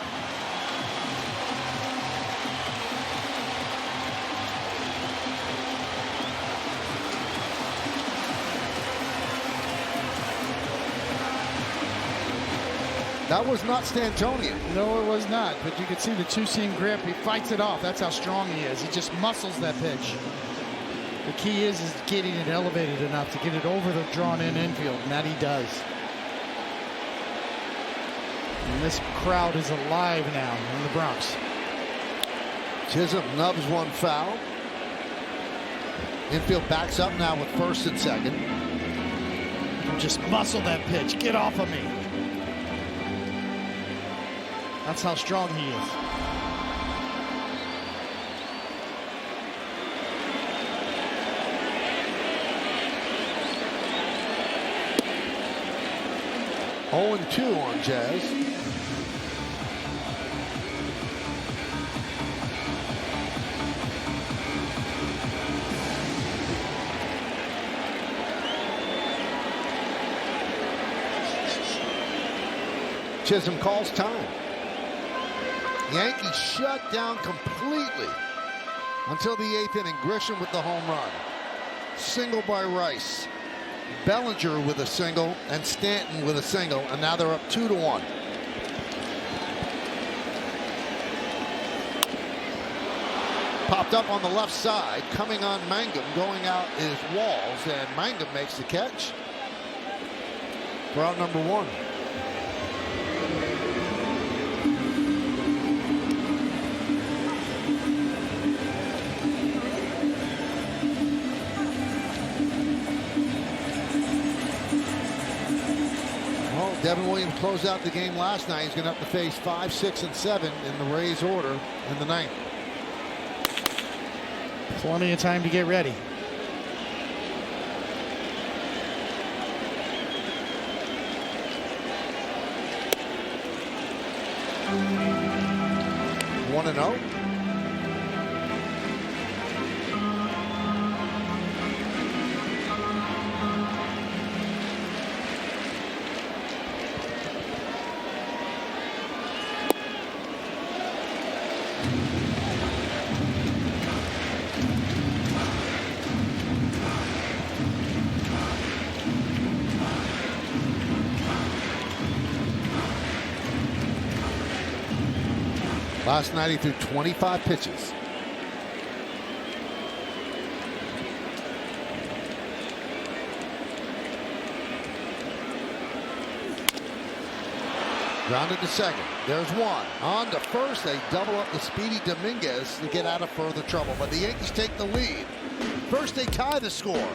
S2: That was not Stantonian.
S1: No, it was not. But you can see the two-seam grip. He fights it off. That's how strong he is. He just muscles that pitch. The key is getting it elevated enough to get it over the drawn-in infield, and that he does. And this crowd is alive now in the Bronx.
S2: Chisholm nubs one foul. Infield backs up now with first and second.
S1: Just muscle that pitch. Get off of me. That's how strong he is.
S2: Oh, 2 on Jazz. Chisholm calls time. Yankees shut down completely until the 8th inning. Grisham with the home run. Single by Rice. Bellinger with a single and Stanton with a single, and now they're up 2-1. Popped up on the left side, coming on Mangum, going out is Walls, and Mangum makes the catch for out number 1. Well, Devin Williams closed out the game last night. He's going to have to face 5, 6, and 7 in the Rays order in the 9th.
S1: Plenty of time to get ready.
S2: One and 0. Last night he threw 25 pitches. Grounded to second. There's one. On to first. They double up the speedy Dominguez to get out of further trouble. But the Yankees take the lead. First they tie the score.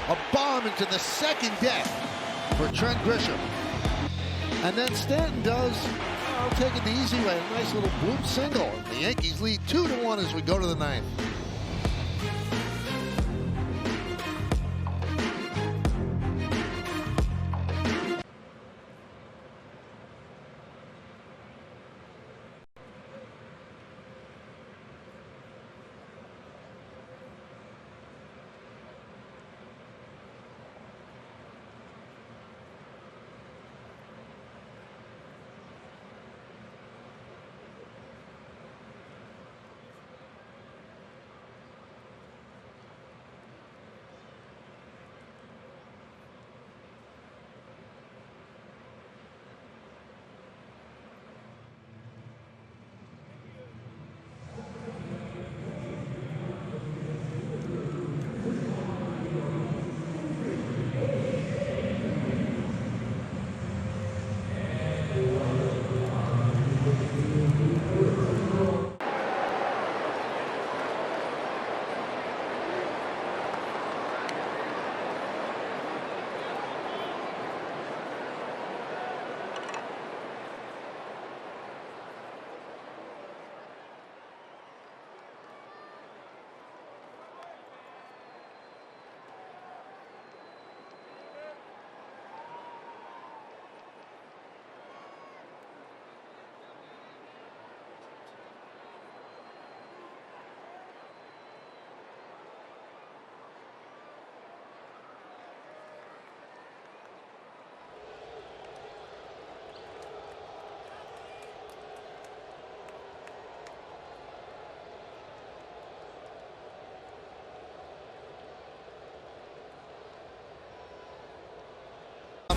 S2: A bomb into the second deck for Trent Grisham. And then Stanton does, I'll take it the easy way, a nice little bloop single. The Yankees lead 2-1 as we go to the 9th.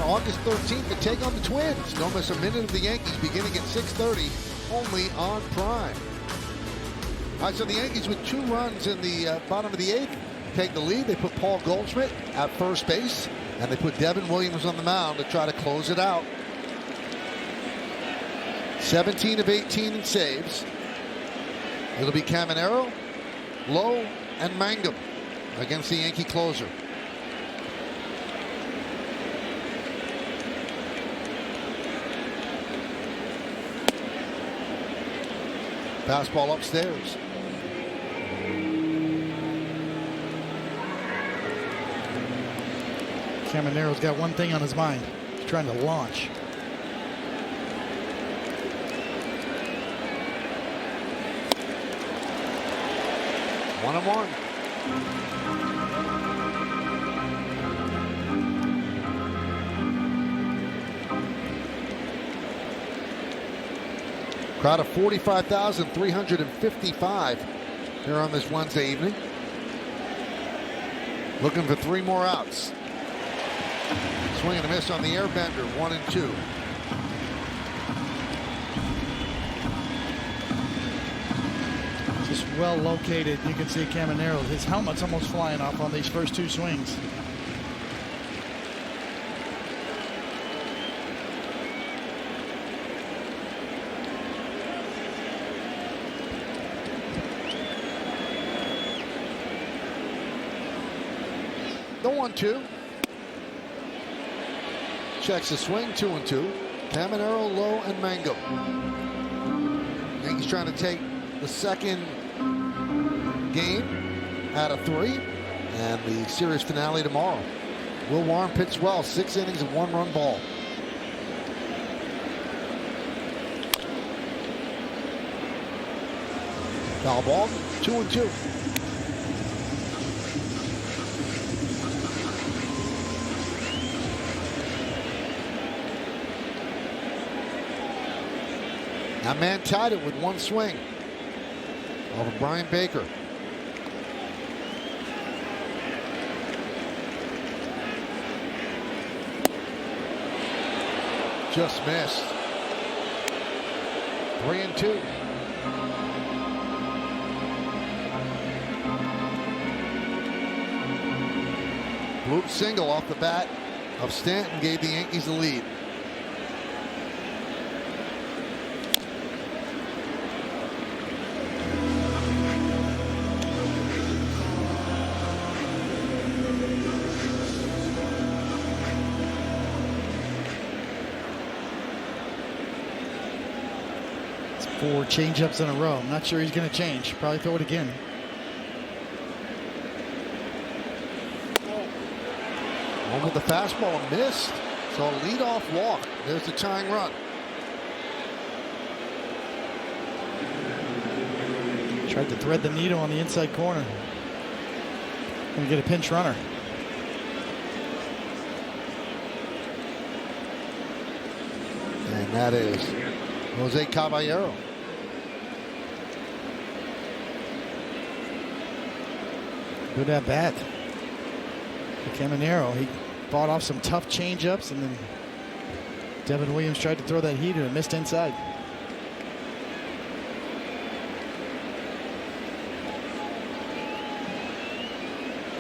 S2: August 13th to take on the Twins. Don't miss a minute of the Yankees beginning at 6:30 only on Prime. All right, so the Yankees with 2 runs in the bottom of the 8th take the lead. They put Paul Goldschmidt at first base, and they put Devin Williams on the mound to try to close it out. 17 of 18 in saves. It'll be Caminero, Lowe, and Mangum against the Yankee closer. Fastball upstairs.
S1: Caminero's got one thing on his mind. He's trying to launch.
S2: One and one. Crowd of 45,355 here on this Wednesday evening. Looking for 3 more outs. Swing and a miss on the airbender, 1-2.
S1: Just well located. You can see Caminero, his helmet's almost flying off on these first two swings.
S2: The 1-2. Checks the swing, 2-2. Caminero, Lowe, and Mangum. Yankees trying to take the second game out of 3, and the series finale tomorrow. Will Warren pitched well, 6 innings of 1-run ball. Foul ball, 2-2. That man tied it with 1 swing over Brian Baker. Just missed. 3-2. Bloop single off the bat of Stanton gave the Yankees the lead.
S1: It's 4 changeups in a row. I'm not sure he's going to change. Probably throw it again.
S2: One with the fastball missed. So a leadoff walk. There's the tying run.
S1: Tried to thread the needle on the inside corner. Gonna get a pinch runner.
S2: And that is Jose Caballero.
S1: Good at bat. Caminero, he fought off some tough changeups, and then Devin Williams tried to throw that heater and missed inside.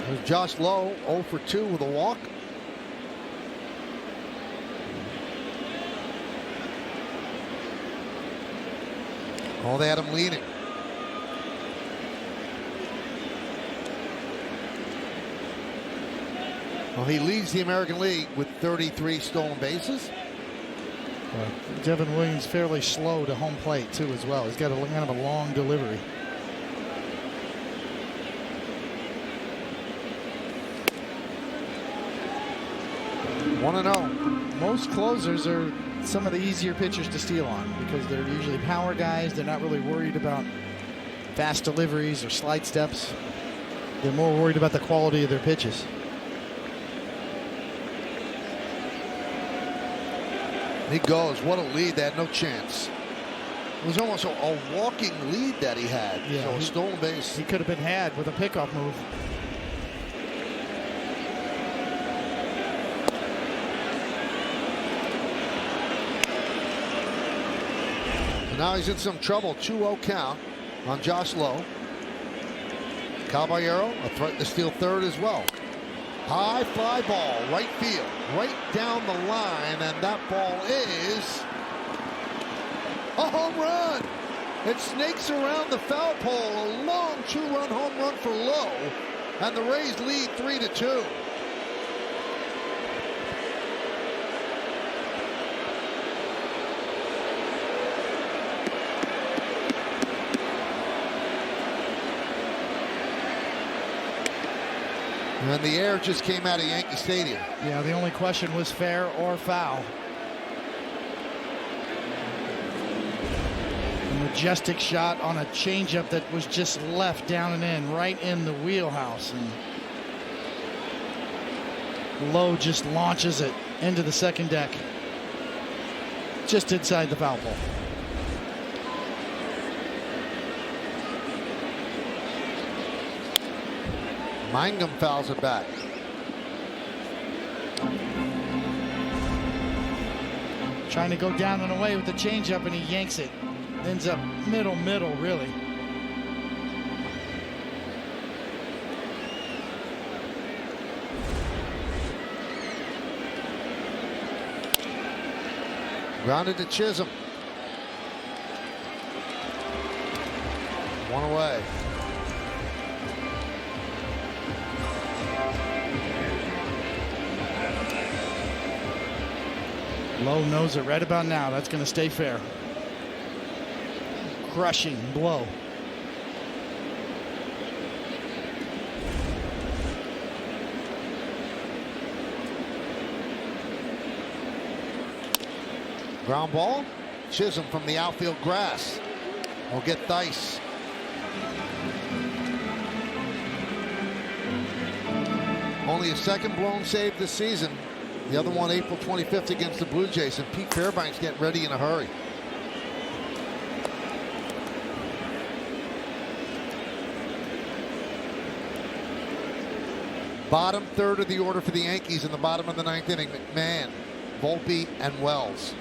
S2: There's Josh Lowe, 0 for 2 with a walk. Oh, they had him leading. Well, he leads the American League with 33 stolen bases.
S1: Devin Williams fairly slow to home plate too as well. He's got a kind of a long delivery.
S2: One and 0.
S1: Most closers are some of the easier pitchers to steal on because they're usually power guys. They're not really worried about fast deliveries or slide steps. They're more worried about the quality of their pitches.
S2: He goes. What a lead. They had no chance. It was almost a walking lead that he had.
S1: Yeah,
S2: so a stolen base.
S1: He could have been had with a pickoff move.
S2: So now he's in some trouble. 2-0 count on Josh Lowe. Caballero, a threat to steal third as well. High fly ball, right field, right down the line, and that ball is a home run. It snakes around the foul pole, a long 2-run home run for Lowe, and the Rays lead 3-2. And the air just came out of Yankee Stadium.
S1: Yeah, the only question was fair or foul. A majestic shot on a changeup that was just left down and in, right in the wheelhouse. And Lowe just launches it into the second deck, just inside the foul pole.
S2: Mangum fouls it back.
S1: Trying to go down and away with the changeup, and he yanks it. Ends up middle, really.
S2: Grounded to Chisholm. One away.
S1: Lowe knows it right about now. That's going to stay fair. Crushing blow.
S2: Ground ball. Chisholm from the outfield grass will get Theis. Only a second blown save this season. The other one April 25th against the Blue Jays, and Pete Fairbanks getting ready in a hurry. Bottom third of the order for the Yankees in the bottom of the ninth inning. McMahon, Volpe, and Wells.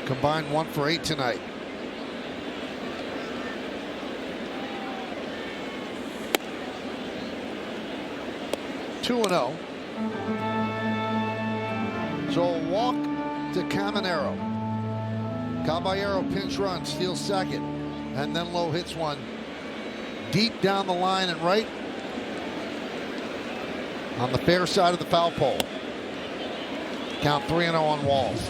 S2: Combined 1 for 8 tonight. Two and 0. So a walk to Caminero. Caballero pinch run, steals second, and then Lowe hits one deep down the line and right on the fair side of the foul pole. Count 3-0 on Walls.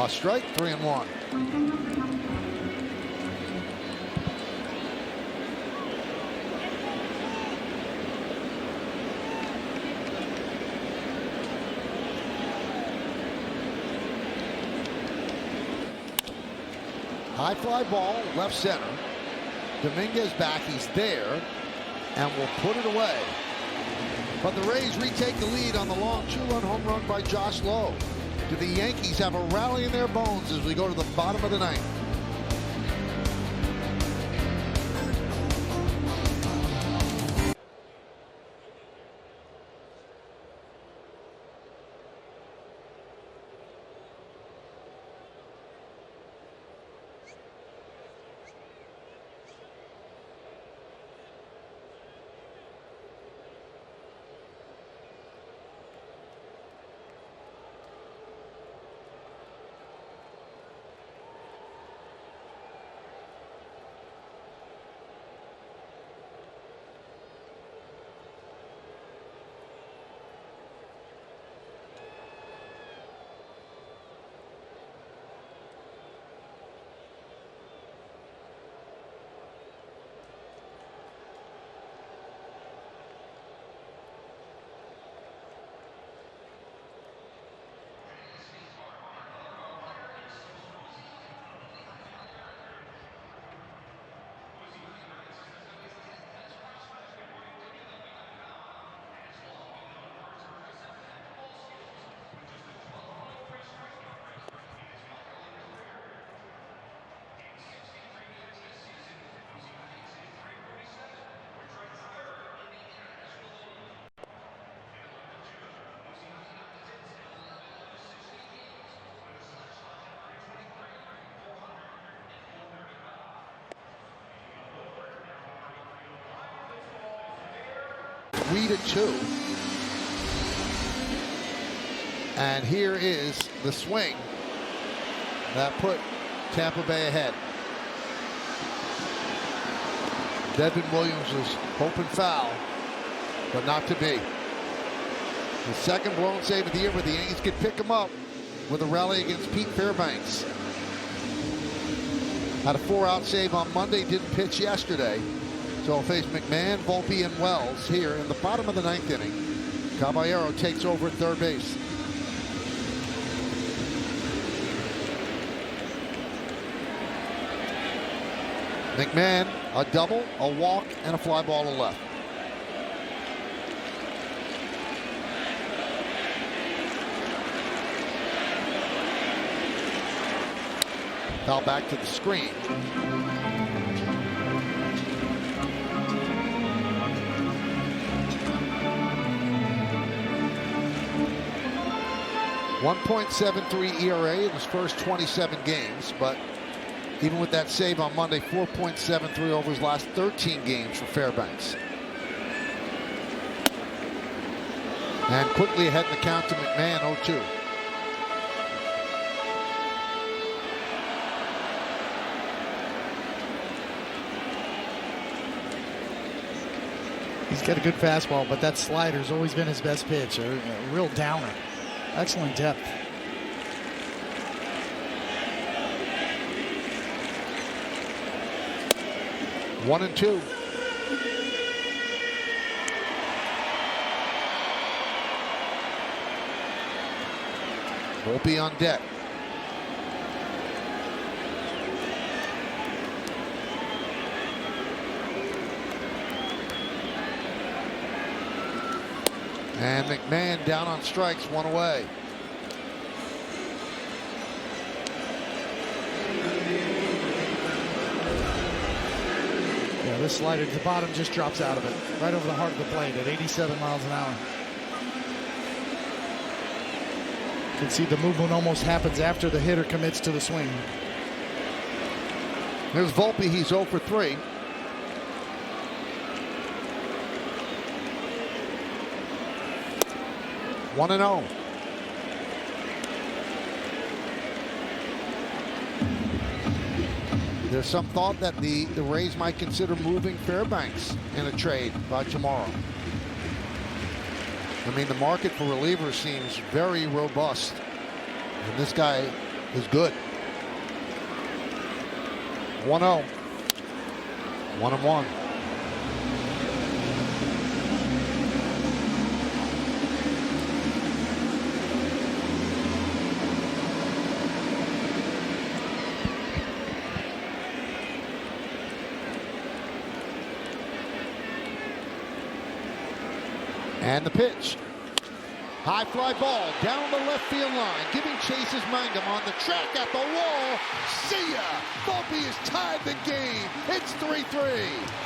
S2: Strike, 3-1. High fly ball, left center. Dominguez back, he's there, and will put it away. But the Rays retake the lead on the long 2-run home run by Josh Lowe. Do the Yankees have a rally in their bones as we go to the bottom of the ninth? Three to 2. And here is the swing that put Tampa Bay ahead. Devin Williams was hoping foul, but not to be. The second blown save of the year, where the Yankees could pick him up with a rally against Pete Fairbanks. Had a 4-out save on Monday, didn't pitch yesterday. So he'll face McMahon, Volpe, and Wells here in the bottom of the ninth inning. Caballero takes over at third base. McMahon, a double, a walk, and a fly ball to left. Foul back to the screen. .73 ERA in his first 27 games, but even with that save on Monday, 4.73 over his last 13 games for Fairbanks. And quickly ahead in the count to McMahon, 0-2.
S1: He's got a good fastball, but that slider's always been his best pitch. A real downer. Excellent depth.
S2: One and two. Volpe on deck. And McMahon down on strikes, one away.
S1: Yeah, this slider to the bottom just drops out of it. Right over the heart of the plate at 87 miles an hour. You can see the movement almost happens after the hitter commits to the swing.
S2: Here's Volpe, he's 0 for 3. One and 0. There's some thought that the Rays might consider moving Fairbanks in a trade by tomorrow. I mean, the market for relievers seems very robust, and this guy is good. 1-0. 1-1. And the pitch. High fly ball down the left field line. Giving chase is Mangum on the track at the wall. See ya! Volpe has tied the game. It's 3-3.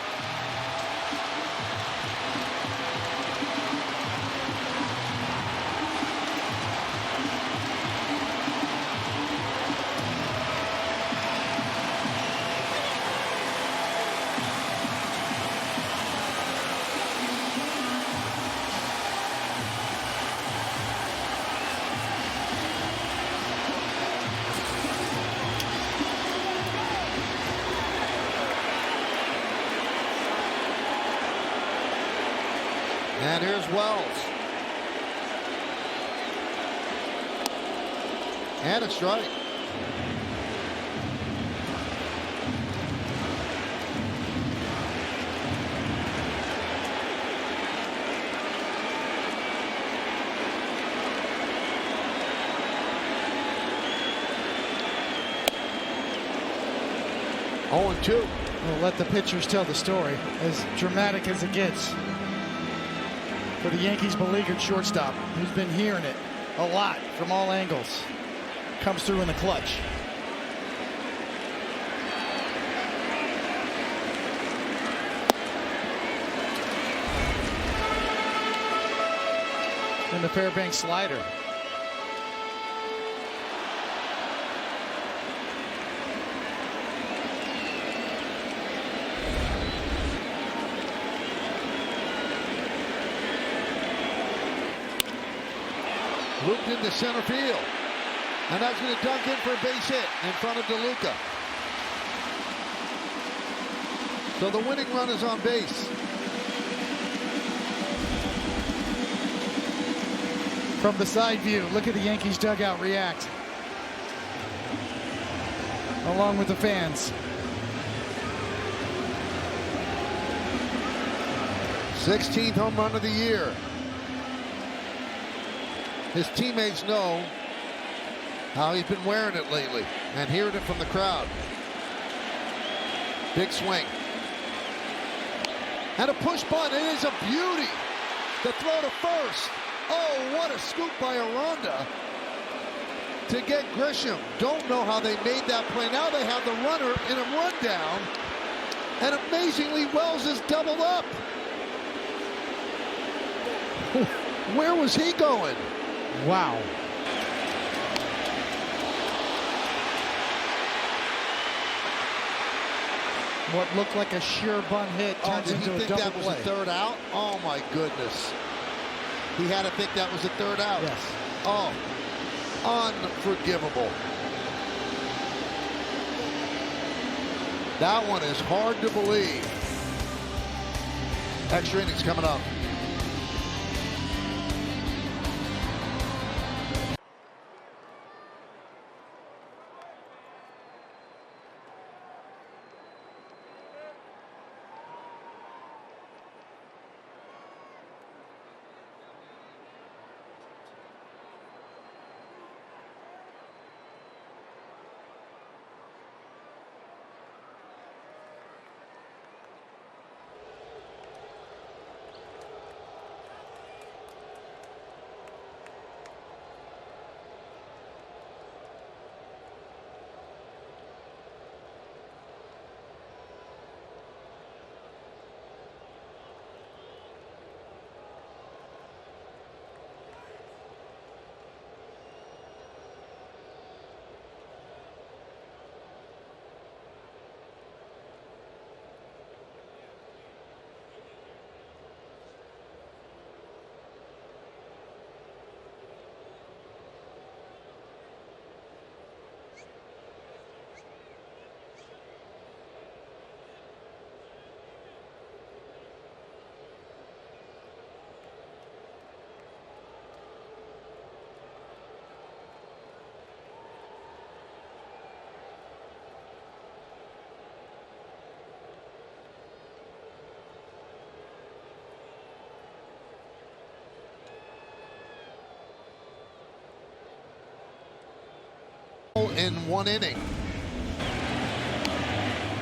S2: And here's Wells. And a strike. Oh, and 2.
S1: We'll let the pitchers tell the story. As dramatic as it gets. For the Yankees beleaguered shortstop, who's been hearing it a lot from all angles, comes through in the clutch. And the Fairbanks slider.
S2: Looped into center field. And that's going to dunk in for a base hit in front of DeLuca. So the winning run is on base.
S1: From the side view, look at the Yankees dugout react. Along with the fans.
S2: 16th home run of the year. His teammates know how he's been wearing it lately and hearing it from the crowd. Big swing. And a push bunt. It is a beauty. The throw to first. Oh, what a scoop by Aranda. to get Grisham. Don't know how they made that play. Now they have the runner in a rundown. And amazingly, Wells is doubled up. Where was he going?
S1: Wow. What looked like a sheer bunt hit turns
S2: Did
S1: into
S2: he
S1: a
S2: think
S1: double
S2: that was
S1: play.
S2: a third out? Oh, my goodness. He had to think that was a third out.
S1: Yes.
S2: Oh, unforgivable. That one is hard to believe. Extra innings coming up. In one inning.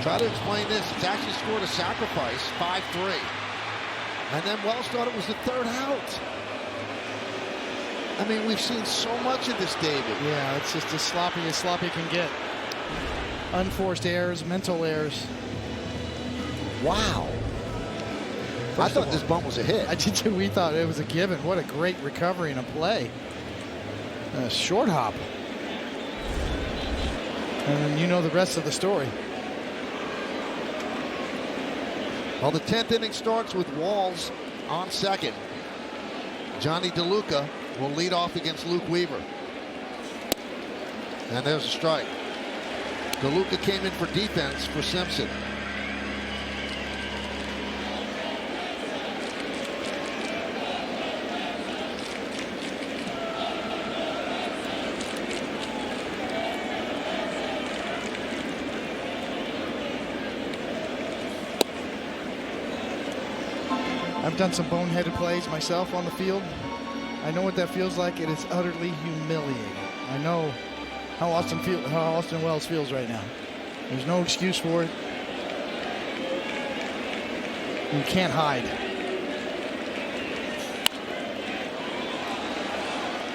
S2: Try to explain this. It's actually scored a sacrifice, 5-3. And then Wells thought it was the third out. I mean, we've seen so much of this, David.
S1: Yeah, it's just as sloppy can get. Unforced errors, mental errors.
S2: Wow. I thought this bump was a hit.
S1: I did too. We thought it was a given. What a great recovery and a play. A short hop. And then you know the rest of the story.
S2: Well, the 10th inning starts with Walls on second. Johnny DeLuca will lead off against Luke Weaver. And there's a strike. DeLuca came in for defense for Simpson.
S1: I've done some boneheaded plays myself on the field. I know what that feels like. It is utterly humiliating. I know how Austin Wells feels right now. There's no excuse for it. You can't hide.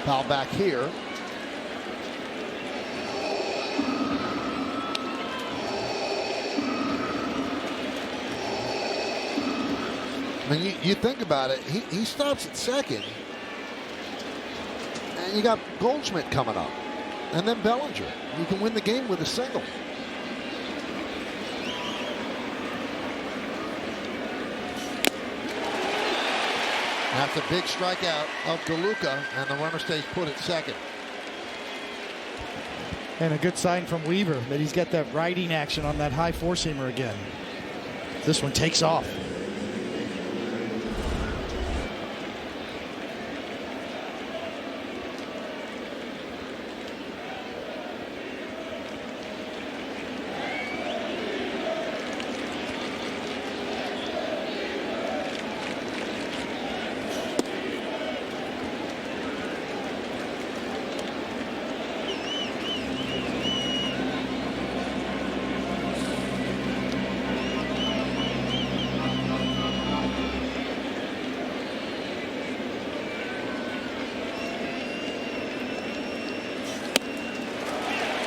S2: Foul back here. I mean, you think about it, he stops at second. And you got Goldschmidt coming up. And then Bellinger. You can win the game with a single. That's a big strikeout of DeLuca, and the runner stays put at second.
S1: And a good sign from Weaver that he's got that riding action on that high four-seamer again. This one takes off.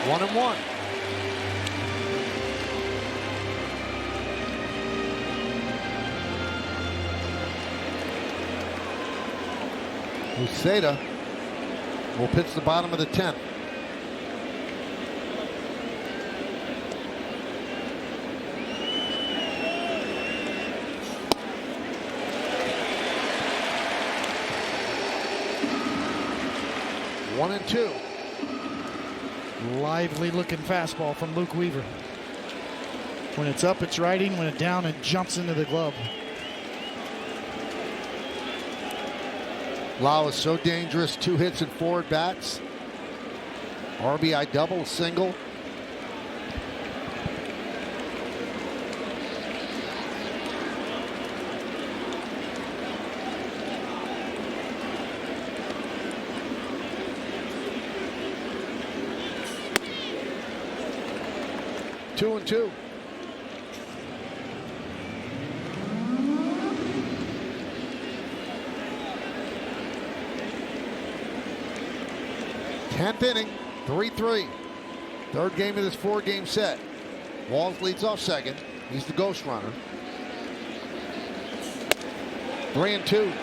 S2: 1-1. Uceda will pitch the bottom of the 10th. One and two.
S1: Lively looking fastball from Luke Weaver. When it's up, it's righting. When it's down, it jumps into the glove.
S2: Lau is so dangerous. 2 hits and 4 at bats. RBI double, single. Two and two. Tenth inning, 3-3. Third game of this 4-game set. Walls leads off second. He's the ghost runner. 3-2.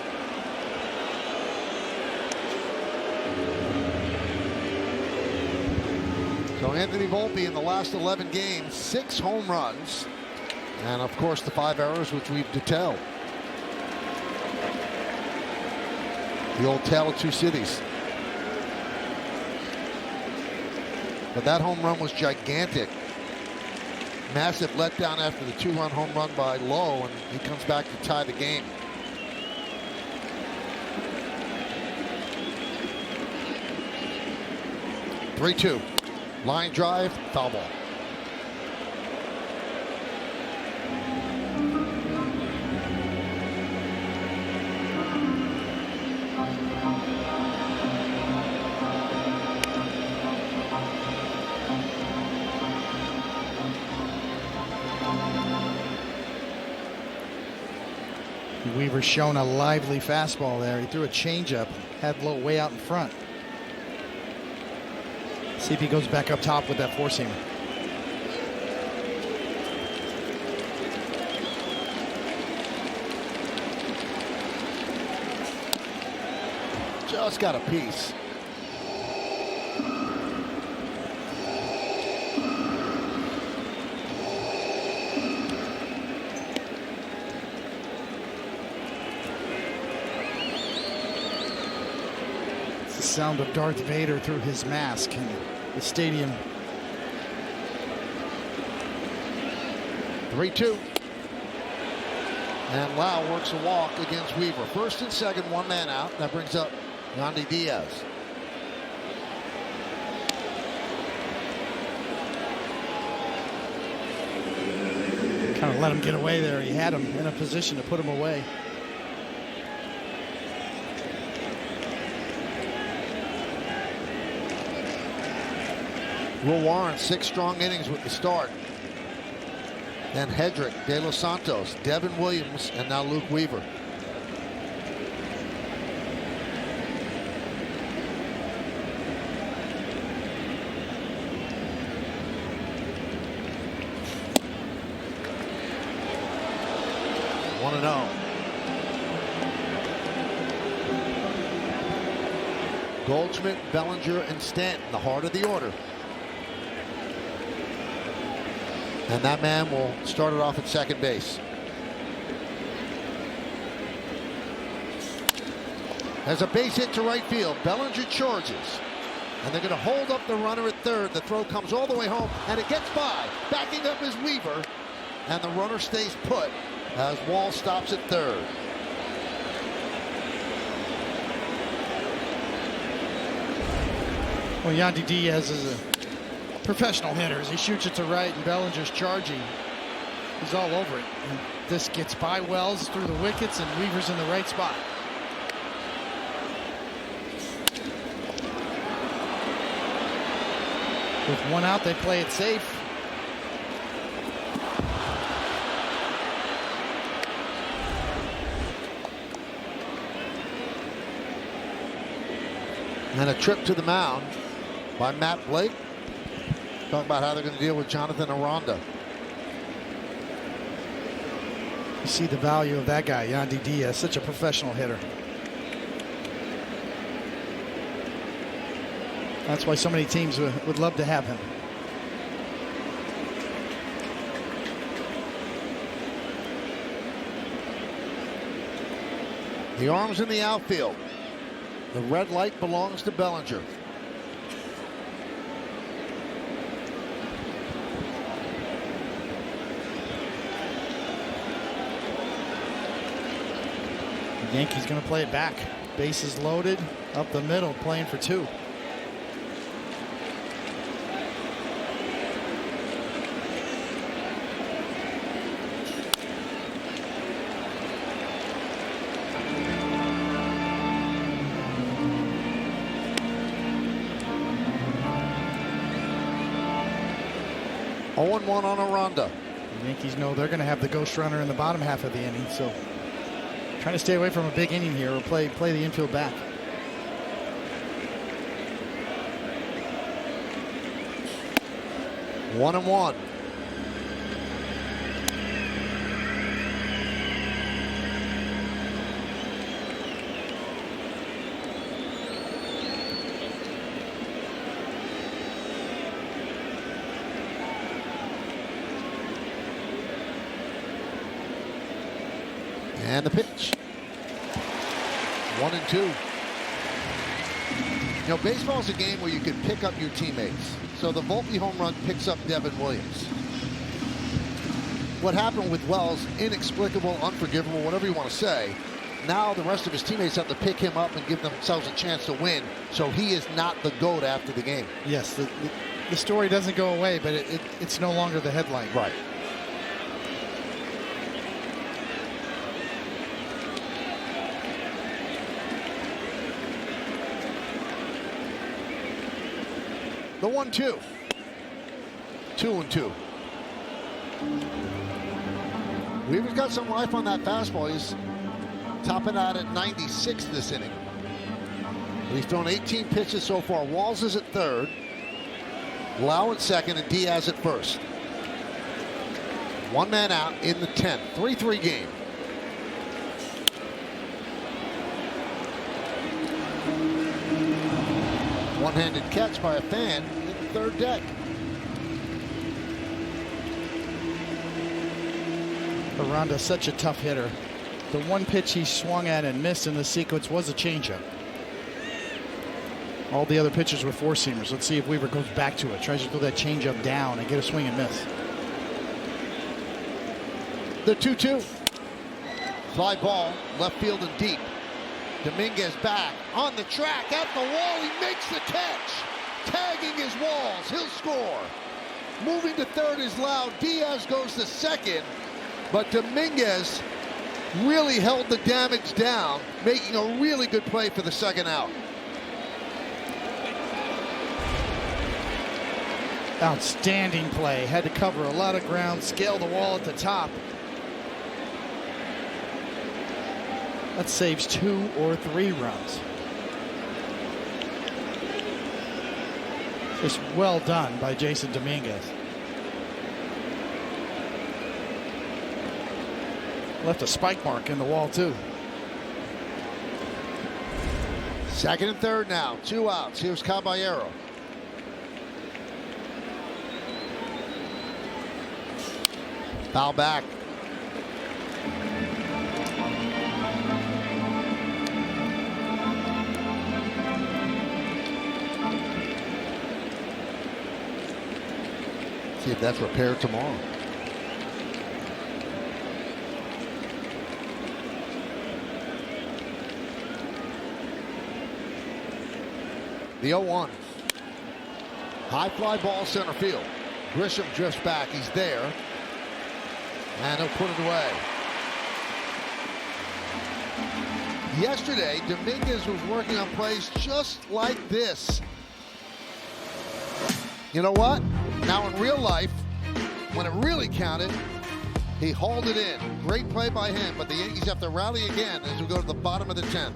S2: So Anthony Volpe in the last 11 games, 6 home runs, and of course the 5 errors which we've detailed. The old tale of 2 cities. But that home run was gigantic. Massive letdown after the 2-run home run by Lowe, and he comes back to tie the game. Three-two. Line drive, foul ball.
S1: Weaver's shown a lively fastball there. He threw a changeup, had Lowe way out in front. See if he goes back up top with that four-seamer.
S2: Just got a piece.
S1: It's the sound of Darth Vader through his mask in the stadium.
S2: 3-2. And Lau works a walk against Weaver. First and second, 1 man out. That brings up Yandy Diaz.
S1: Kind of let him get away there. He had him in a position to put him away.
S2: Will Warren, 6 strong innings with the start. Then Hedrick, De Los Santos, Devin Williams, and now Luke Weaver. One and 0. Goldschmidt, Bellinger, and Stanton, the heart of the order. And that man will start it off at second base. There's a base hit to right field. Bellinger charges. And they're going to hold up the runner at third. The throw comes all the way home, and it gets by. Backing up is Weaver. And the runner stays put as Wall stops at third.
S1: Well, Yandy Diaz is a professional hitter. As he shoots it to right and Bellinger's charging, he's all over it. And this gets by Wells through the wickets, and Weaver's in the right spot. With 1 out, they play it safe.
S2: And a trip to the mound by Matt Blake. Talk about how they're going to deal with Jonathan Aranda.
S1: You see the value of that guy, Yandy Diaz, such a professional hitter. That's why so many teams would love to have him.
S2: The arms in the outfield. The red light belongs to Bellinger.
S1: The Yankees going to play it back. Bases loaded, up the middle, playing for 2.
S2: One on Aranda.
S1: The Yankees know they're going to have the ghost runner in the bottom half of the inning, so trying to stay away from a big inning here or play the infield back.
S2: One and one. And the pitch. 1-2. You know, baseball's a game where you can pick up your teammates. So the Volpe home run picks up Devin Williams. What happened with Wells, inexplicable, unforgivable, whatever you want to say. Now the rest of his teammates have to pick him up and give themselves a chance to win. So he is not the GOAT after the game.
S1: Yes, the story doesn't go away, but it's no longer the headline.
S2: Right. The 1-2. 2-2. Weaver's got some life on that fastball. He's topping out at 96 this inning. He's thrown 18 pitches so far. Walls is at third, Lau at second, and Diaz at first. One man out in the 10th. 3-3 game. One-handed catch by a fan in the third deck.
S1: Aranda's such a tough hitter. The one pitch he swung at and missed in the sequence was a changeup. All the other pitches were four-seamers. Let's see if Weaver goes back to it. Tries to throw that changeup down and get a swing and miss.
S2: The 2-2. Fly ball, left field and deep. Dominguez back on the track at the wall. He makes the catch. Tagging his Walls. He'll score. Moving to third is Lau. Diaz goes to second. But Dominguez really held the damage down, making a really good play for the second out.
S1: Outstanding play. Had to cover a lot of ground, scale the wall at the top. That saves 2 or 3 runs. Just well done by Jason Dominguez. Left a spike mark in the wall too.
S2: Second and third now. 2 outs. Here's Caballero. Foul back. See if that's repaired tomorrow. The 0-1. High fly ball center field. Grisham drifts back. He's there. And he'll put it away. Yesterday, Dominguez was working on plays just like this. You know what? Now in real life, when it really counted, he hauled it in. Great play by him, but the Yankees have to rally again as we go to the bottom of the 10th.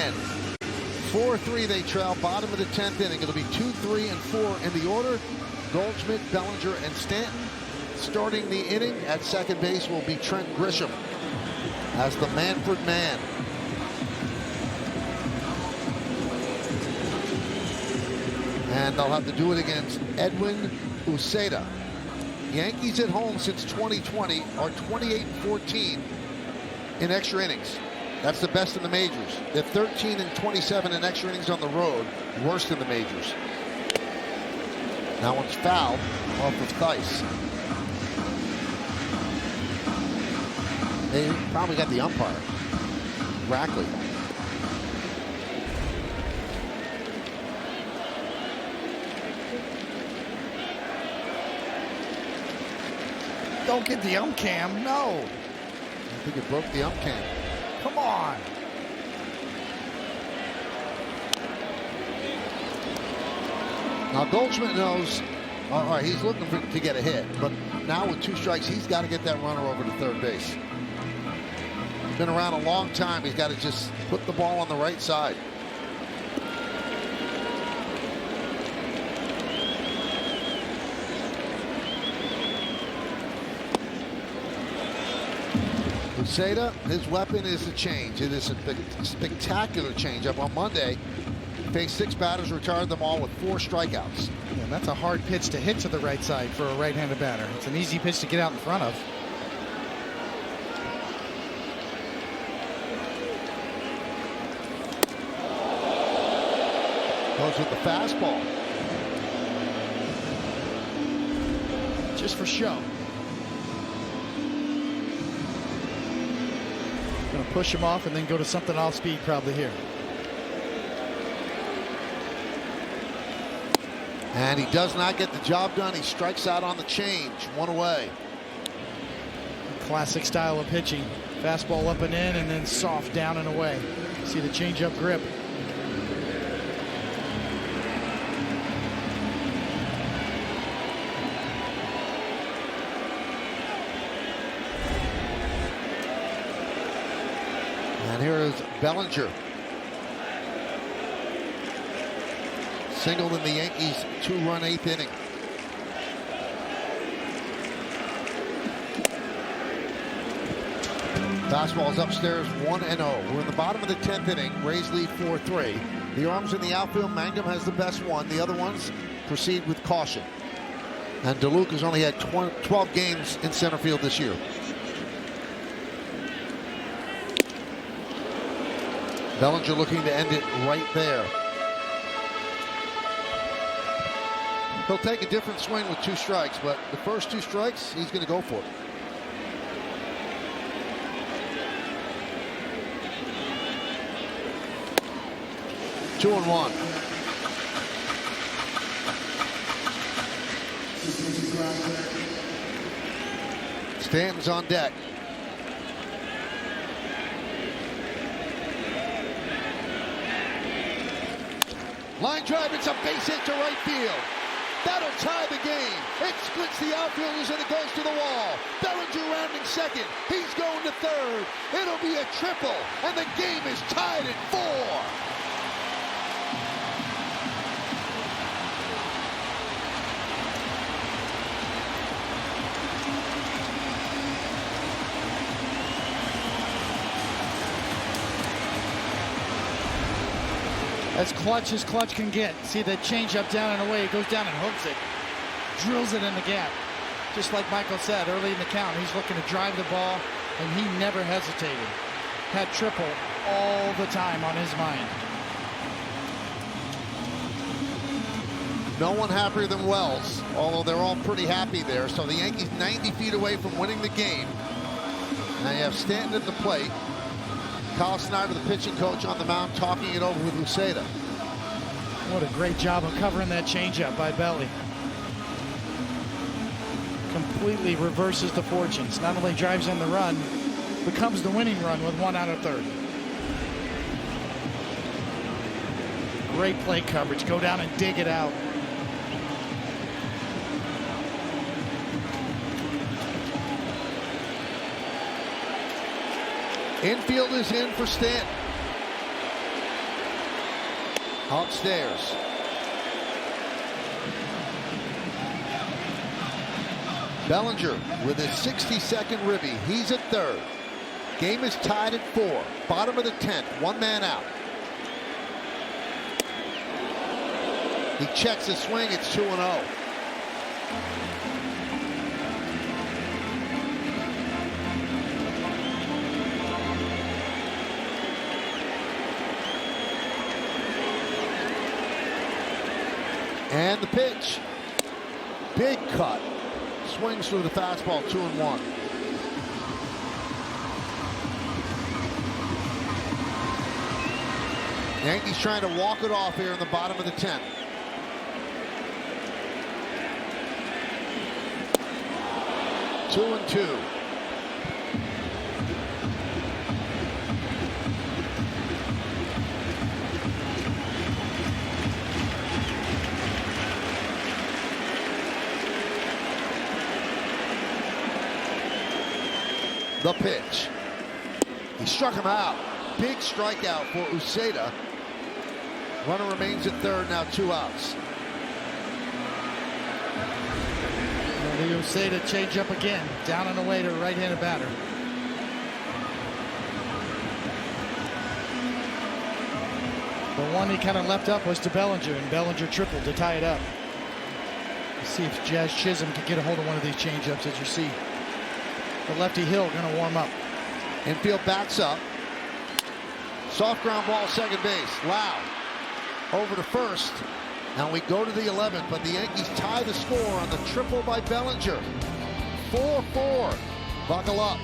S2: again. 4-3 they trail, bottom of the 10th inning. It'll be 2, 3, and 4 in the order. Goldschmidt, Bellinger, and Stanton. Starting the inning at second base will be Trent Grisham as the Manfred man. And they'll have to do it against Edwin Uceda. Yankees at home since 2020 are 28-14 in extra innings. That's the best in the majors. They're 13-27 in extra innings on the road, worst in the majors. That one's fouled off of Theis. They probably got the umpire, Rackley.
S1: Don't get the ump cam, no.
S2: I think it broke the ump cam.
S1: Come on.
S2: Now Goldschmidt knows, all right, he's looking to get a hit, but now with 2 strikes, he's got to get that runner over to third base. Been around a long time. He's got to just put the ball on the right side. Uceda, his weapon is a change. It is a spectacular changeup. On Monday, faced 6 batters, retired them all with 4 strikeouts.
S1: Yeah, that's a hard pitch to hit to the right side for a right-handed batter. It's an easy pitch to get out in front of.
S2: Goes with the fastball.
S1: Just for show. Going to push him off and then go to something off speed probably here.
S2: And he does not get the job done. He strikes out on the change. 1 away.
S1: Classic style of pitching. Fastball up and in and then soft down and away. See the changeup grip.
S2: And here is Bellinger. Singled in the Yankees' 2-run 8th inning. Fastball's upstairs, 1-0. We're in the bottom of the 10th inning. Rays lead 4-3. The arms in the outfield, Mangum has the best one. The other ones proceed with caution. And DeLuca's only had 12 games in center field this year. Bellinger looking to end it right there. He'll take a different swing with 2 strikes, but the first 2 strikes, he's going to go for it. Two and 1. Stanton's on deck. Line drive, it's a base hit to right field. That'll tie the game. It splits the outfielders and it goes to the wall. Bellinger rounding second. He's going to third. It'll be a triple, and the game is tied at 4.
S1: As clutch can get. See that change up down and away. It goes down and hooks it. Drills it in the gap. Just like Michael said early in the count, he's looking to drive the ball, and he never hesitated. Had triple all the time on his mind.
S2: No one happier than Wells, although they're all pretty happy there. So the Yankees 90 feet away from winning the game. Now you have Stanton at the plate. Kyle Snyder, the pitching coach, on the mound, talking it over with Uceda.
S1: What a great job of covering that changeup by Belly. Completely reverses the fortunes. Not only drives in the run, becomes the winning run with 1 out of 3rd. Great plate coverage. Go down and dig it out.
S2: Infield is in for Stanton. Upstairs. Bellinger with his 62nd ribby. He's at third. Game is tied at 4. Bottom of the 10th. One man out. He checks his swing. It's 2-0. And the pitch. Big cut. Swings through the fastball, 2-1. Yankees trying to walk it off here in the bottom of the 10th. Two and two. The pitch. He struck him out. Big strikeout for Uceda. Runner remains at third, now 2 outs.
S1: The Uceda change up again. Down and away to a right-handed batter. The one he kind of left up was to Bellinger, and Bellinger tripled to tie it up. Let's see if Jazz Chisholm can get a hold of one of these changeups. As you see, the lefty Hill going to warm up.
S2: Infield backs up. Soft ground ball, second base. Lau over to first. And we go to the 11th, but the Yankees tie the score on the triple by Bellinger. 4-4. Buckle up.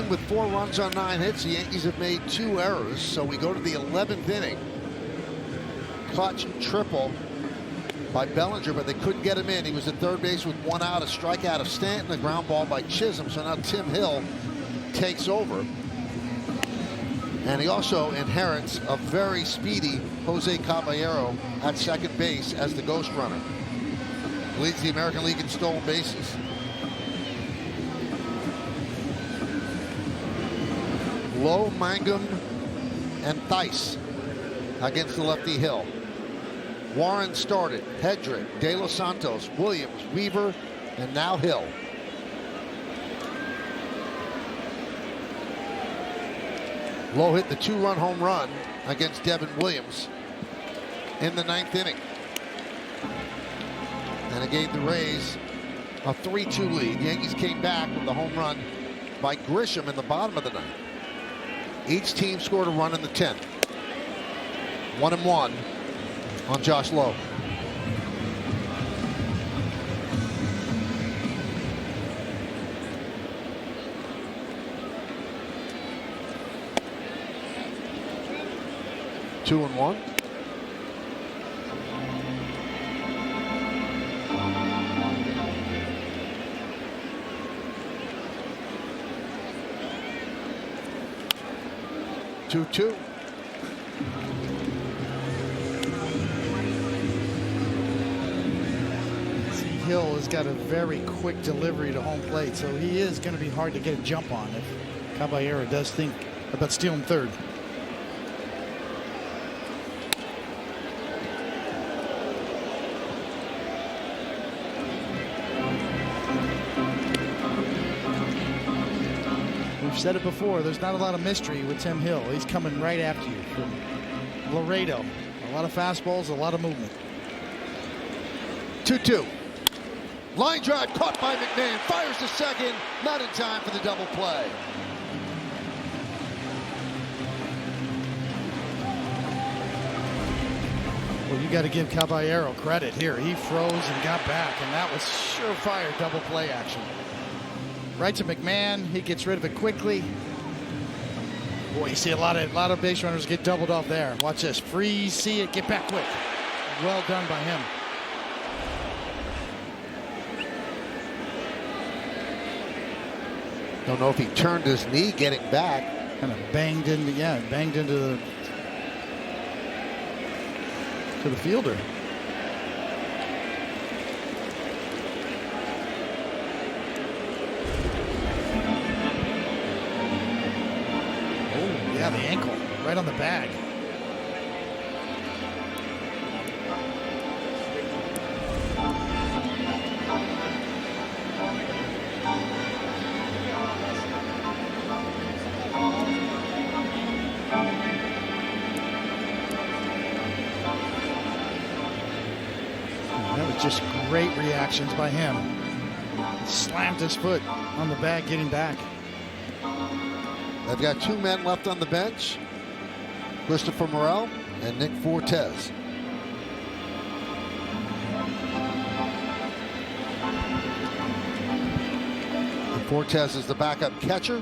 S2: With 4 runs on 9 hits, the Yankees have made 2 errors, so we go to the 11th inning. Clutch triple by Bellinger, but they couldn't get him in. He was at third base with 1 out, a strikeout of Stanton, a ground ball by Chisholm, so now Tim Hill takes over. And he also inherits a very speedy Jose Caballero at second base as the ghost runner. Leads the American League in stolen bases. Lowe, Mangum, and Theis against the lefty Hill. Warren started. Hedrick, De Los Santos, Williams, Weaver, and now Hill. Lowe hit the 2-run home run against Devin Williams in the 9th inning. And it gave the Rays a 3-2 lead. The Yankees came back with the home run by Grisham in the bottom of the 9th. Each team scored a run in the 10th. 1-1 on Josh Lowe. Two and one. 2-2.
S1: Hill has got a very quick delivery to home plate, so he is going to be hard to get a jump on if Caballero does think about stealing third. We've said it before, there's not a lot of mystery with Tim Hill. He's coming right after you from Laredo. A lot of fastballs, a lot of movement.
S2: 2-2. Line drive caught by McMahon. Fires to second. Not in time for the double play.
S1: Well, you got to give Caballero credit here. He froze and got back, and that was surefire double play action. Right to McMahon. He gets rid of it quickly. Boy, you see a lot of base runners get doubled off there. Watch this. Freeze, see it, get back quick. Well done by him.
S2: Don't know if he turned his knee getting back.
S1: Kind of banged into the fielder. Oh, yeah, the ankle right on the bag. Just great reactions by him. Slammed his foot on the bag, getting back.
S2: They've got 2 men left on the bench. Christopher Morel and Nick Fortes. And Fortes is the backup catcher.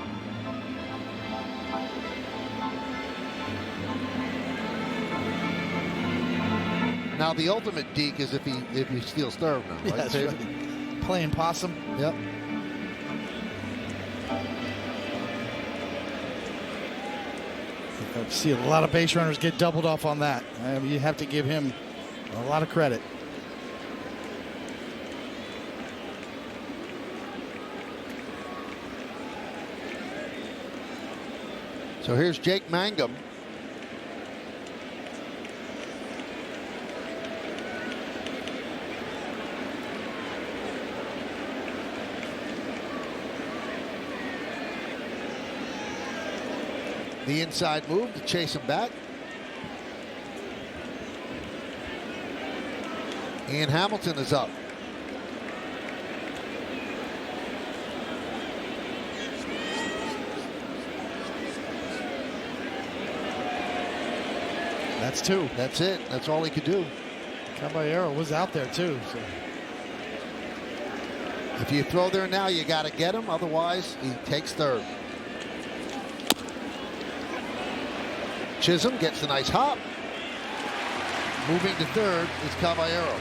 S2: Now the ultimate deke is if he steals third now, right?
S1: Yeah, that's right. Playing possum.
S2: Yep.
S1: I see a lot of base runners get doubled off on that. You have to give him a lot of credit.
S2: So here's Jake Mangum. The inside move to chase him back. Ian Hamilton is up.
S1: That's 2.
S2: That's it. That's all he could do.
S1: Caballero was out there too. So.
S2: If you throw there now, you got to get him. Otherwise, he takes third. Chisholm gets a nice hop. Moving to third is Caballero.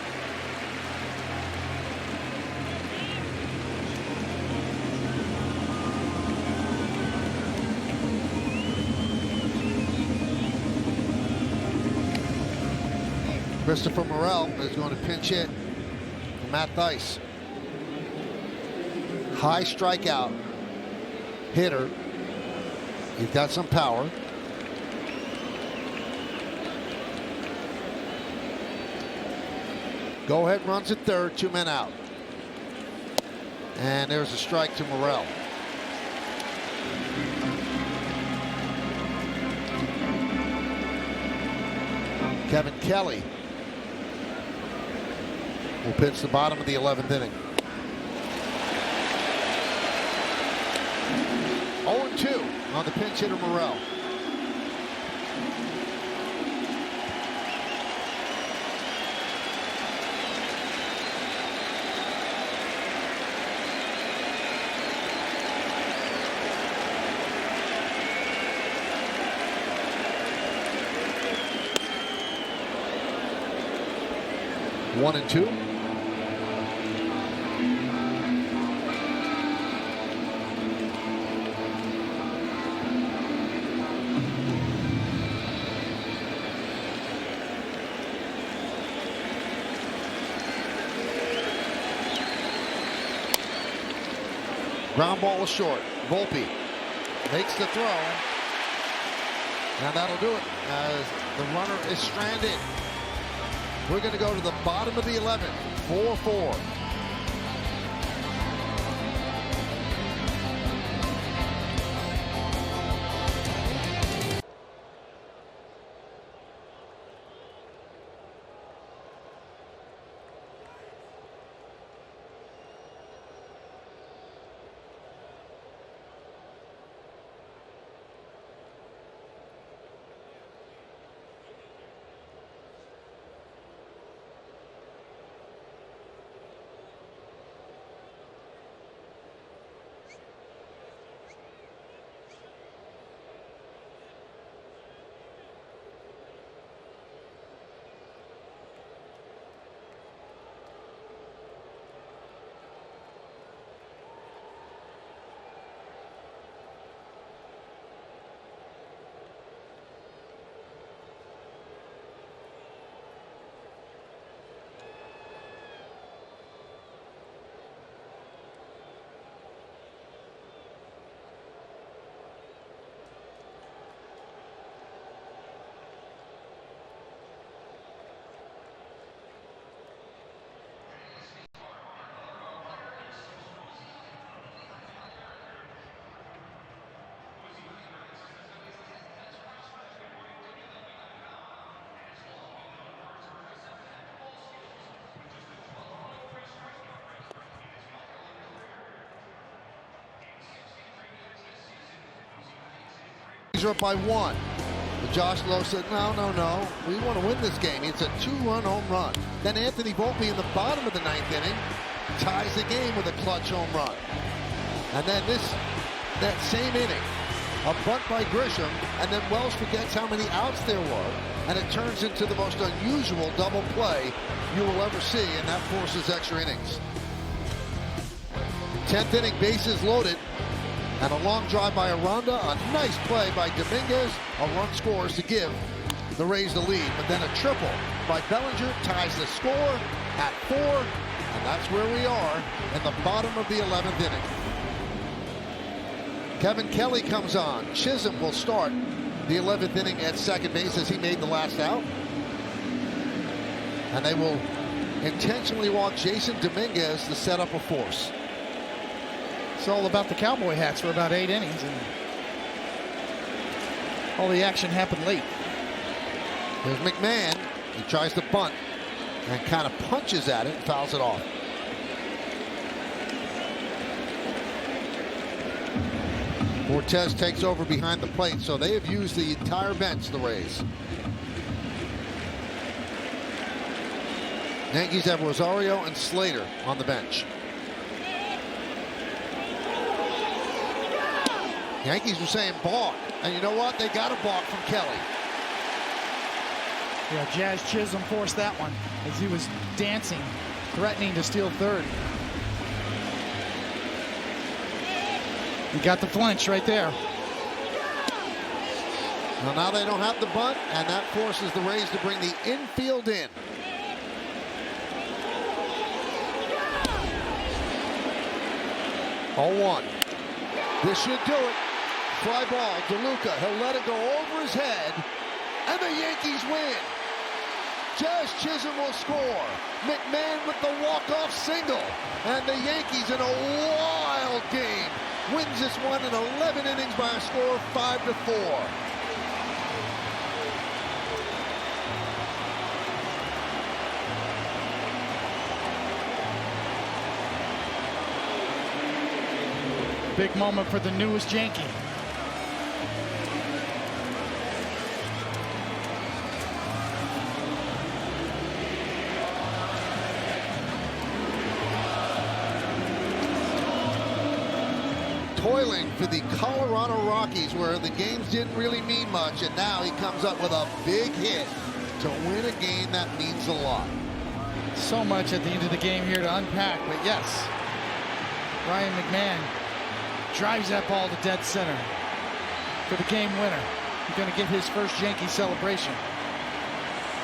S2: Christopher Morel is going to pinch hit for Matt Thaiss. High strikeout hitter. He's got some power. Go ahead runs at third, 2 men out. And there's a strike to Morel. Kevin Kelly will pitch the bottom of the 11th inning. 0-2 on the pinch hitter Morel. One and 2. Ground ball is short. Volpe makes the throw. And that'll do it as the runner is stranded. We're going to go to the bottom of the 11th. 4-4. Are up by 1. But Josh Lowe said, no. We want to win this game. It's a 2-run home run. Then Anthony Volpe in the bottom of the 9th inning ties the game with a clutch home run. And then that same inning, a bunt by Grisham, and then Wells forgets how many outs there were, and it turns into the most unusual double play you will ever see, and that forces extra innings. 10th inning, bases loaded. And a long drive by Aranda, a nice play by Dominguez. A run scores to give the Rays the lead. But then a triple by Bellinger ties the score at 4. And that's where we are in the bottom of the 11th inning. Kevin Kelly comes on. Chisholm will start the 11th inning at second base as he made the last out. And they will intentionally walk Jason Dominguez to set up a force.
S1: It's all about the cowboy hats for about 8 innings, and all the action happened late.
S2: There's McMahon. He tries to bunt and kind of punches at it and fouls it off. Cortez takes over behind the plate, so they have used the entire bench, the Rays. Yankees have Rosario and Slater on the bench. Yankees were saying balk, and you know what? They got a balk from Kelly.
S1: Yeah, Jazz Chisholm forced that one as he was dancing, threatening to steal third. He got the flinch right there.
S2: Well, now they don't have the bunt, and that forces the Rays to bring the infield in. Oh, 1. This should do it. Fly ball, DeLuca, he'll let it go over his head, and the Yankees win. Jazz Chisholm will score. McMahon with the walk-off single, and the Yankees in a wild game wins this one in 11 innings by a score of 5-4.
S1: Big moment for the newest Yankee.
S2: Toiling for the Colorado Rockies, where the games didn't really mean much, and now he comes up with a big hit to win a game that means a lot.
S1: So much at the end of the game here to unpack, but yes, Ryan McMahon drives that ball to dead center for the game winner. He's going to get his first Yankee celebration.